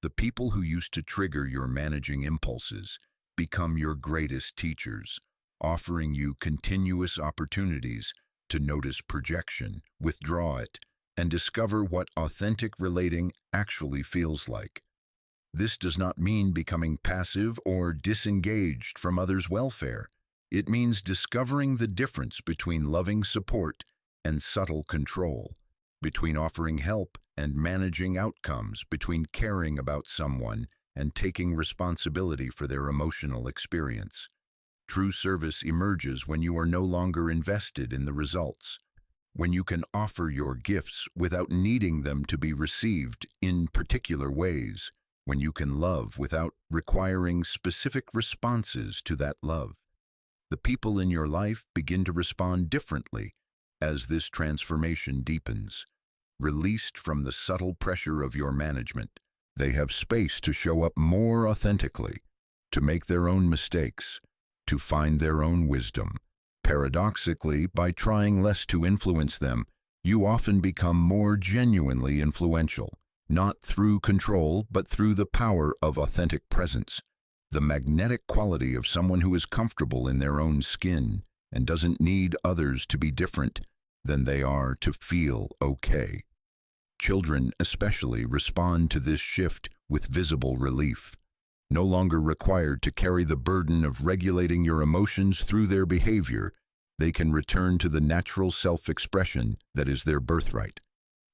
The people who used to trigger your managing impulses become your greatest teachers, offering you continuous opportunities to notice projection, withdraw it, and discover what authentic relating actually feels like. This does not mean becoming passive or disengaged from others' welfare. It means discovering the difference between loving support and subtle control, between offering help and managing outcomes, between caring about someone and taking responsibility for their emotional experience. True service emerges when you are no longer invested in the results, when you can offer your gifts without needing them to be received in particular ways, when you can love without requiring specific responses to that love. The people in your life begin to respond differently as this transformation deepens. Released from the subtle pressure of your management, they have space to show up more authentically, to make their own mistakes, to find their own wisdom. Paradoxically, by trying less to influence them, you often become more genuinely influential, not through control, but through the power of authentic presence, the magnetic quality of someone who is comfortable in their own skin and doesn't need others to be different than they are to feel okay. Children especially respond to this shift with visible relief. No longer required to carry the burden of regulating your emotions through their behavior, they can return to the natural self-expression that is their birthright.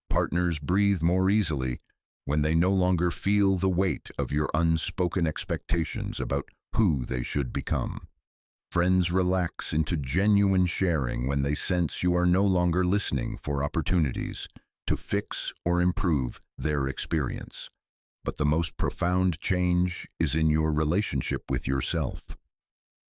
Partners breathe more easily when they no longer feel the weight of your unspoken expectations about who they should become. Friends relax into genuine sharing when they sense you are no longer listening for opportunities to fix or improve their experience. But the most profound change is in your relationship with yourself.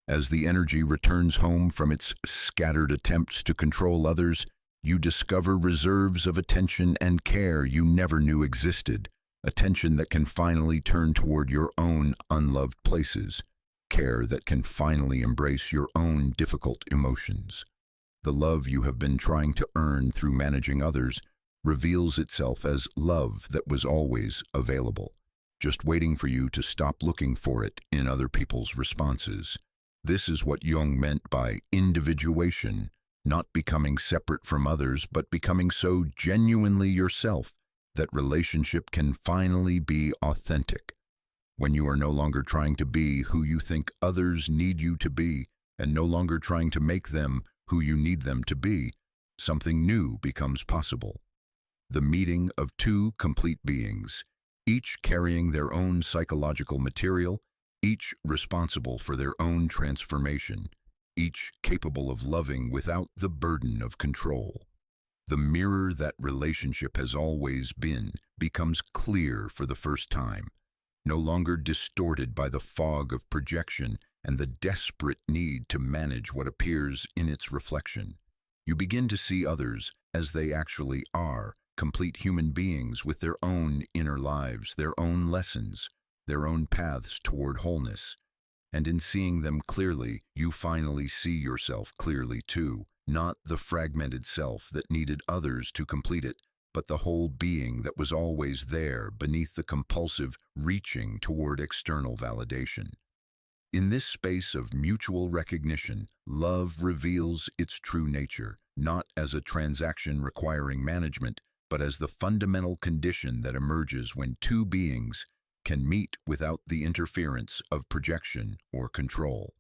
As the energy returns home from its scattered attempts to control others, you discover reserves of attention and care you never knew existed, attention that can finally turn toward your own unloved places, care that can finally embrace your own difficult emotions. The love you have been trying to earn through managing others reveals itself as love that was always available, just waiting for you to stop looking for it in other people's responses. This is what Jung meant by individuation, not becoming separate from others, but becoming so genuinely yourself that relationship can finally be authentic. When you are no longer trying to be who you think others need you to be, and no longer trying to make them who you need them to be, something new becomes possible. The meeting of two complete beings, each carrying their own psychological material, each responsible for their own transformation, each capable of loving without the burden of control. The mirror that relationship has always been becomes clear for the first time, no longer distorted by the fog of projection and the desperate need to manage what appears in its reflection. You begin to see others as they actually are, complete human beings with their own inner lives, their own lessons, their own paths toward wholeness. And in seeing them clearly, you finally see yourself clearly too, not the fragmented self that needed others to complete it, but the whole being that was always there beneath the compulsive reaching toward external validation. In this space of mutual recognition, love reveals its true nature, not as a transaction requiring management, but as the fundamental condition that emerges when two beings can meet without the interference of projection or control.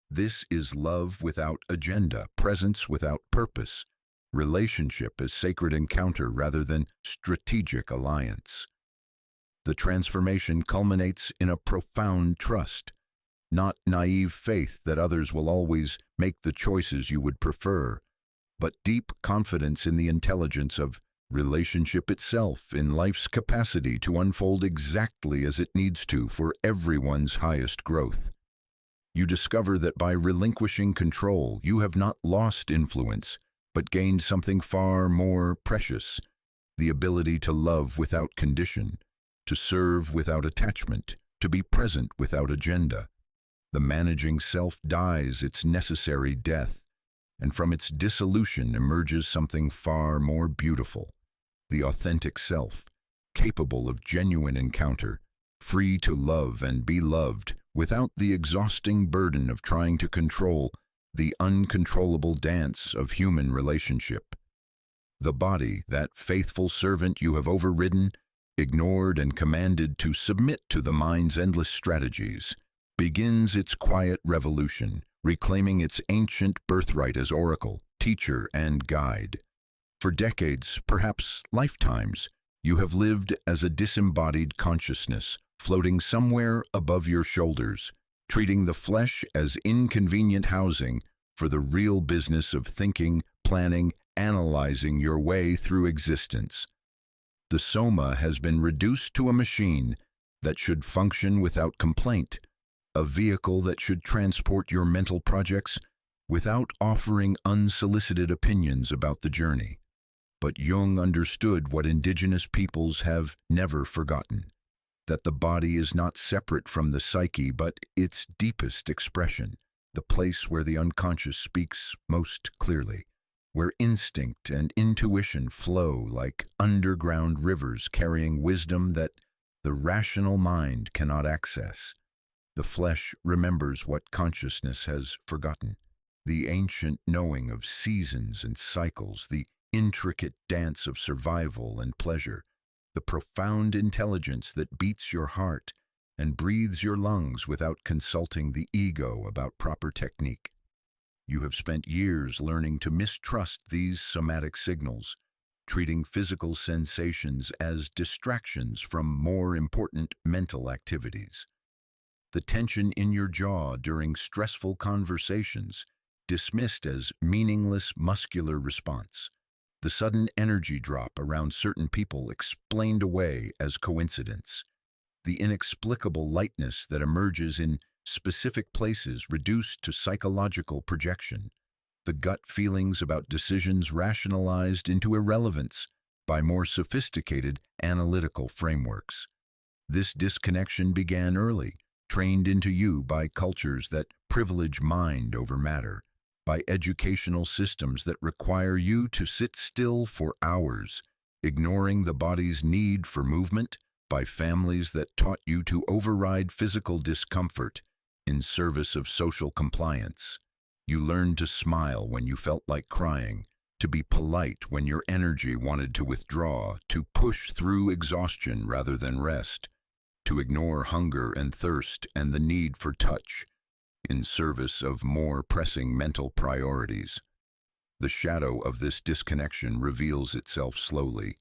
This is love without agenda, presence without purpose, relationship as sacred encounter rather than strategic alliance. The transformation culminates in a profound trust, not naive faith that others will always make the choices you would prefer, but deep confidence in the intelligence of relationship itself, in life's capacity to unfold exactly as it needs to for everyone's highest growth. You discover that by relinquishing control, you have not lost influence, but gained something far more precious, the ability to love without condition, to serve without attachment, to be present without agenda. The managing self dies its necessary death, and from its dissolution emerges something far more beautiful, the authentic self, capable of genuine encounter, free to love and be loved without the exhausting burden of trying to control the uncontrollable dance of human relationship. The body, that faithful servant you have overridden, ignored, and commanded to submit to the mind's endless strategies, begins its quiet revolution, reclaiming its ancient birthright as oracle, teacher, and guide. For decades, perhaps lifetimes, you have lived as a disembodied consciousness, floating somewhere above your shoulders, treating the flesh as inconvenient housing for the real business of thinking, planning, analyzing your way through existence. The soma has been reduced to a machine that should function without complaint, a vehicle that should transport your mental projects without offering unsolicited opinions about the journey. But Jung understood what indigenous peoples have never forgotten, that the body is not separate from the psyche but its deepest expression, the place where the unconscious speaks most clearly, where instinct and intuition flow like underground rivers carrying wisdom that the rational mind cannot access. The flesh remembers what consciousness has forgotten, the ancient knowing of seasons and cycles, the intricate dance of survival and pleasure, the profound intelligence that beats your heart and breathes your lungs without consulting the ego about proper technique. You have spent years learning to mistrust these somatic signals, treating physical sensations as distractions from more important mental activities. The tension in your jaw during stressful conversations, dismissed as meaningless muscular response. The sudden energy drop around certain people explained away as coincidence. The inexplicable lightness that emerges in specific places reduced to psychological projection. The gut feelings about decisions rationalized into irrelevance by more sophisticated analytical frameworks. This disconnection began early, trained into you by cultures that privilege mind over matter, by educational systems that require you to sit still for hours, ignoring the body's need for movement, by families that taught you to override physical discomfort in service of social compliance. You learned to smile when you felt like crying, to be polite when your energy wanted to withdraw, to push through exhaustion rather than rest, to ignore hunger and thirst and the need for touch in service of more pressing mental priorities. The shadow of this disconnection reveals itself slowly,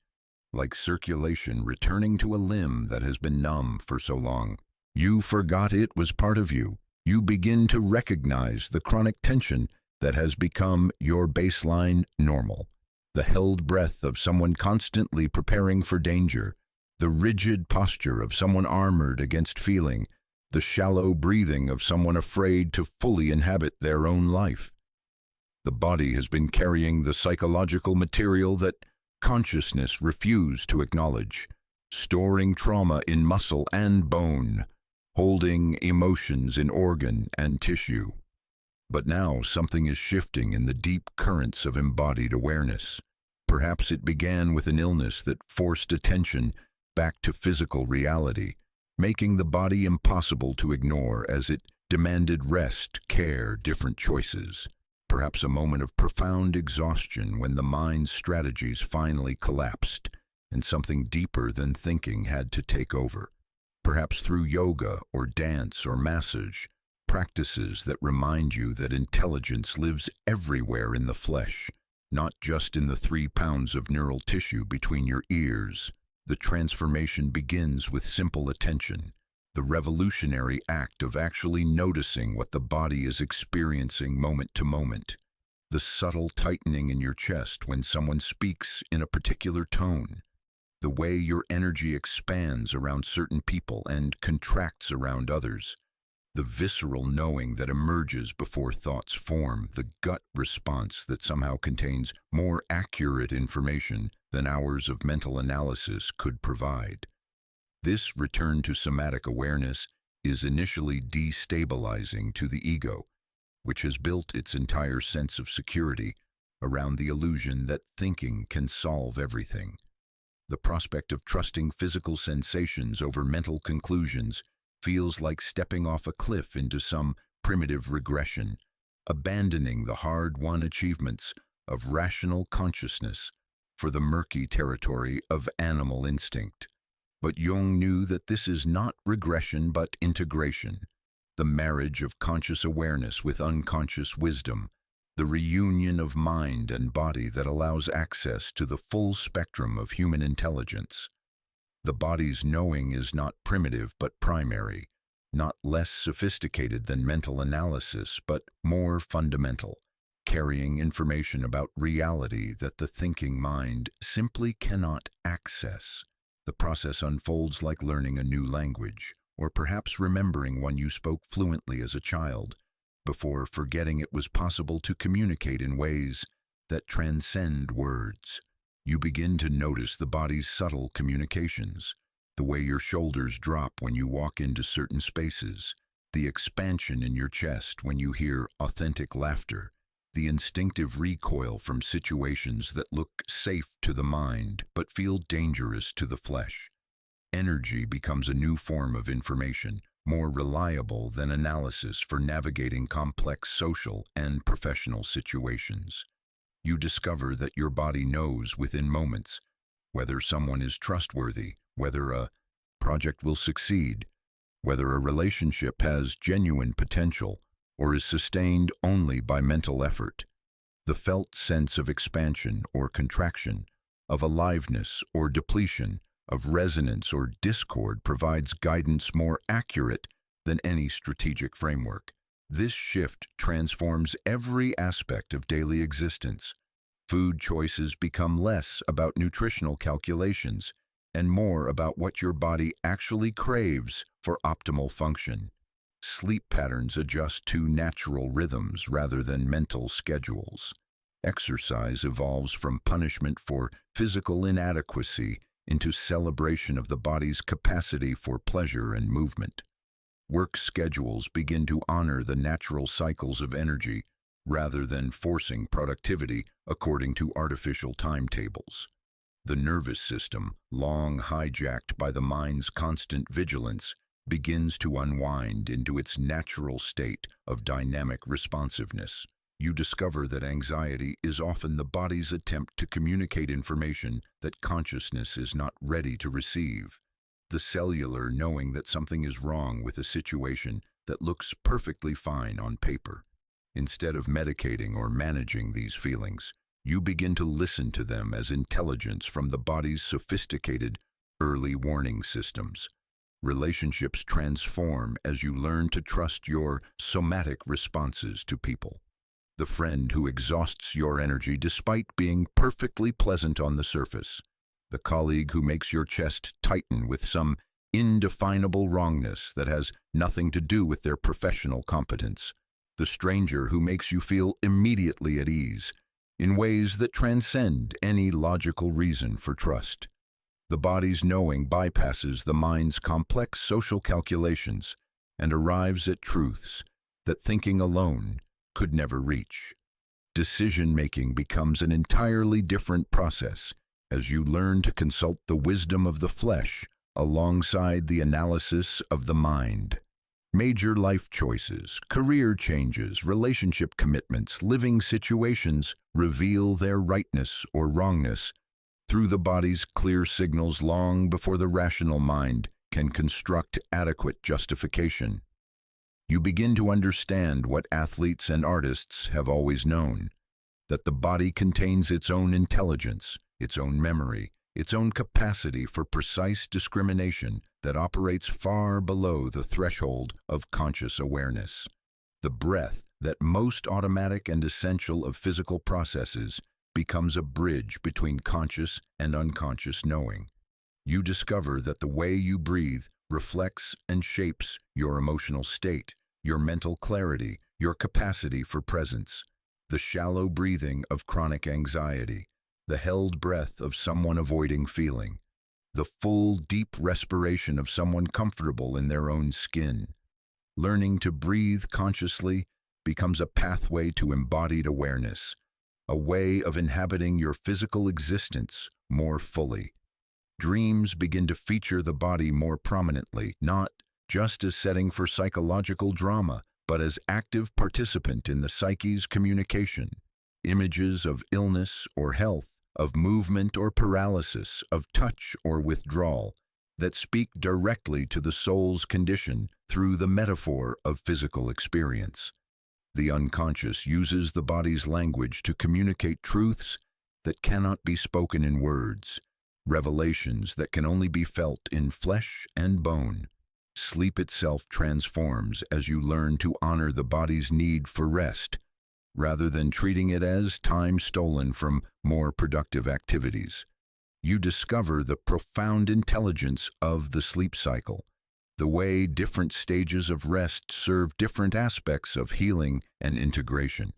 like circulation returning to a limb that has been numb for so long. You forgot it was part of you. You begin to recognize the chronic tension that has become your baseline normal, the held breath of someone constantly preparing for danger, the rigid posture of someone armored against feeling, the shallow breathing of someone afraid to fully inhabit their own life. The body has been carrying the psychological material that consciousness refused to acknowledge, storing trauma in muscle and bone, holding emotions in organ and tissue. But now something is shifting in the deep currents of embodied awareness. Perhaps it began with an illness that forced attention back to physical reality, making the body impossible to ignore as it demanded rest, care, different choices. Perhaps a moment of profound exhaustion when the mind's strategies finally collapsed and something deeper than thinking had to take over. Perhaps through yoga or dance or massage, practices that remind you that intelligence lives everywhere in the flesh, not just in the 3 pounds of neural tissue between your ears. The transformation begins with simple attention, the revolutionary act of actually noticing what the body is experiencing moment to moment, the subtle tightening in your chest when someone speaks in a particular tone, the way your energy expands around certain people and contracts around others, the visceral knowing that emerges before thoughts form, the gut response that somehow contains more accurate information than hours of mental analysis could provide. This return to somatic awareness is initially destabilizing to the ego, which has built its entire sense of security around the illusion that thinking can solve everything. The prospect of trusting physical sensations over mental conclusions feels like stepping off a cliff into some primitive regression, abandoning the hard-won achievements of rational consciousness for the murky territory of animal instinct. But Jung knew that this is not regression but integration, the marriage of conscious awareness with unconscious wisdom, the reunion of mind and body that allows access to the full spectrum of human intelligence. The body's knowing is not primitive but primary, not less sophisticated than mental analysis but more fundamental, carrying information about reality that the thinking mind simply cannot access. The process unfolds like learning a new language, or perhaps remembering one you spoke fluently as a child, before forgetting it was possible to communicate in ways that transcend words. You begin to notice the body's subtle communications, the way your shoulders drop when you walk into certain spaces, the expansion in your chest when you hear authentic laughter, the instinctive recoil from situations that look safe to the mind but feel dangerous to the flesh. Energy becomes a new form of information, more reliable than analysis for navigating complex social and professional situations. You discover that your body knows within moments whether someone is trustworthy, whether a project will succeed, whether a relationship has genuine potential or is sustained only by mental effort. The felt sense of expansion or contraction, of aliveness or depletion, of resonance or discord provides guidance more accurate than any strategic framework. This shift transforms every aspect of daily existence. Food choices become less about nutritional calculations and more about what your body actually craves for optimal function. Sleep patterns adjust to natural rhythms rather than mental schedules. Exercise evolves from punishment for physical inadequacy into celebration of the body's capacity for pleasure and movement. Work schedules begin to honor the natural cycles of energy rather than forcing productivity according to artificial timetables. The nervous system, long hijacked by the mind's constant vigilance, begins to unwind into its natural state of dynamic responsiveness. You discover that anxiety is often the body's attempt to communicate information that consciousness is not ready to receive. The cellular knowing that something is wrong with a situation that looks perfectly fine on paper. Instead of medicating or managing these feelings, you begin to listen to them as intelligence from the body's sophisticated early warning systems. Relationships transform as you learn to trust your somatic responses to people. The friend who exhausts your energy despite being perfectly pleasant on the surface. The colleague who makes your chest tighten with some indefinable wrongness that has nothing to do with their professional competence. The stranger who makes you feel immediately at ease, in ways that transcend any logical reason for trust. The body's knowing bypasses the mind's complex social calculations and arrives at truths that thinking alone could never reach. Decision-making becomes an entirely different process as you learn to consult the wisdom of the flesh alongside the analysis of the mind. Major life choices, career changes, relationship commitments, living situations reveal their rightness or wrongness through the body's clear signals long before the rational mind can construct adequate justification. You begin to understand what athletes and artists have always known, that the body contains its own intelligence, its own memory, its own capacity for precise discrimination that operates far below the threshold of conscious awareness. The breath, that most automatic and essential of physical processes, becomes a bridge between conscious and unconscious knowing. You discover that the way you breathe reflects and shapes your emotional state, your mental clarity, your capacity for presence. The shallow breathing of chronic anxiety, the held breath of someone avoiding feeling, the full, deep respiration of someone comfortable in their own skin. Learning to breathe consciously becomes a pathway to embodied awareness, a way of inhabiting your physical existence more fully. Dreams begin to feature the body more prominently, not just as setting for psychological drama, but as active participant in the psyche's communication. Images of illness or health, of movement or paralysis, of touch or withdrawal, that speak directly to the soul's condition through the metaphor of physical experience. The unconscious uses the body's language to communicate truths that cannot be spoken in words, revelations that can only be felt in flesh and bone. Sleep itself transforms as you learn to honor the body's need for rest, rather than treating it as time stolen from more productive activities. You discover the profound intelligence of the sleep cycle, the way different stages of rest serve different aspects of healing and integration.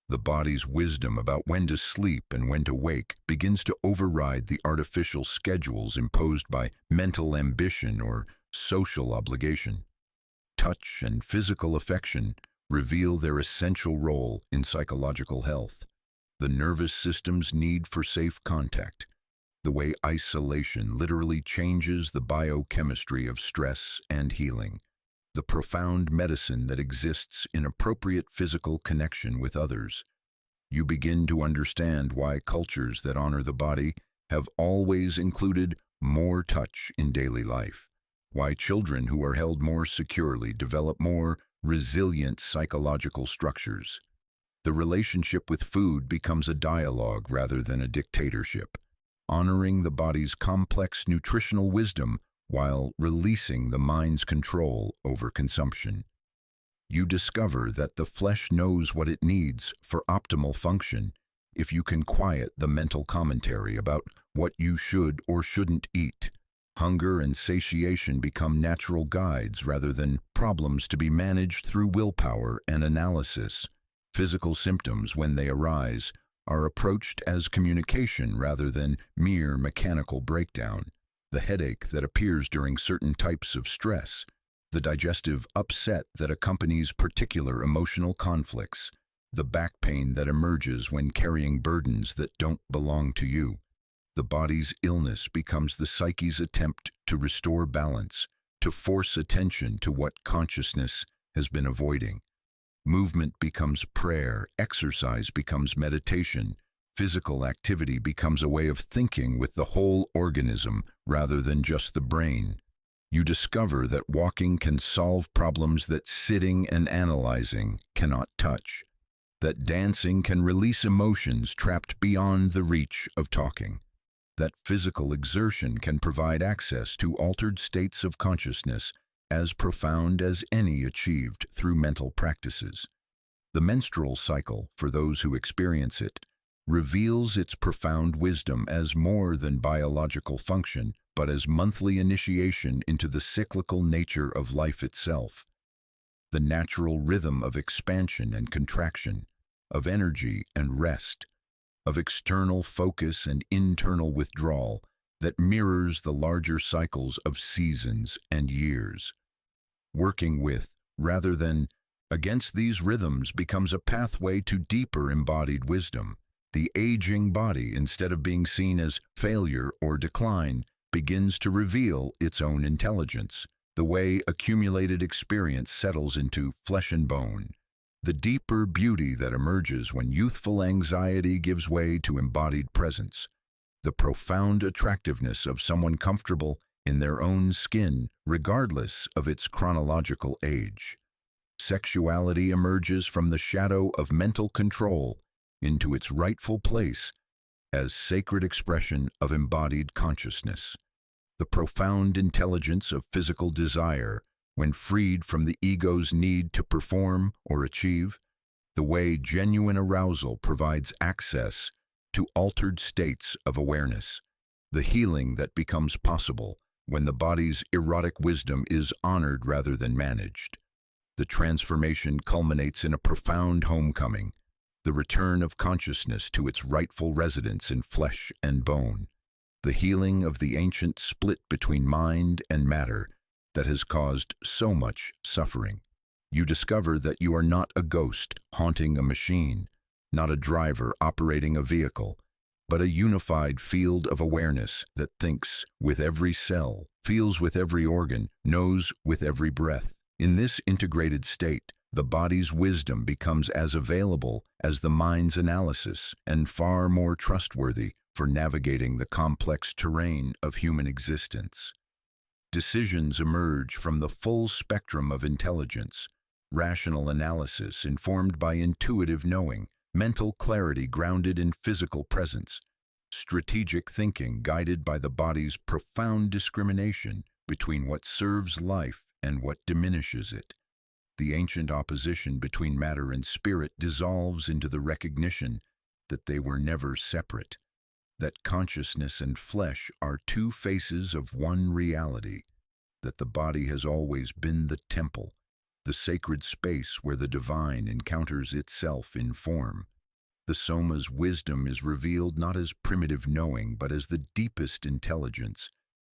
The body's wisdom about when to sleep and when to wake begins to override the artificial schedules imposed by mental ambition or social obligation. Touch and physical affection reveal their essential role in psychological health. The nervous system's need for safe contact, the way isolation literally changes the biochemistry of stress and healing, the profound medicine that exists in appropriate physical connection with others. You begin to understand why cultures that honor the body have always included more touch in daily life, why children who are held more securely develop more resilient psychological structures. The relationship with food becomes a dialogue rather than a dictatorship, honoring the body's complex nutritional wisdom while releasing the mind's control over consumption. You discover that the flesh knows what it needs for optimal function if you can quiet the mental commentary about what you should or shouldn't eat. Hunger and satiation become natural guides rather than problems to be managed through willpower and analysis. Physical symptoms, when they arise, are approached as communication rather than mere mechanical breakdown. The headache that appears during certain types of stress, the digestive upset that accompanies particular emotional conflicts, the back pain that emerges when carrying burdens that don't belong to you. The body's illness becomes the psyche's attempt to restore balance, to force attention to what consciousness has been avoiding. Movement becomes prayer, exercise becomes meditation, physical activity becomes a way of thinking with the whole organism rather than just the brain. You discover that walking can solve problems that sitting and analyzing cannot touch, that dancing can release emotions trapped beyond the reach of talking, that physical exertion can provide access to altered states of consciousness as profound as any achieved through mental practices. The menstrual cycle, for those who experience it, reveals its profound wisdom as more than biological function, but as monthly initiation into the cyclical nature of life itself. The natural rhythm of expansion and contraction, of energy and rest, of external focus and internal withdrawal that mirrors the larger cycles of seasons and years. Working with, rather than against these rhythms, becomes a pathway to deeper embodied wisdom. The aging body, instead of being seen as failure or decline, begins to reveal its own intelligence, the way accumulated experience settles into flesh and bone, the deeper beauty that emerges when youthful anxiety gives way to embodied presence, the profound attractiveness of someone comfortable in their own skin, regardless of its chronological age. Sexuality emerges from the shadow of mental control into its rightful place as sacred expression of embodied consciousness. The profound intelligence of physical desire, when freed from the ego's need to perform or achieve, the way genuine arousal provides access to altered states of awareness, the healing that becomes possible when the body's erotic wisdom is honored rather than managed. The transformation culminates in a profound homecoming, the return of consciousness to its rightful residence in flesh and bone, the healing of the ancient split between mind and matter that has caused so much suffering. You discover that you are not a ghost haunting a machine, not a driver operating a vehicle, but a unified field of awareness that thinks with every cell, feels with every organ, knows with every breath. In this integrated state, The body's wisdom becomes as available as the mind's analysis and far more trustworthy for navigating the complex terrain of human existence. Decisions emerge from the full spectrum of intelligence, rational analysis informed by intuitive knowing, mental clarity grounded in physical presence, strategic thinking guided by the body's profound discrimination between what serves life and what diminishes it. The ancient opposition between matter and spirit dissolves into the recognition that they were never separate, that consciousness and flesh are two faces of one reality, that the body has always been the temple, the sacred space where the divine encounters itself in form. The Soma's wisdom is revealed not as primitive knowing, but as the deepest intelligence,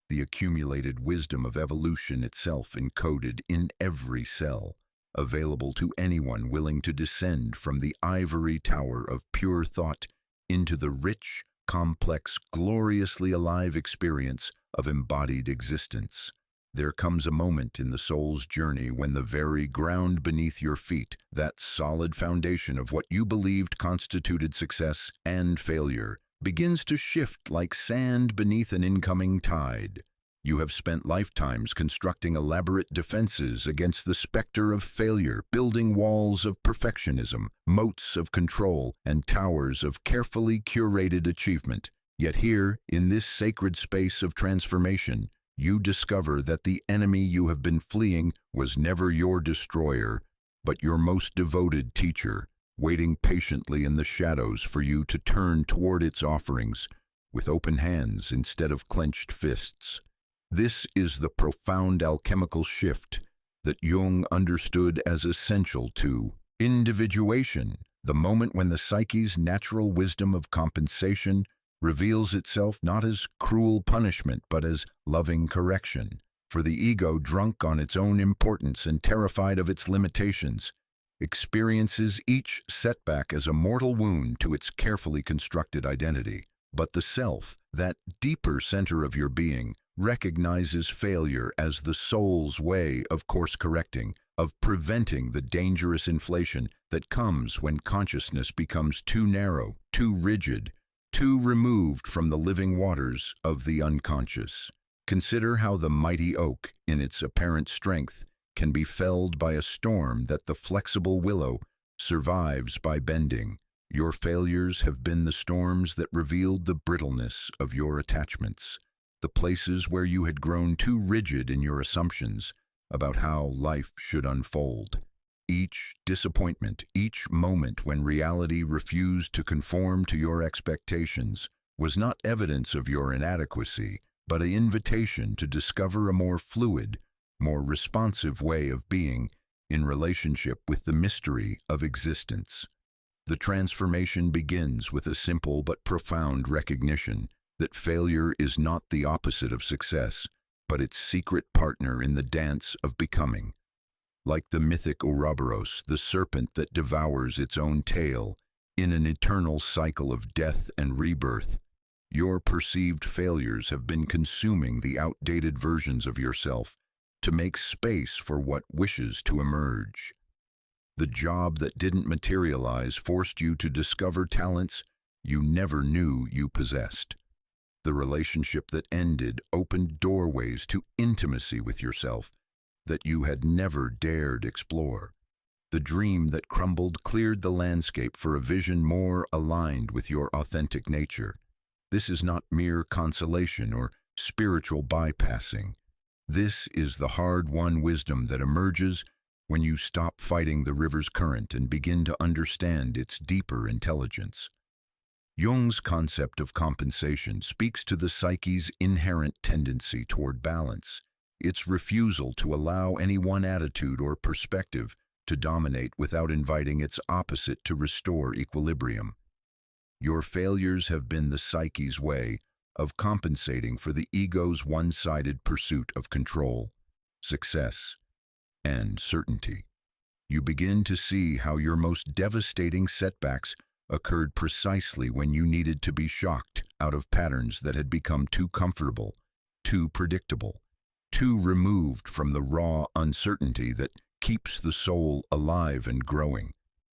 the accumulated wisdom of evolution itself encoded in every cell, available to anyone willing to descend from the ivory tower of pure thought into the rich, complex, gloriously alive experience of embodied existence. There comes a moment in the soul's journey when the very ground beneath your feet, that solid foundation of what you believed constituted success and failure, begins to shift like sand beneath an incoming tide. You have spent lifetimes constructing elaborate defenses against the specter of failure, building walls of perfectionism, moats of control, and towers of carefully curated achievement. Yet here, in this sacred space of transformation, you discover that the enemy you have been fleeing was never your destroyer, but your most devoted teacher, waiting patiently in the shadows for you to turn toward its offerings with open hands instead of clenched fists. This is the profound alchemical shift that Jung understood as essential to individuation, the moment when the psyche's natural wisdom of compensation reveals itself not as cruel punishment but as loving correction. For the ego, drunk on its own importance and terrified of its limitations, experiences each setback as a mortal wound to its carefully constructed identity. But the self, that deeper center of your being, recognizes failure as the soul's way of course-correcting, of preventing the dangerous inflation that comes when consciousness becomes too narrow, too rigid, too removed from the living waters of the unconscious. Consider how the mighty oak, in its apparent strength, can be felled by a storm that the flexible willow survives by bending. Your failures have been the storms that revealed the brittleness of your attachments, the places where you had grown too rigid in your assumptions about how life should unfold. Each disappointment, each moment when reality refused to conform to your expectations, was not evidence of your inadequacy, but an invitation to discover a more fluid, more responsive way of being in relationship with the mystery of existence. The transformation begins with a simple but profound recognition that failure is not the opposite of success, but its secret partner in the dance of becoming. Like the mythic Ouroboros, the serpent that devours its own tail, in an eternal cycle of death and rebirth, your perceived failures have been consuming the outdated versions of yourself to make space for what wishes to emerge. The job that didn't materialize forced you to discover talents you never knew you possessed. The relationship that ended opened doorways to intimacy with yourself that you had never dared explore. The dream that crumbled cleared the landscape for a vision more aligned with your authentic nature. This is not mere consolation or spiritual bypassing. This is the hard-won wisdom that emerges when you stop fighting the river's current and begin to understand its deeper intelligence. Jung's concept of compensation speaks to the psyche's inherent tendency toward balance, its refusal to allow any one attitude or perspective to dominate without inviting its opposite to restore equilibrium. Your failures have been the psyche's way of compensating for the ego's one-sided pursuit of control, success, and certainty. You begin to see how your most devastating setbacks occurred precisely when you needed to be shocked out of patterns that had become too comfortable, too predictable, too removed from the raw uncertainty that keeps the soul alive and growing.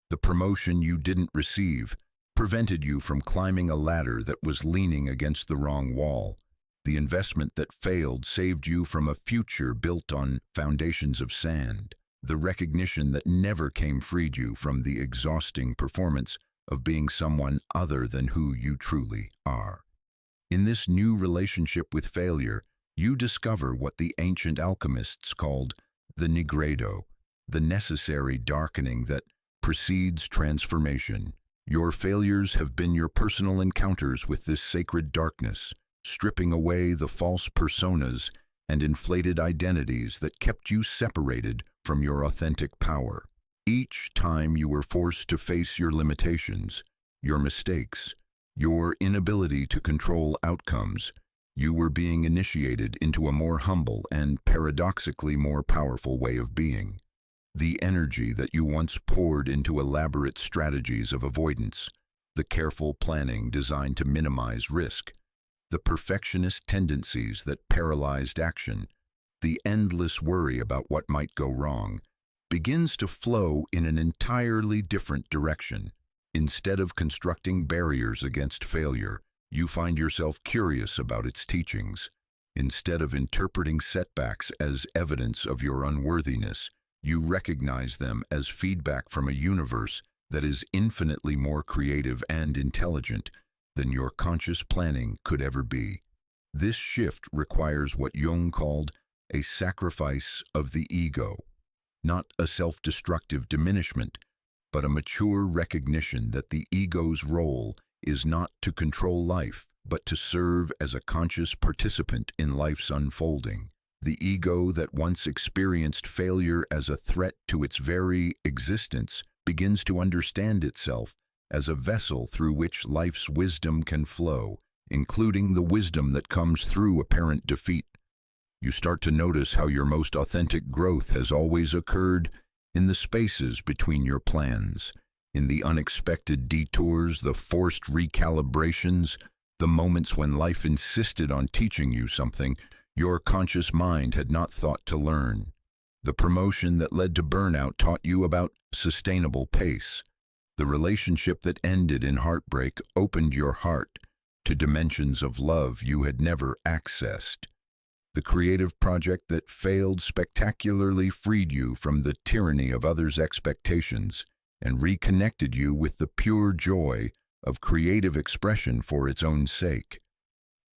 The promotion you didn't receive prevented you from climbing a ladder that was leaning against the wrong wall. The investment that failed saved you from a future built on foundations of sand. The recognition that never came freed you from the exhausting performance of being someone other than who you truly are. In this new relationship with failure, you discover what the ancient alchemists called the nigredo, the necessary darkening that precedes transformation. Your failures have been your personal encounters with this sacred darkness, stripping away the false personas and inflated identities that kept you separated from your authentic power. Each time you were forced to face your limitations, your mistakes, your inability to control outcomes, you were being initiated into a more humble and paradoxically more powerful way of being. The energy that you once poured into elaborate strategies of avoidance, the careful planning designed to minimize risk, the perfectionist tendencies that paralyzed action, the endless worry about what might go wrong, begins to flow in an entirely different direction. Instead of constructing barriers against failure, you find yourself curious about its teachings. Instead of interpreting setbacks as evidence of your unworthiness, you recognize them as feedback from a universe that is infinitely more creative and intelligent than your conscious planning could ever be. This shift requires what Jung called a sacrifice of the ego, not a self-destructive diminishment, but a mature recognition that the ego's role is not to control life, but to serve as a conscious participant in life's unfolding. The ego that once experienced failure as a threat to its very existence begins to understand itself as a vessel through which life's wisdom can flow, including the wisdom that comes through apparent defeat. You start to notice how your most authentic growth has always occurred in the spaces between your plans, in the unexpected detours, the forced recalibrations, the moments when life insisted on teaching you something your conscious mind had not thought to learn. The promotion that led to burnout taught you about sustainable pace. The relationship that ended in heartbreak opened your heart to dimensions of love you had never accessed. The creative project that failed spectacularly freed you from the tyranny of others' expectations and reconnected you with the pure joy of creative expression for its own sake.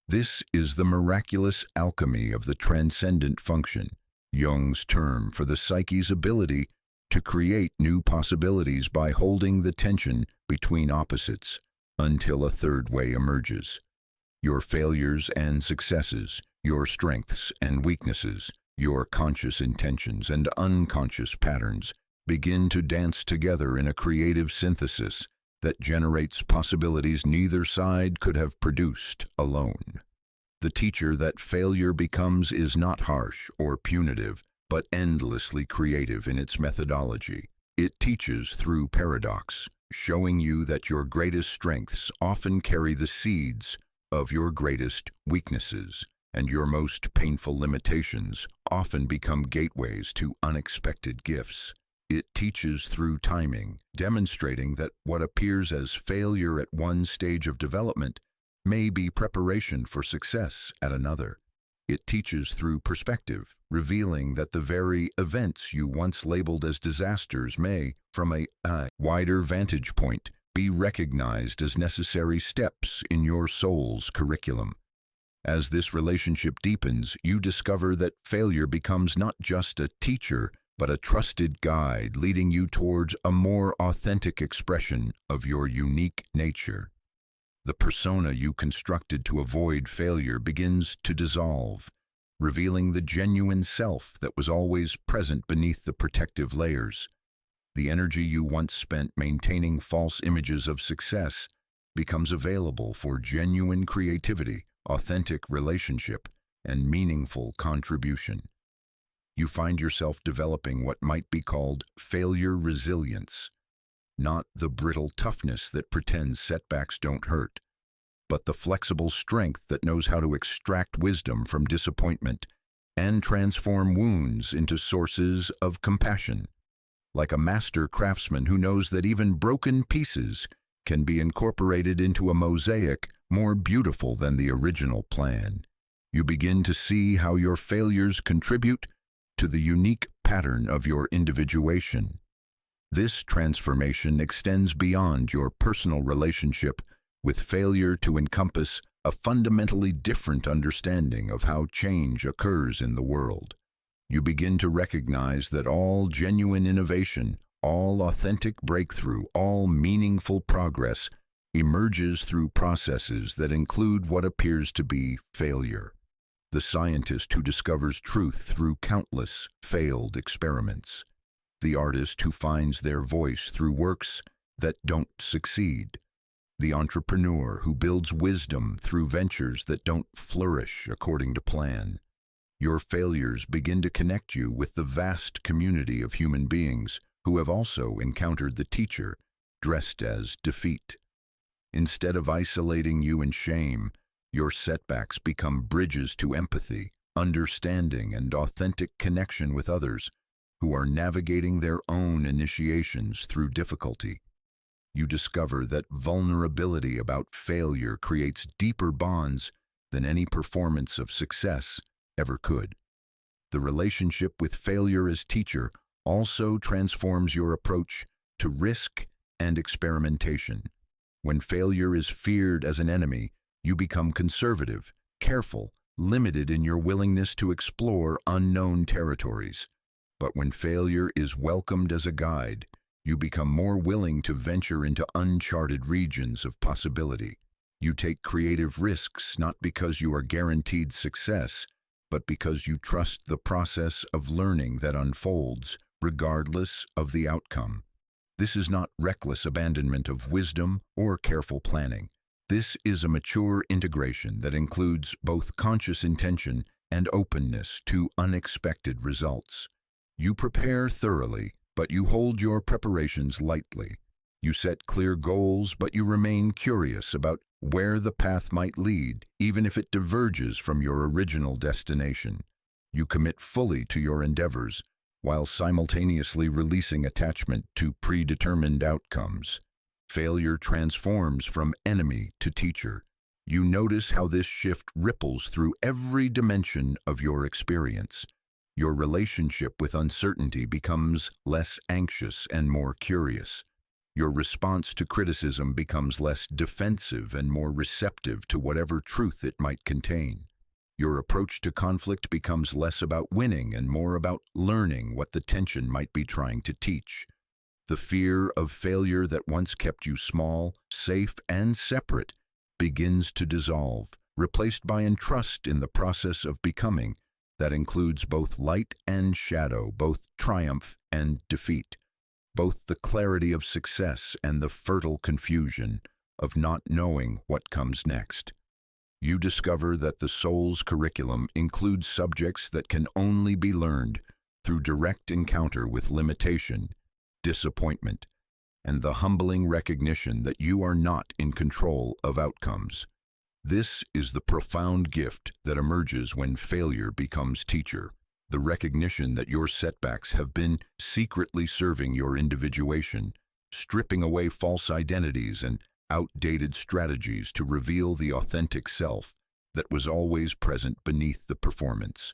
This is the miraculous alchemy of the transcendent function, Jung's term for the psyche's ability to create new possibilities by holding the tension between opposites until a third way emerges. Your failures and successes, your strengths and weaknesses, your conscious intentions and unconscious patterns begin to dance together in a creative synthesis that generates possibilities neither side could have produced alone. The teacher that failure becomes is not harsh or punitive, but endlessly creative in its methodology. It teaches through paradox, showing you that your greatest strengths often carry the seeds of your greatest weaknesses, and your most painful limitations often become gateways to unexpected gifts. It teaches through timing, demonstrating that what appears as failure at one stage of development may be preparation for success at another. It teaches through perspective, revealing that the very events you once labeled as disasters may, from a wider vantage point, be recognized as necessary steps in your soul's curriculum. As this relationship deepens, you discover that failure becomes not just a teacher, but a trusted guide leading you towards a more authentic expression of your unique nature. The persona you constructed to avoid failure begins to dissolve, revealing the genuine self that was always present beneath the protective layers. The energy you once spent maintaining false images of success becomes available for genuine creativity, authentic relationship, and meaningful contribution. You find yourself developing what might be called failure resilience, not the brittle toughness that pretends setbacks don't hurt, but the flexible strength that knows how to extract wisdom from disappointment and transform wounds into sources of compassion. Like a master craftsman who knows that even broken pieces can be incorporated into a mosaic more beautiful than the original plan. You begin to see how your failures contribute to the unique pattern of your individuation. This transformation extends beyond your personal relationship with failure to encompass a fundamentally different understanding of how change occurs in the world. You begin to recognize that all genuine innovation, all authentic breakthrough, all meaningful progress emerges through processes that include what appears to be failure. The scientist who discovers truth through countless failed experiments. The artist who finds their voice through works that don't succeed. The entrepreneur who builds wisdom through ventures that don't flourish according to plan. Your failures begin to connect you with the vast community of human beings who have also encountered the teacher dressed as defeat. Instead of isolating you in shame, your setbacks become bridges to empathy, understanding, and authentic connection with others who are navigating their own initiations through difficulty. You discover that vulnerability about failure creates deeper bonds than any performance of success ever could. The relationship with failure as teacher also transforms your approach to risk and experimentation. When failure is feared as an enemy, you become conservative, careful, limited in your willingness to explore unknown territories. But when failure is welcomed as a guide, you become more willing to venture into uncharted regions of possibility. You take creative risks not because you are guaranteed success, but because you trust the process of learning that unfolds regardless of the outcome. This is not reckless abandonment of wisdom or careful planning. This is a mature integration that includes both conscious intention and openness to unexpected results. You prepare thoroughly, but you hold your preparations lightly. You set clear goals, but you remain curious about where the path might lead, even if it diverges from your original destination. You commit fully to your endeavors, while simultaneously releasing attachment to predetermined outcomes. Failure transforms from enemy to teacher. You notice how this shift ripples through every dimension of your experience. Your relationship with uncertainty becomes less anxious and more curious. Your response to criticism becomes less defensive and more receptive to whatever truth it might contain. Your approach to conflict becomes less about winning and more about learning what the tension might be trying to teach. The fear of failure that once kept you small, safe, and separate begins to dissolve, replaced by trust in the process of becoming that includes both light and shadow, both triumph and defeat, both the clarity of success and the fertile confusion of not knowing what comes next. You discover that the soul's curriculum includes subjects that can only be learned through direct encounter with limitation, disappointment, and the humbling recognition that you are not in control of outcomes. This is the profound gift that emerges when failure becomes teacher, the recognition that your setbacks have been secretly serving your individuation, stripping away false identities and outdated strategies to reveal the authentic self that was always present beneath the performance.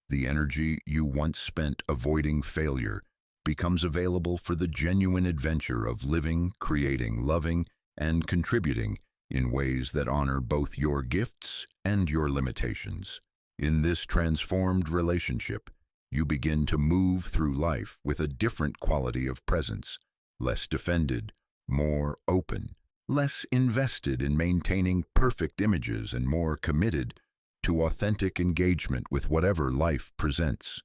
The energy you once spent avoiding failure becomes available for the genuine adventure of living, creating, loving, and contributing in ways that honor both your gifts and your limitations. In this transformed relationship, you begin to move through life with a different quality of presence, less defended, more open, less invested in maintaining perfect images and more committed to authentic engagement with whatever life presents.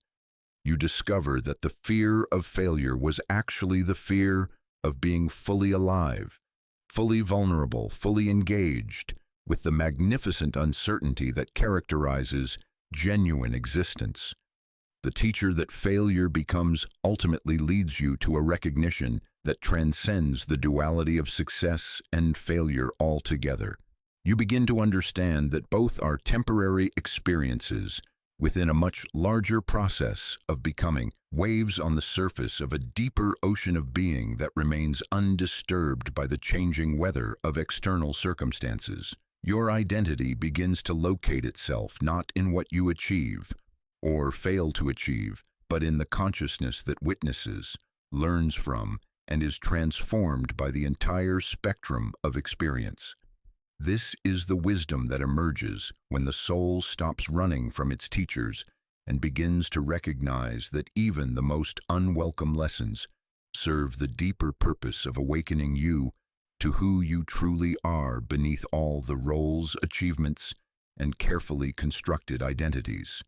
You discover that the fear of failure was actually the fear of being fully alive, fully vulnerable, fully engaged with the magnificent uncertainty that characterizes genuine existence. The teacher that failure becomes ultimately leads you to a recognition that transcends the duality of success and failure altogether. You begin to understand that both are temporary experiences, within a much larger process of becoming, waves on the surface of a deeper ocean of being that remains undisturbed by the changing weather of external circumstances. Your identity begins to locate itself not in what you achieve or fail to achieve, but in the consciousness that witnesses, learns from, and is transformed by the entire spectrum of experience. This is the wisdom that emerges when the soul stops running from its teachers and begins to recognize that even the most unwelcome lessons serve the deeper purpose of awakening you to who you truly are beneath all the roles, achievements, and carefully constructed identities.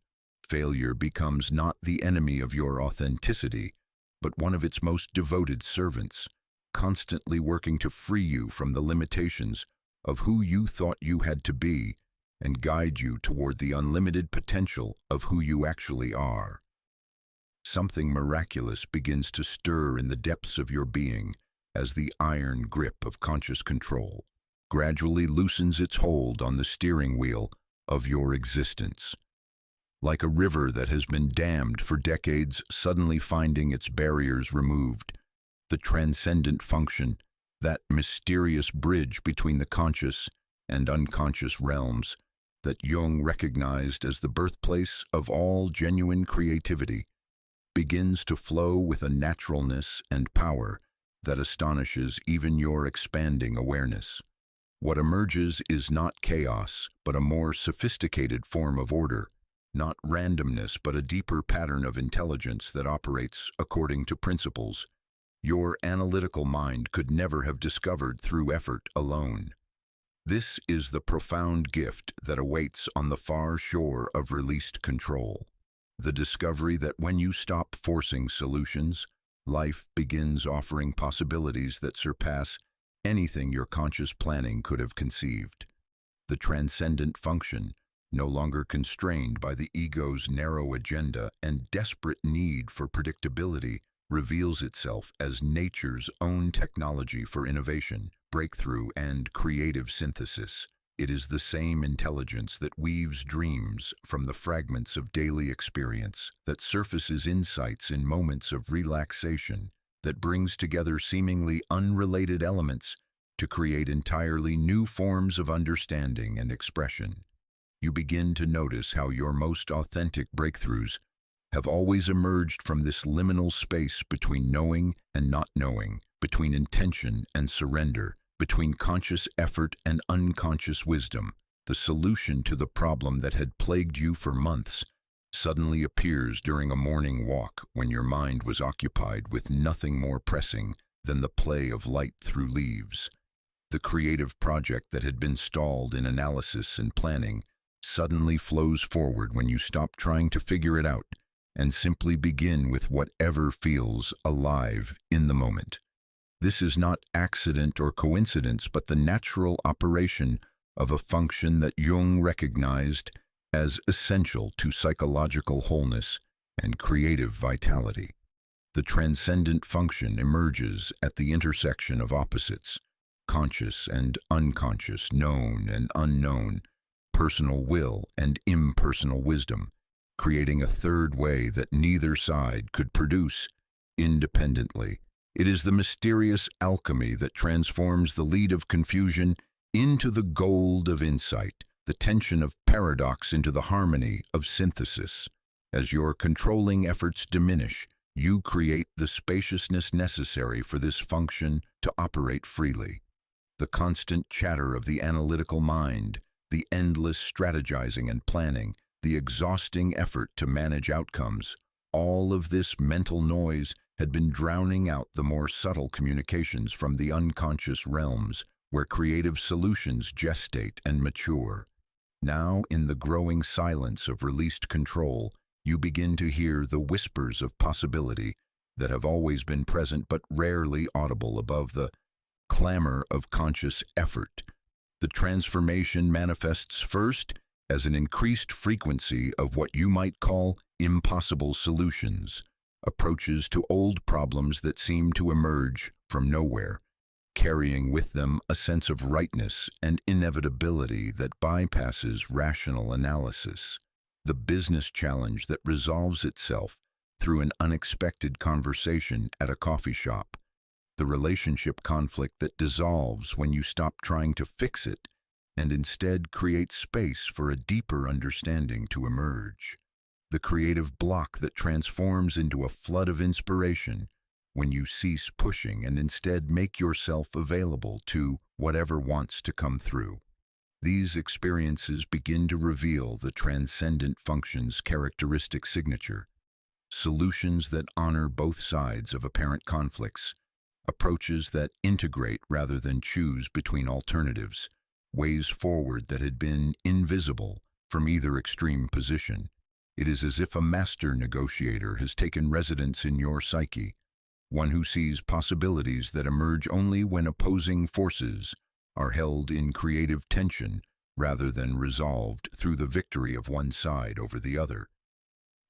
Failure becomes not the enemy of your authenticity, but one of its most devoted servants, constantly working to free you from the limitations of who you thought you had to be and guide you toward the unlimited potential of who you actually are. Something miraculous begins to stir in the depths of your being as the iron grip of conscious control gradually loosens its hold on the steering wheel of your existence. Like a river that has been dammed for decades suddenly finding its barriers removed, the transcendent function, that mysterious bridge between the conscious and unconscious realms that Jung recognized as the birthplace of all genuine creativity, begins to flow with a naturalness and power that astonishes even your expanding awareness. What emerges is not chaos, but a more sophisticated form of order, not randomness, but a deeper pattern of intelligence that operates according to principles your analytical mind could never have discovered through effort alone. This is the profound gift that awaits on the far shore of released control. The discovery that when you stop forcing solutions, life begins offering possibilities that surpass anything your conscious planning could have conceived. The transcendent function, no longer constrained by the ego's narrow agenda and desperate need for predictability, reveals itself as nature's own technology for innovation, breakthrough, and creative synthesis. It is the same intelligence that weaves dreams from the fragments of daily experience, that surfaces insights in moments of relaxation, that brings together seemingly unrelated elements to create entirely new forms of understanding and expression. You begin to notice how your most authentic breakthroughs have always emerged from this liminal space between knowing and not knowing, between intention and surrender, between conscious effort and unconscious wisdom. The solution to the problem that had plagued you for months suddenly appears during a morning walk when your mind was occupied with nothing more pressing than the play of light through leaves. The creative project that had been stalled in analysis and planning suddenly flows forward when you stop trying to figure it out and simply begin with whatever feels alive in the moment. This is not accident or coincidence, but the natural operation of a function that Jung recognized as essential to psychological wholeness and creative vitality. The transcendent function emerges at the intersection of opposites, conscious and unconscious, known and unknown, personal will and impersonal wisdom, creating a third way that neither side could produce independently. It is the mysterious alchemy that transforms the lead of confusion into the gold of insight, the tension of paradox into the harmony of synthesis. As your controlling efforts diminish, you create the spaciousness necessary for this function to operate freely. The constant chatter of the analytical mind, the endless strategizing and planning, the exhausting effort to manage outcomes, all of this mental noise had been drowning out the more subtle communications from the unconscious realms where creative solutions gestate and mature. Now, in the growing silence of released control, you begin to hear the whispers of possibility that have always been present but rarely audible above the clamor of conscious effort. The transformation manifests first as an increased frequency of what you might call impossible solutions, approaches to old problems that seem to emerge from nowhere, carrying with them a sense of rightness and inevitability that bypasses rational analysis. the business challenge that resolves itself through an unexpected conversation at a coffee shop, the relationship conflict that dissolves when you stop trying to fix it and instead create space for a deeper understanding to emerge, the creative block that transforms into a flood of inspiration when you cease pushing and instead make yourself available to whatever wants to come through. These experiences begin to reveal the transcendent function's characteristic signature, solutions that honor both sides of apparent conflicts, approaches that integrate rather than choose between alternatives, ways forward that had been invisible from either extreme position. It is as if a master negotiator has taken residence in your psyche, one who sees possibilities that emerge only when opposing forces are held in creative tension rather than resolved through the victory of one side over the other.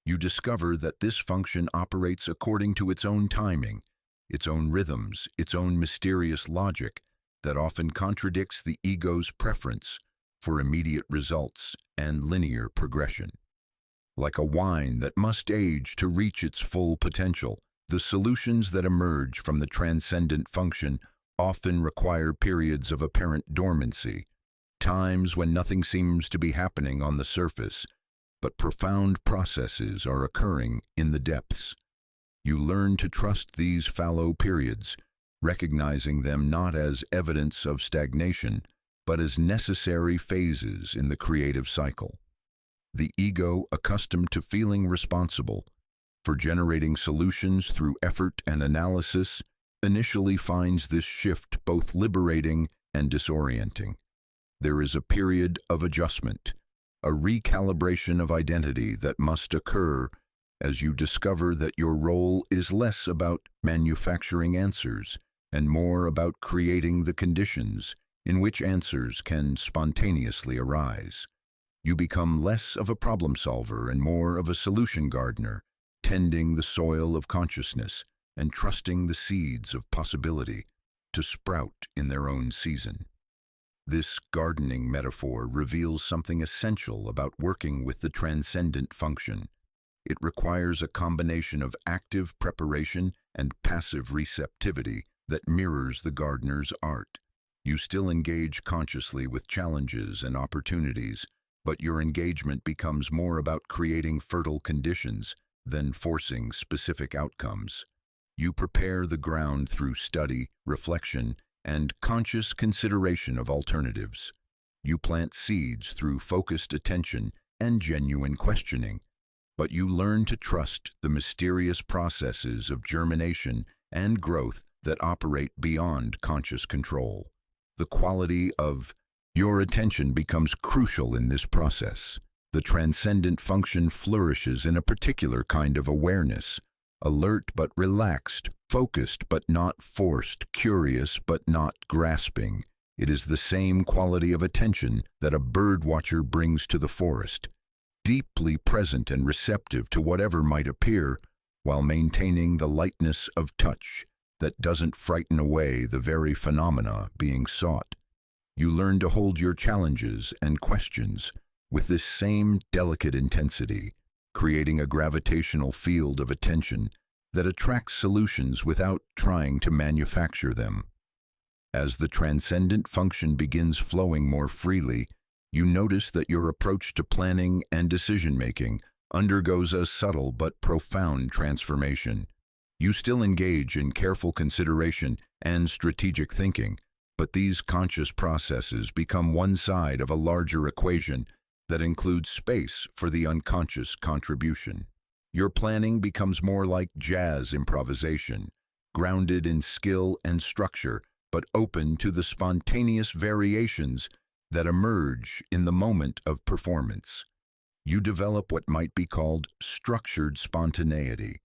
You discover that this function operates according to its own timing, its own rhythms, its own mysterious logic that often contradicts the ego's preference for immediate results and linear progression. Like a wine that must age to reach its full potential, the solutions that emerge from the transcendent function often require periods of apparent dormancy, times when nothing seems to be happening on the surface, but profound processes are occurring in the depths. You learn to trust these fallow periods, recognizing them not as evidence of stagnation, but as necessary phases in the creative cycle. The ego, accustomed to feeling responsible for generating solutions through effort and analysis, initially finds this shift both liberating and disorienting. There is a period of adjustment, a recalibration of identity that must occur as you discover that your role is less about manufacturing answers and more about creating the conditions in which answers can spontaneously arise. You become less of a problem solver and more of a solution gardener, tending the soil of consciousness and trusting the seeds of possibility to sprout in their own season. This gardening metaphor reveals something essential about working with the transcendent function. It requires a combination of active preparation and passive receptivity that mirrors the gardener's art. You still engage consciously with challenges and opportunities, but your engagement becomes more about creating fertile conditions than forcing specific outcomes. You prepare the ground through study, reflection, and conscious consideration of alternatives. You plant seeds through focused attention and genuine questioning, but you learn to trust the mysterious processes of germination and growth that operate beyond conscious control. The quality of your attention becomes crucial in this process. The transcendent function flourishes in a particular kind of awareness, alert but relaxed, focused but not forced, curious but not grasping. It is the same quality of attention that a bird watcher brings to the forest, deeply present and receptive to whatever might appear, while maintaining the lightness of touch that doesn't frighten away the very phenomena being sought. You learn to hold your challenges and questions with this same delicate intensity, creating a gravitational field of attention that attracts solutions without trying to manufacture them. As the transcendent function begins flowing more freely, you notice that your approach to planning and decision-making undergoes a subtle but profound transformation. You still engage in careful consideration and strategic thinking, but these conscious processes become one side of a larger equation that includes space for the unconscious contribution. Your planning becomes more like jazz improvisation, grounded in skill and structure, but open to the spontaneous variations that emerge in the moment of performance. You develop what might be called structured spontaneity,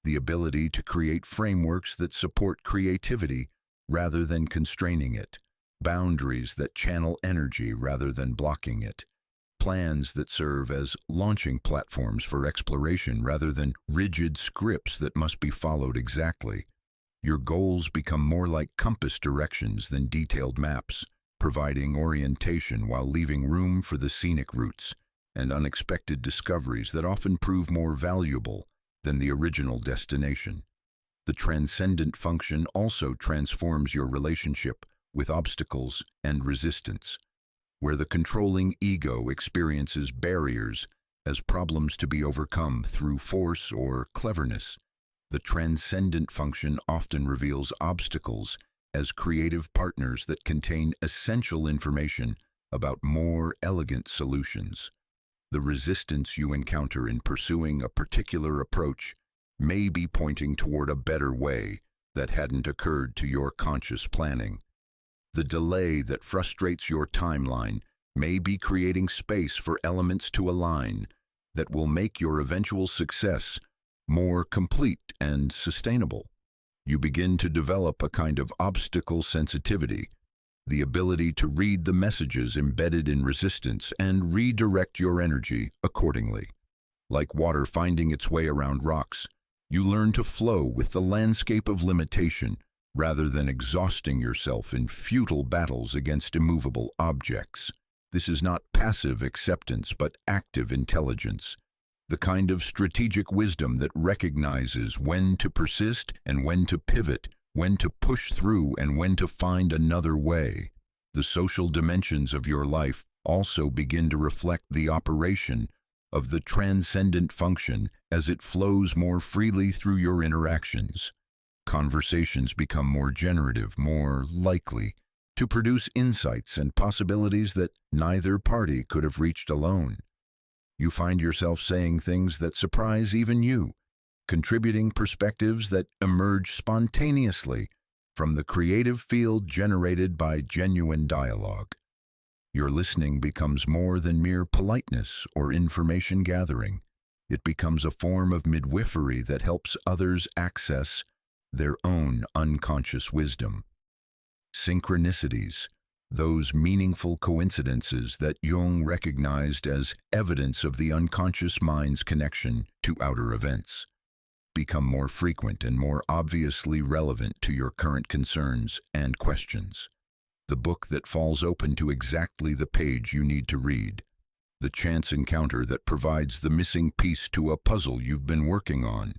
the ability to create frameworks that support creativity rather than constraining it, boundaries that channel energy rather than blocking it, plans that serve as launching platforms for exploration rather than rigid scripts that must be followed exactly. Your goals become more like compass directions than detailed maps, providing orientation while leaving room for the scenic routes. and unexpected discoveries that often prove more valuable than the original destination. The transcendent function also transforms your relationship with obstacles and resistance, where the controlling ego experiences barriers as problems to be overcome through force or cleverness. The transcendent function often reveals obstacles as creative partners that contain essential information about more elegant solutions. The resistance you encounter in pursuing a particular approach may be pointing toward a better way that hadn't occurred to your conscious planning. The delay that frustrates your timeline may be creating space for elements to align that will make your eventual success more complete and sustainable. You begin to develop a kind of obstacle sensitivity, the ability to read the messages embedded in resistance and redirect your energy accordingly. Like water finding its way around rocks, you learn to flow with the landscape of limitation rather than exhausting yourself in futile battles against immovable objects. This is not passive acceptance, but active intelligence, the kind of strategic wisdom that recognizes when to persist and when to pivot, when to push through and when to find another way. The social dimensions of your life also begin to reflect the operation of the transcendent function as it flows more freely through your interactions. Conversations become more generative, more likely to produce insights and possibilities that neither party could have reached alone. You find yourself saying things that surprise even you, contributing perspectives that emerge spontaneously from the creative field generated by genuine dialogue. Your listening becomes more than mere politeness or information gathering. It becomes a form of midwifery that helps others access their own unconscious wisdom. Synchronicities, those meaningful coincidences that Jung recognized as evidence of the unconscious mind's connection to outer events, become more frequent and more obviously relevant to your current concerns and questions. The book that falls open to exactly the page you need to read. The chance encounter that provides the missing piece to a puzzle you've been working on.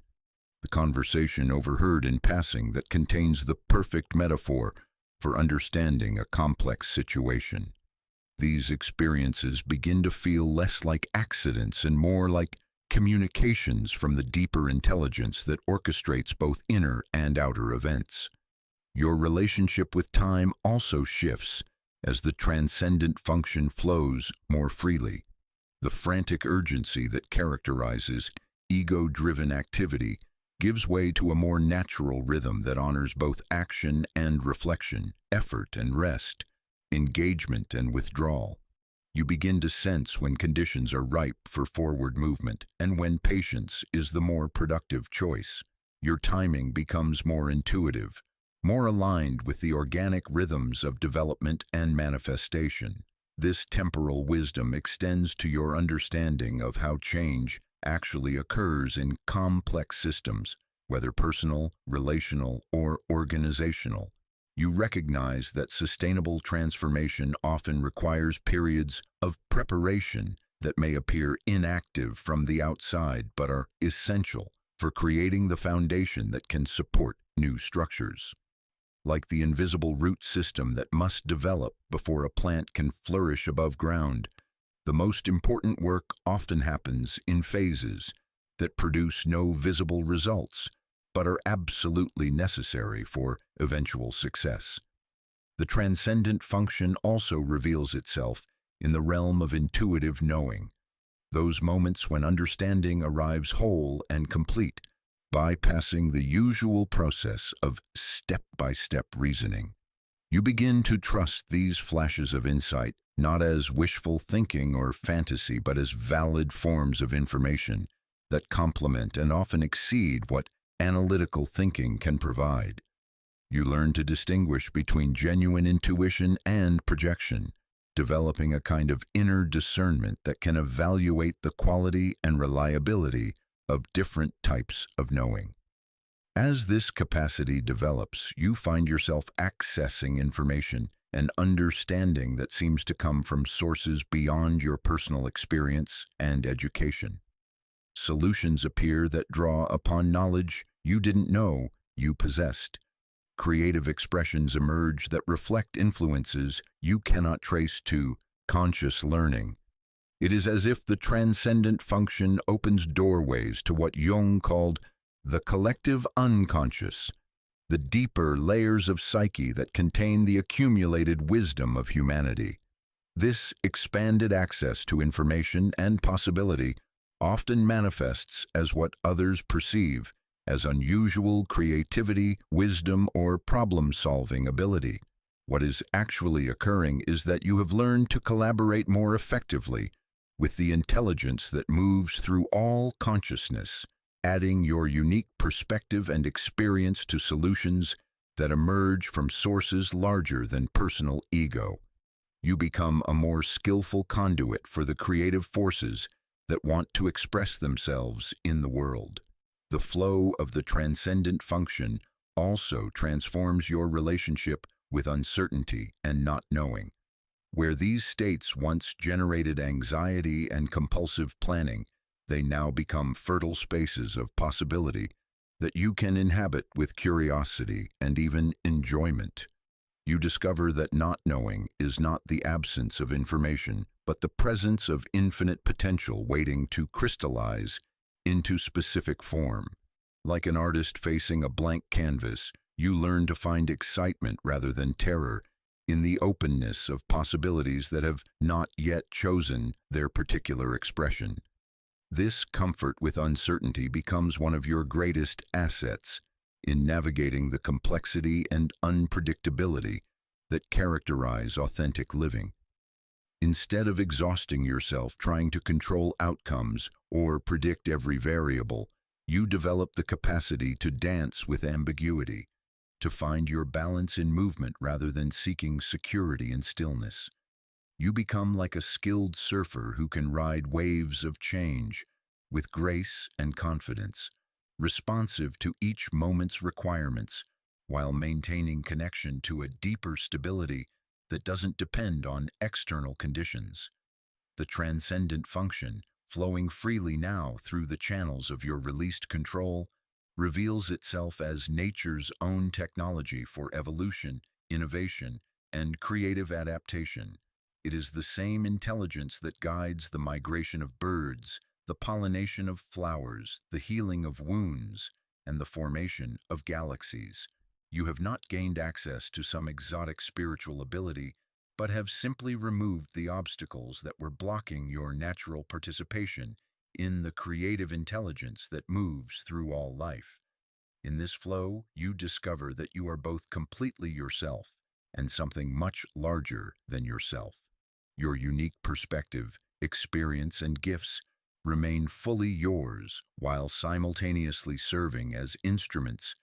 The conversation overheard in passing that contains the perfect metaphor for understanding a complex situation. These experiences begin to feel less like accidents and more like communications from the deeper intelligence that orchestrates both inner and outer events. Your relationship with time also shifts as the transcendent function flows more freely. The frantic urgency that characterizes ego-driven activity gives way to a more natural rhythm that honors both action and reflection, effort and rest, engagement and withdrawal. You begin to sense when conditions are ripe for forward movement and when patience is the more productive choice. Your timing becomes more intuitive, more aligned with the organic rhythms of development and manifestation. This temporal wisdom extends to your understanding of how change actually occurs in complex systems, whether personal, relational, or organizational. You recognize that sustainable transformation often requires periods of preparation that may appear inactive from the outside but are essential for creating the foundation that can support new structures. Like the invisible root system that must develop before a plant can flourish above ground, the most important work often happens in phases that produce no visible results, but are absolutely necessary for eventual success. The transcendent function also reveals itself in the realm of intuitive knowing, those moments when understanding arrives whole and complete, bypassing the usual process of step-by-step reasoning. You begin to trust these flashes of insight not as wishful thinking or fantasy, but as valid forms of information that complement and often exceed what analytical thinking can provide. You learn to distinguish between genuine intuition and projection, developing a kind of inner discernment that can evaluate the quality and reliability of different types of knowing. As this capacity develops, you find yourself accessing information an understanding that seems to come from sources beyond your personal experience and education. Solutions appear that draw upon knowledge you didn't know you possessed. Creative expressions emerge that reflect influences you cannot trace to conscious learning. It is as if the transcendent function opens doorways to what Jung called the collective unconscious, the deeper layers of psyche that contain the accumulated wisdom of humanity. This expanded access to information and possibility often manifests as what others perceive as unusual creativity, wisdom, or problem-solving ability. What is actually occurring is that you have learned to collaborate more effectively with the intelligence that moves through all consciousness, adding your unique perspective and experience to solutions that emerge from sources larger than personal ego. You become a more skillful conduit for the creative forces that want to express themselves in the world. The flow of the transcendent function also transforms your relationship with uncertainty and not knowing. Where these states once generated anxiety and compulsive planning, they now become fertile spaces of possibility that you can inhabit with curiosity and even enjoyment. You discover that not knowing is not the absence of information, but the presence of infinite potential waiting to crystallize into specific form. Like an artist facing a blank canvas, you learn to find excitement rather than terror in the openness of possibilities that have not yet chosen their particular expression. This comfort with uncertainty becomes one of your greatest assets in navigating the complexity and unpredictability that characterize authentic living. Instead of exhausting yourself trying to control outcomes or predict every variable, you develop the capacity to dance with ambiguity, to find your balance in movement rather than seeking security in stillness. You become like a skilled surfer who can ride waves of change with grace and confidence, responsive to each moment's requirements, while maintaining connection to a deeper stability that doesn't depend on external conditions. The transcendent function, flowing freely now through the channels of your released control, reveals itself as nature's own technology for evolution, innovation, and creative adaptation. It is the same intelligence that guides the migration of birds, the pollination of flowers, the healing of wounds, and the formation of galaxies. You have not gained access to some exotic spiritual ability, but have simply removed the obstacles that were blocking your natural participation in the creative intelligence that moves through all life. In this flow, you discover that you are both completely yourself and something much larger than yourself. Your unique perspective, experience, and gifts remain fully yours while simultaneously serving as instruments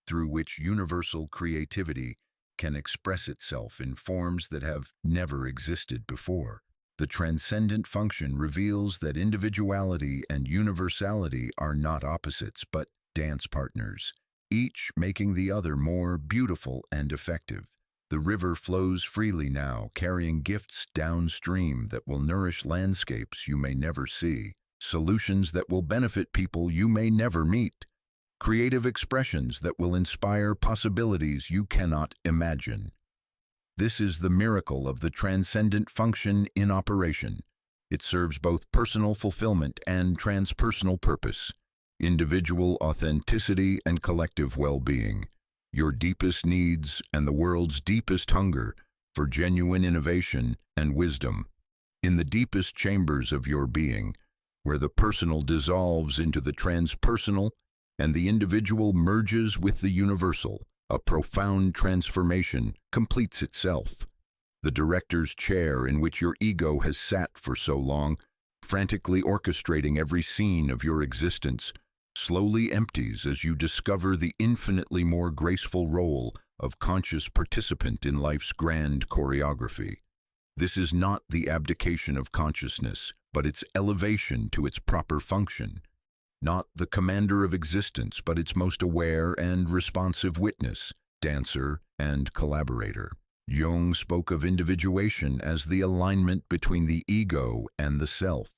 through which universal creativity can express itself in forms that have never existed before. The transcendent function reveals that individuality and universality are not opposites, but dance partners, each making the other more beautiful and effective. The river flows freely now, carrying gifts downstream that will nourish landscapes you may never see, solutions that will benefit people you may never meet, creative expressions that will inspire possibilities you cannot imagine. This is the miracle of the transcendent function in operation. It serves both personal fulfillment and transpersonal purpose, individual authenticity and collective well-being, your deepest needs and the world's deepest hunger for genuine innovation and wisdom. In the deepest chambers of your being, where the personal dissolves into the transpersonal and the individual merges with the universal, a profound transformation completes itself. The director's chair in which your ego has sat for so long, frantically orchestrating every scene of your existence, slowly empties as you discover the infinitely more graceful role of conscious participant in life's grand choreography. This is not the abdication of consciousness, but its elevation to its proper function. Not the commander of existence, but its most aware and responsive witness, dancer, and collaborator. Jung spoke of individuation as the alignment between the ego and the self,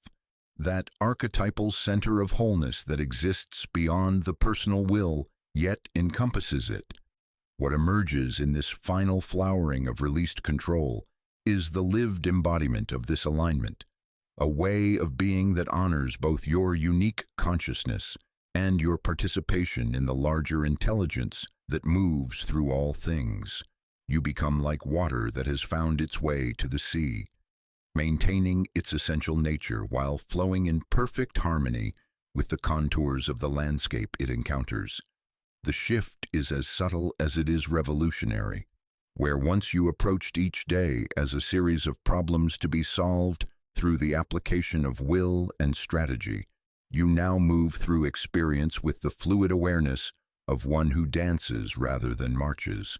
that archetypal center of wholeness that exists beyond the personal will yet encompasses it. What emerges in this final flowering of released control is the lived embodiment of this alignment, a way of being that honors both your unique consciousness and your participation in the larger intelligence that moves through all things. You become like water that has found its way to the sea, maintaining its essential nature while flowing in perfect harmony with the contours of the landscape it encounters. The shift is as subtle as it is revolutionary. Where once you approached each day as a series of problems to be solved through the application of will and strategy, you now move through experience with the fluid awareness of one who dances rather than marches.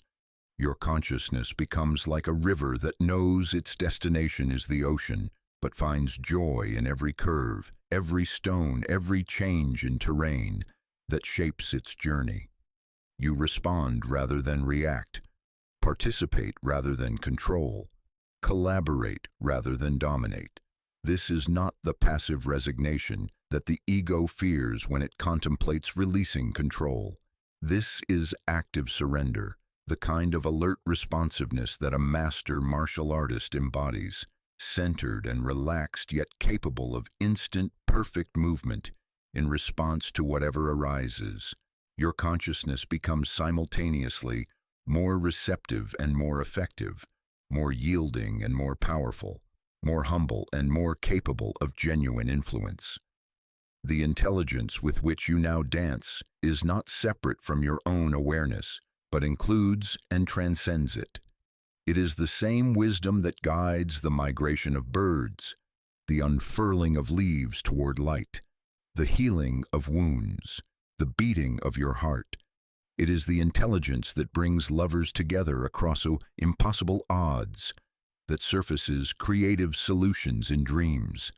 Your consciousness becomes like a river that knows its destination is the ocean, but finds joy in every curve, every stone, every change in terrain that shapes its journey. You respond rather than react, participate rather than control, collaborate rather than dominate. This is not the passive resignation that the ego fears when it contemplates releasing control. This is active surrender, the kind of alert responsiveness that a master martial artist embodies, centered and relaxed yet capable of instant, perfect movement in response to whatever arises. Your consciousness becomes simultaneously more receptive and more effective, more yielding and more powerful, more humble and more capable of genuine influence. The intelligence with which you now dance is not separate from your own awareness, but includes and transcends it. It is the same wisdom that guides the migration of birds, the unfurling of leaves toward light, the healing of wounds, the beating of your heart. It is the intelligence that brings lovers together across impossible odds, that surfaces creative solutions in dreams,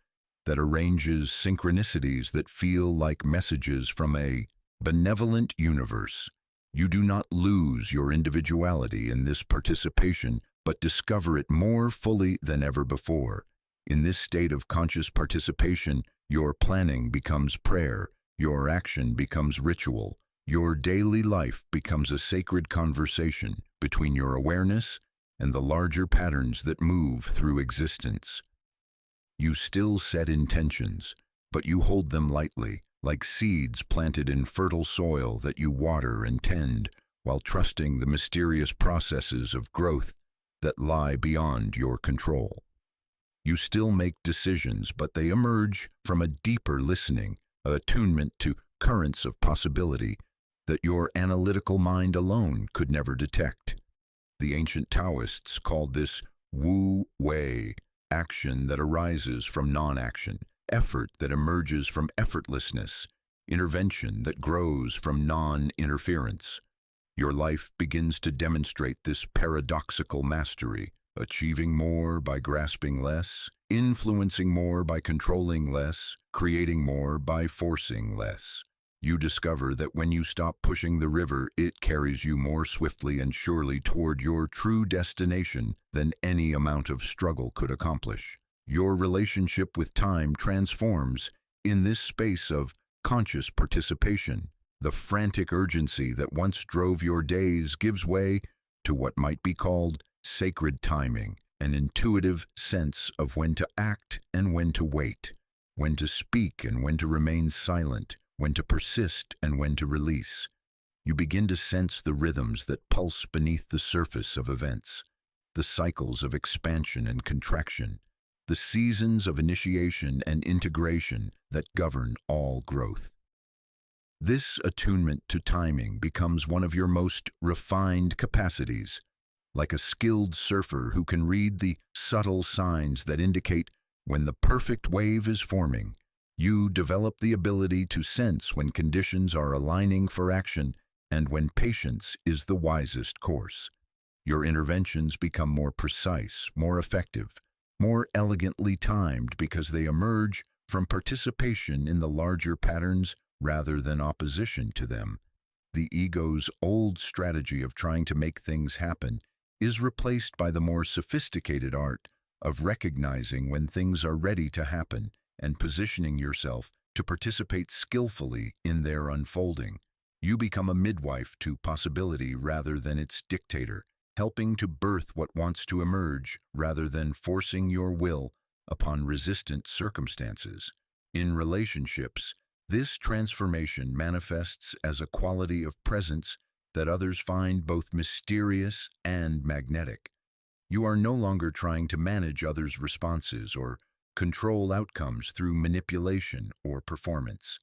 that arranges synchronicities that feel like messages from a benevolent universe. You do not lose your individuality in this participation, but discover it more fully than ever before. In this state of conscious participation, your planning becomes prayer, your action becomes ritual, your daily life becomes a sacred conversation between your awareness and the larger patterns that move through existence. You still set intentions, but you hold them lightly, like seeds planted in fertile soil that you water and tend, while trusting the mysterious processes of growth that lie beyond your control. You still make decisions, but they emerge from a deeper listening, attunement to currents of possibility that your analytical mind alone could never detect. The ancient Taoists called this Wu Wei, action that arises from non-action, effort that emerges from effortlessness, intervention that grows from non-interference. Your life begins to demonstrate this paradoxical mastery, achieving more by grasping less, influencing more by controlling less, creating more by forcing less. You discover that when you stop pushing the river, it carries you more swiftly and surely toward your true destination than any amount of struggle could accomplish. Your relationship with time transforms in this space of conscious participation. The frantic urgency that once drove your days gives way to what might be called sacred timing, an intuitive sense of when to act and when to wait, when to speak and when to remain silent, when to persist and when to release. You begin to sense the rhythms that pulse beneath the surface of events, the cycles of expansion and contraction, the seasons of initiation and integration that govern all growth. This attunement to timing becomes one of your most refined capacities, like a skilled surfer who can read the subtle signs that indicate when the perfect wave is forming. You develop the ability to sense when conditions are aligning for action and when patience is the wisest course. Your interventions become more precise, more effective, more elegantly timed because they emerge from participation in the larger patterns rather than opposition to them. The ego's old strategy of trying to make things happen is replaced by the more sophisticated art of recognizing when things are ready to happen and positioning yourself to participate skillfully in their unfolding. You become a midwife to possibility rather than its dictator, helping to birth what wants to emerge rather than forcing your will upon resistant circumstances. In relationships, this transformation manifests as a quality of presence that others find both mysterious and magnetic. You are no longer trying to manage others' responses or control outcomes through manipulation or performance.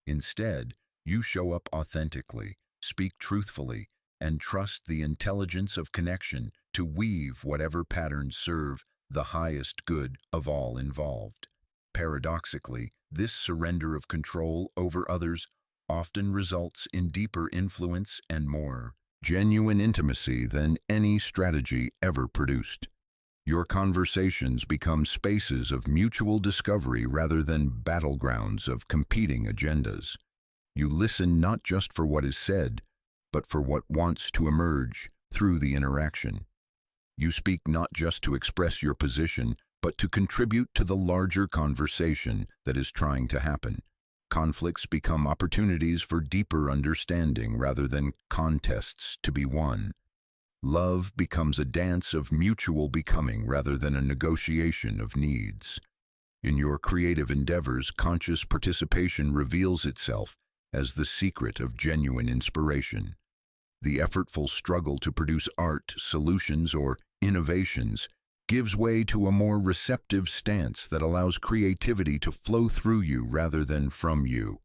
Instead, you show up authentically, speak truthfully, and trust the intelligence of connection to weave whatever patterns serve the highest good of all involved. Paradoxically, this surrender of control over others often results in deeper influence and more genuine intimacy than any strategy ever produced. Your conversations become spaces of mutual discovery rather than battlegrounds of competing agendas. You listen not just for what is said, but for what wants to emerge through the interaction. You speak not just to express your position, but to contribute to the larger conversation that is trying to happen. Conflicts become opportunities for deeper understanding rather than contests to be won. Love becomes a dance of mutual becoming rather than a negotiation of needs. In your creative endeavors, conscious participation reveals itself as the secret of genuine inspiration. The effortful struggle to produce art, solutions, or innovations gives way to a more receptive stance that allows creativity to flow through you rather than from you.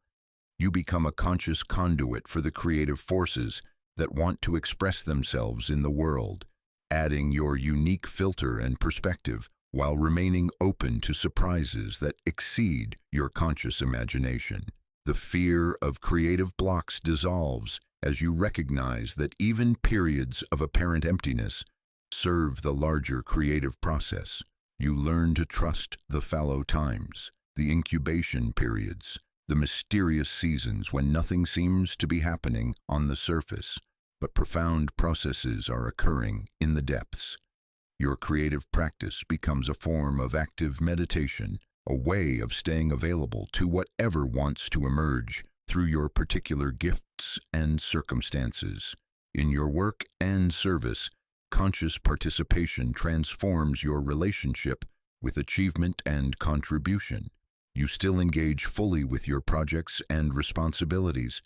You become a conscious conduit for the creative forces that want to express themselves in the world, adding your unique filter and perspective while remaining open to surprises that exceed your conscious imagination. The fear of creative blocks dissolves as you recognize that even periods of apparent emptiness serve the larger creative process. You learn to trust the fallow times, the incubation periods, the mysterious seasons when nothing seems to be happening on the surface, but profound processes are occurring in the depths. Your creative practice becomes a form of active meditation, a way of staying available to whatever wants to emerge through your particular gifts and circumstances. In your work and service, conscious participation transforms your relationship with achievement and contribution. You still engage fully with your projects and responsibilities,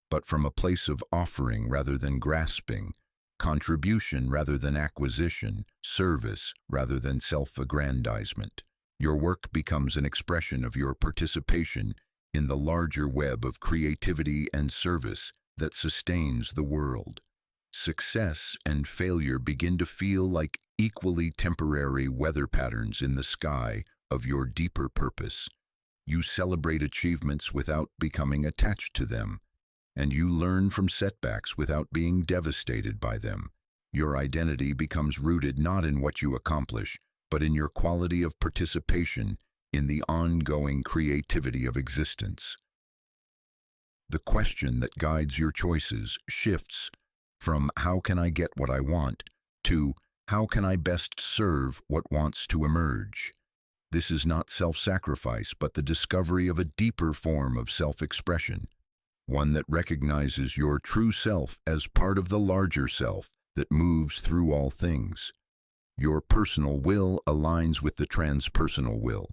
but from a place of offering rather than grasping, contribution rather than acquisition, service rather than self-aggrandizement. Your work becomes an expression of your participation in the larger web of creativity and service that sustains the world. Success and failure begin to feel like equally temporary weather patterns in the sky of your deeper purpose. You celebrate achievements without becoming attached to them, and you learn from setbacks without being devastated by them. Your identity becomes rooted not in what you accomplish, but in your quality of participation in the ongoing creativity of existence. The question that guides your choices shifts from "how can I get what I want" to "how can I best serve what wants to emerge?" This is not self-sacrifice, but the discovery of a deeper form of self-expression, one that recognizes your true self as part of the larger self that moves through all things. Your personal will aligns with the transpersonal will,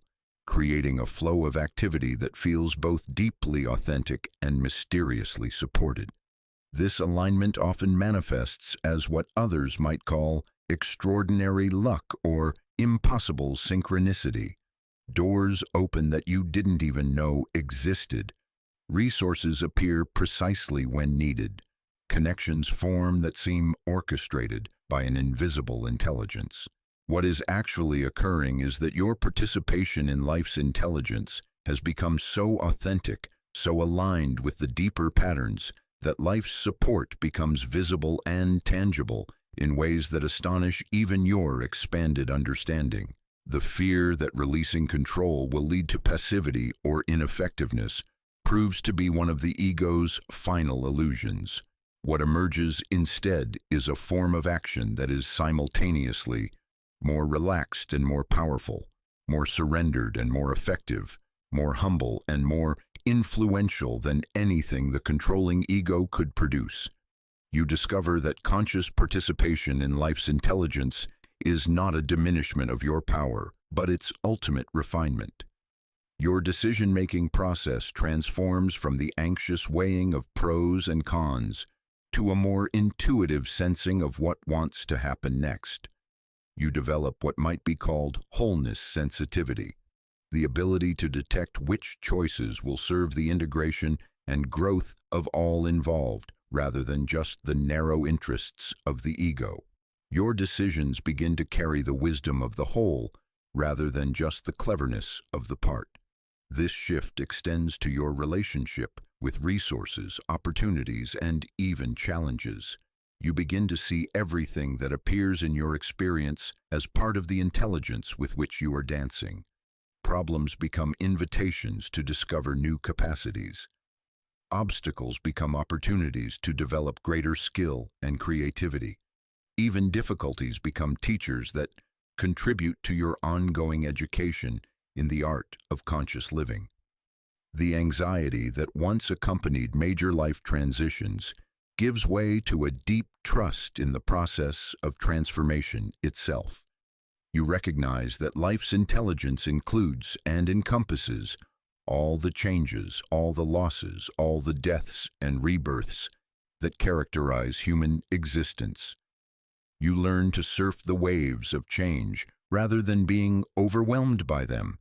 creating a flow of activity that feels both deeply authentic and mysteriously supported. This alignment often manifests as what others might call extraordinary luck or impossible synchronicity. Doors open that you didn't even know existed. Resources appear precisely when needed. Connections form that seem orchestrated by an invisible intelligence. What is actually occurring is that your participation in life's intelligence has become so authentic, so aligned with the deeper patterns, that life's support becomes visible and tangible in ways that astonish even your expanded understanding. The fear that releasing control will lead to passivity or ineffectiveness proves to be one of the ego's final illusions. What emerges instead is a form of action that is simultaneously more relaxed and more powerful, more surrendered and more effective, more humble and more influential than anything the controlling ego could produce. You discover that conscious participation in life's intelligence is not a diminishment of your power, but its ultimate refinement. Your decision-making process transforms from the anxious weighing of pros and cons to a more intuitive sensing of what wants to happen next. You develop what might be called wholeness sensitivity, the ability to detect which choices will serve the integration and growth of all involved, rather than just the narrow interests of the ego. Your decisions begin to carry the wisdom of the whole, rather than just the cleverness of the part. This shift extends to your relationship with resources, opportunities, and even challenges. You begin to see everything that appears in your experience as part of the intelligence with which you are dancing. Problems become invitations to discover new capacities. Obstacles become opportunities to develop greater skill and creativity. Even difficulties become teachers that contribute to your ongoing education in the art of conscious living. The anxiety that once accompanied major life transitions gives way to a deep trust in the process of transformation itself. You recognize that life's intelligence includes and encompasses all the changes, all the losses, all the deaths and rebirths that characterize human existence. You learn to surf the waves of change rather than being overwhelmed by them,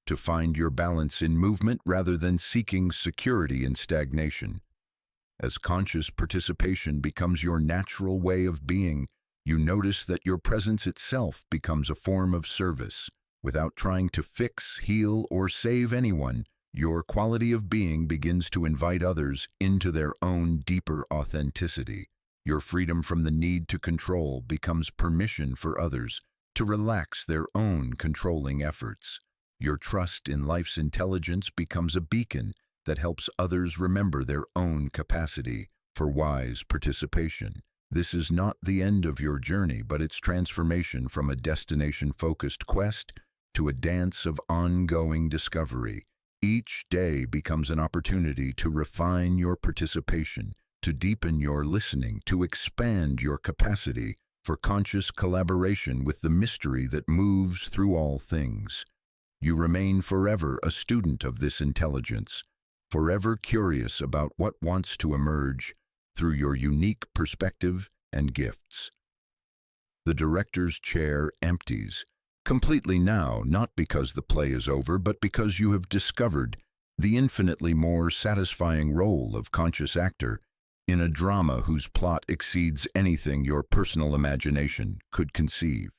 to find your balance in movement rather than seeking security in stagnation. As conscious participation becomes your natural way of being, you notice that your presence itself becomes a form of service. Without trying to fix, heal, or save anyone, your quality of being begins to invite others into their own deeper authenticity. Your freedom from the need to control becomes permission for others to relax their own controlling efforts. Your trust in life's intelligence becomes a beacon that helps others remember their own capacity for wise participation. This is not the end of your journey, but its transformation from a destination-focused quest to a dance of ongoing discovery. Each day becomes an opportunity to refine your participation, to deepen your listening, to expand your capacity for conscious collaboration with the mystery that moves through all things. You remain forever a student of this intelligence, forever curious about what wants to emerge through your unique perspective and gifts. The director's chair empties, completely now, not because the play is over, but because you have discovered the infinitely more satisfying role of conscious actor in a drama whose plot exceeds anything your personal imagination could conceive.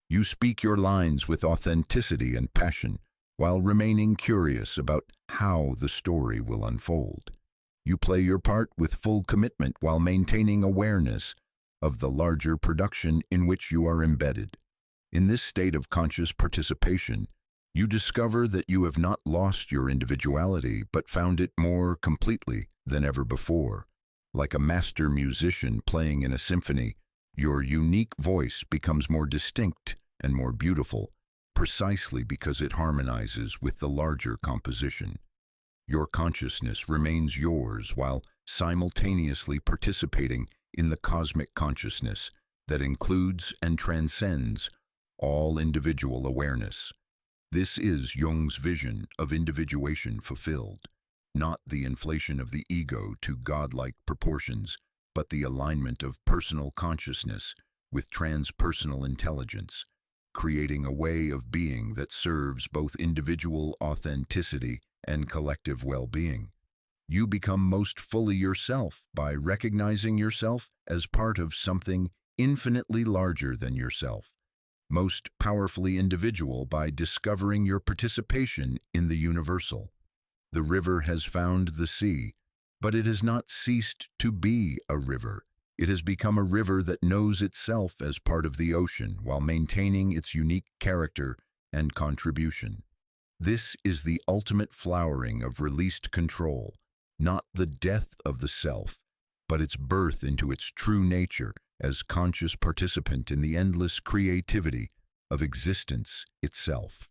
You speak your lines with authenticity and passion, while remaining curious about how the story will unfold. You play your part with full commitment while maintaining awareness of the larger production in which you are embedded. In this state of conscious participation, you discover that you have not lost your individuality, but found it more completely than ever before. Like a master musician playing in a symphony, your unique voice becomes more distinct and more beautiful, precisely because it harmonizes with the larger composition. Your consciousness remains yours while simultaneously participating in the cosmic consciousness that includes and transcends all individual awareness. This is Jung's vision of individuation fulfilled, not the inflation of the ego to godlike proportions, but the alignment of personal consciousness with transpersonal intelligence, creating a way of being that serves both individual authenticity and collective well-being. You become most fully yourself by recognizing yourself as part of something infinitely larger than yourself, most powerfully individual by discovering your participation in the universal. The river has found the sea, but it has not ceased to be a river. It has become a river that knows itself as part of the ocean while maintaining its unique character and contribution. This is the ultimate flowering of released control, not the death of the self, but its birth into its true nature as conscious participant in the endless creativity of existence itself.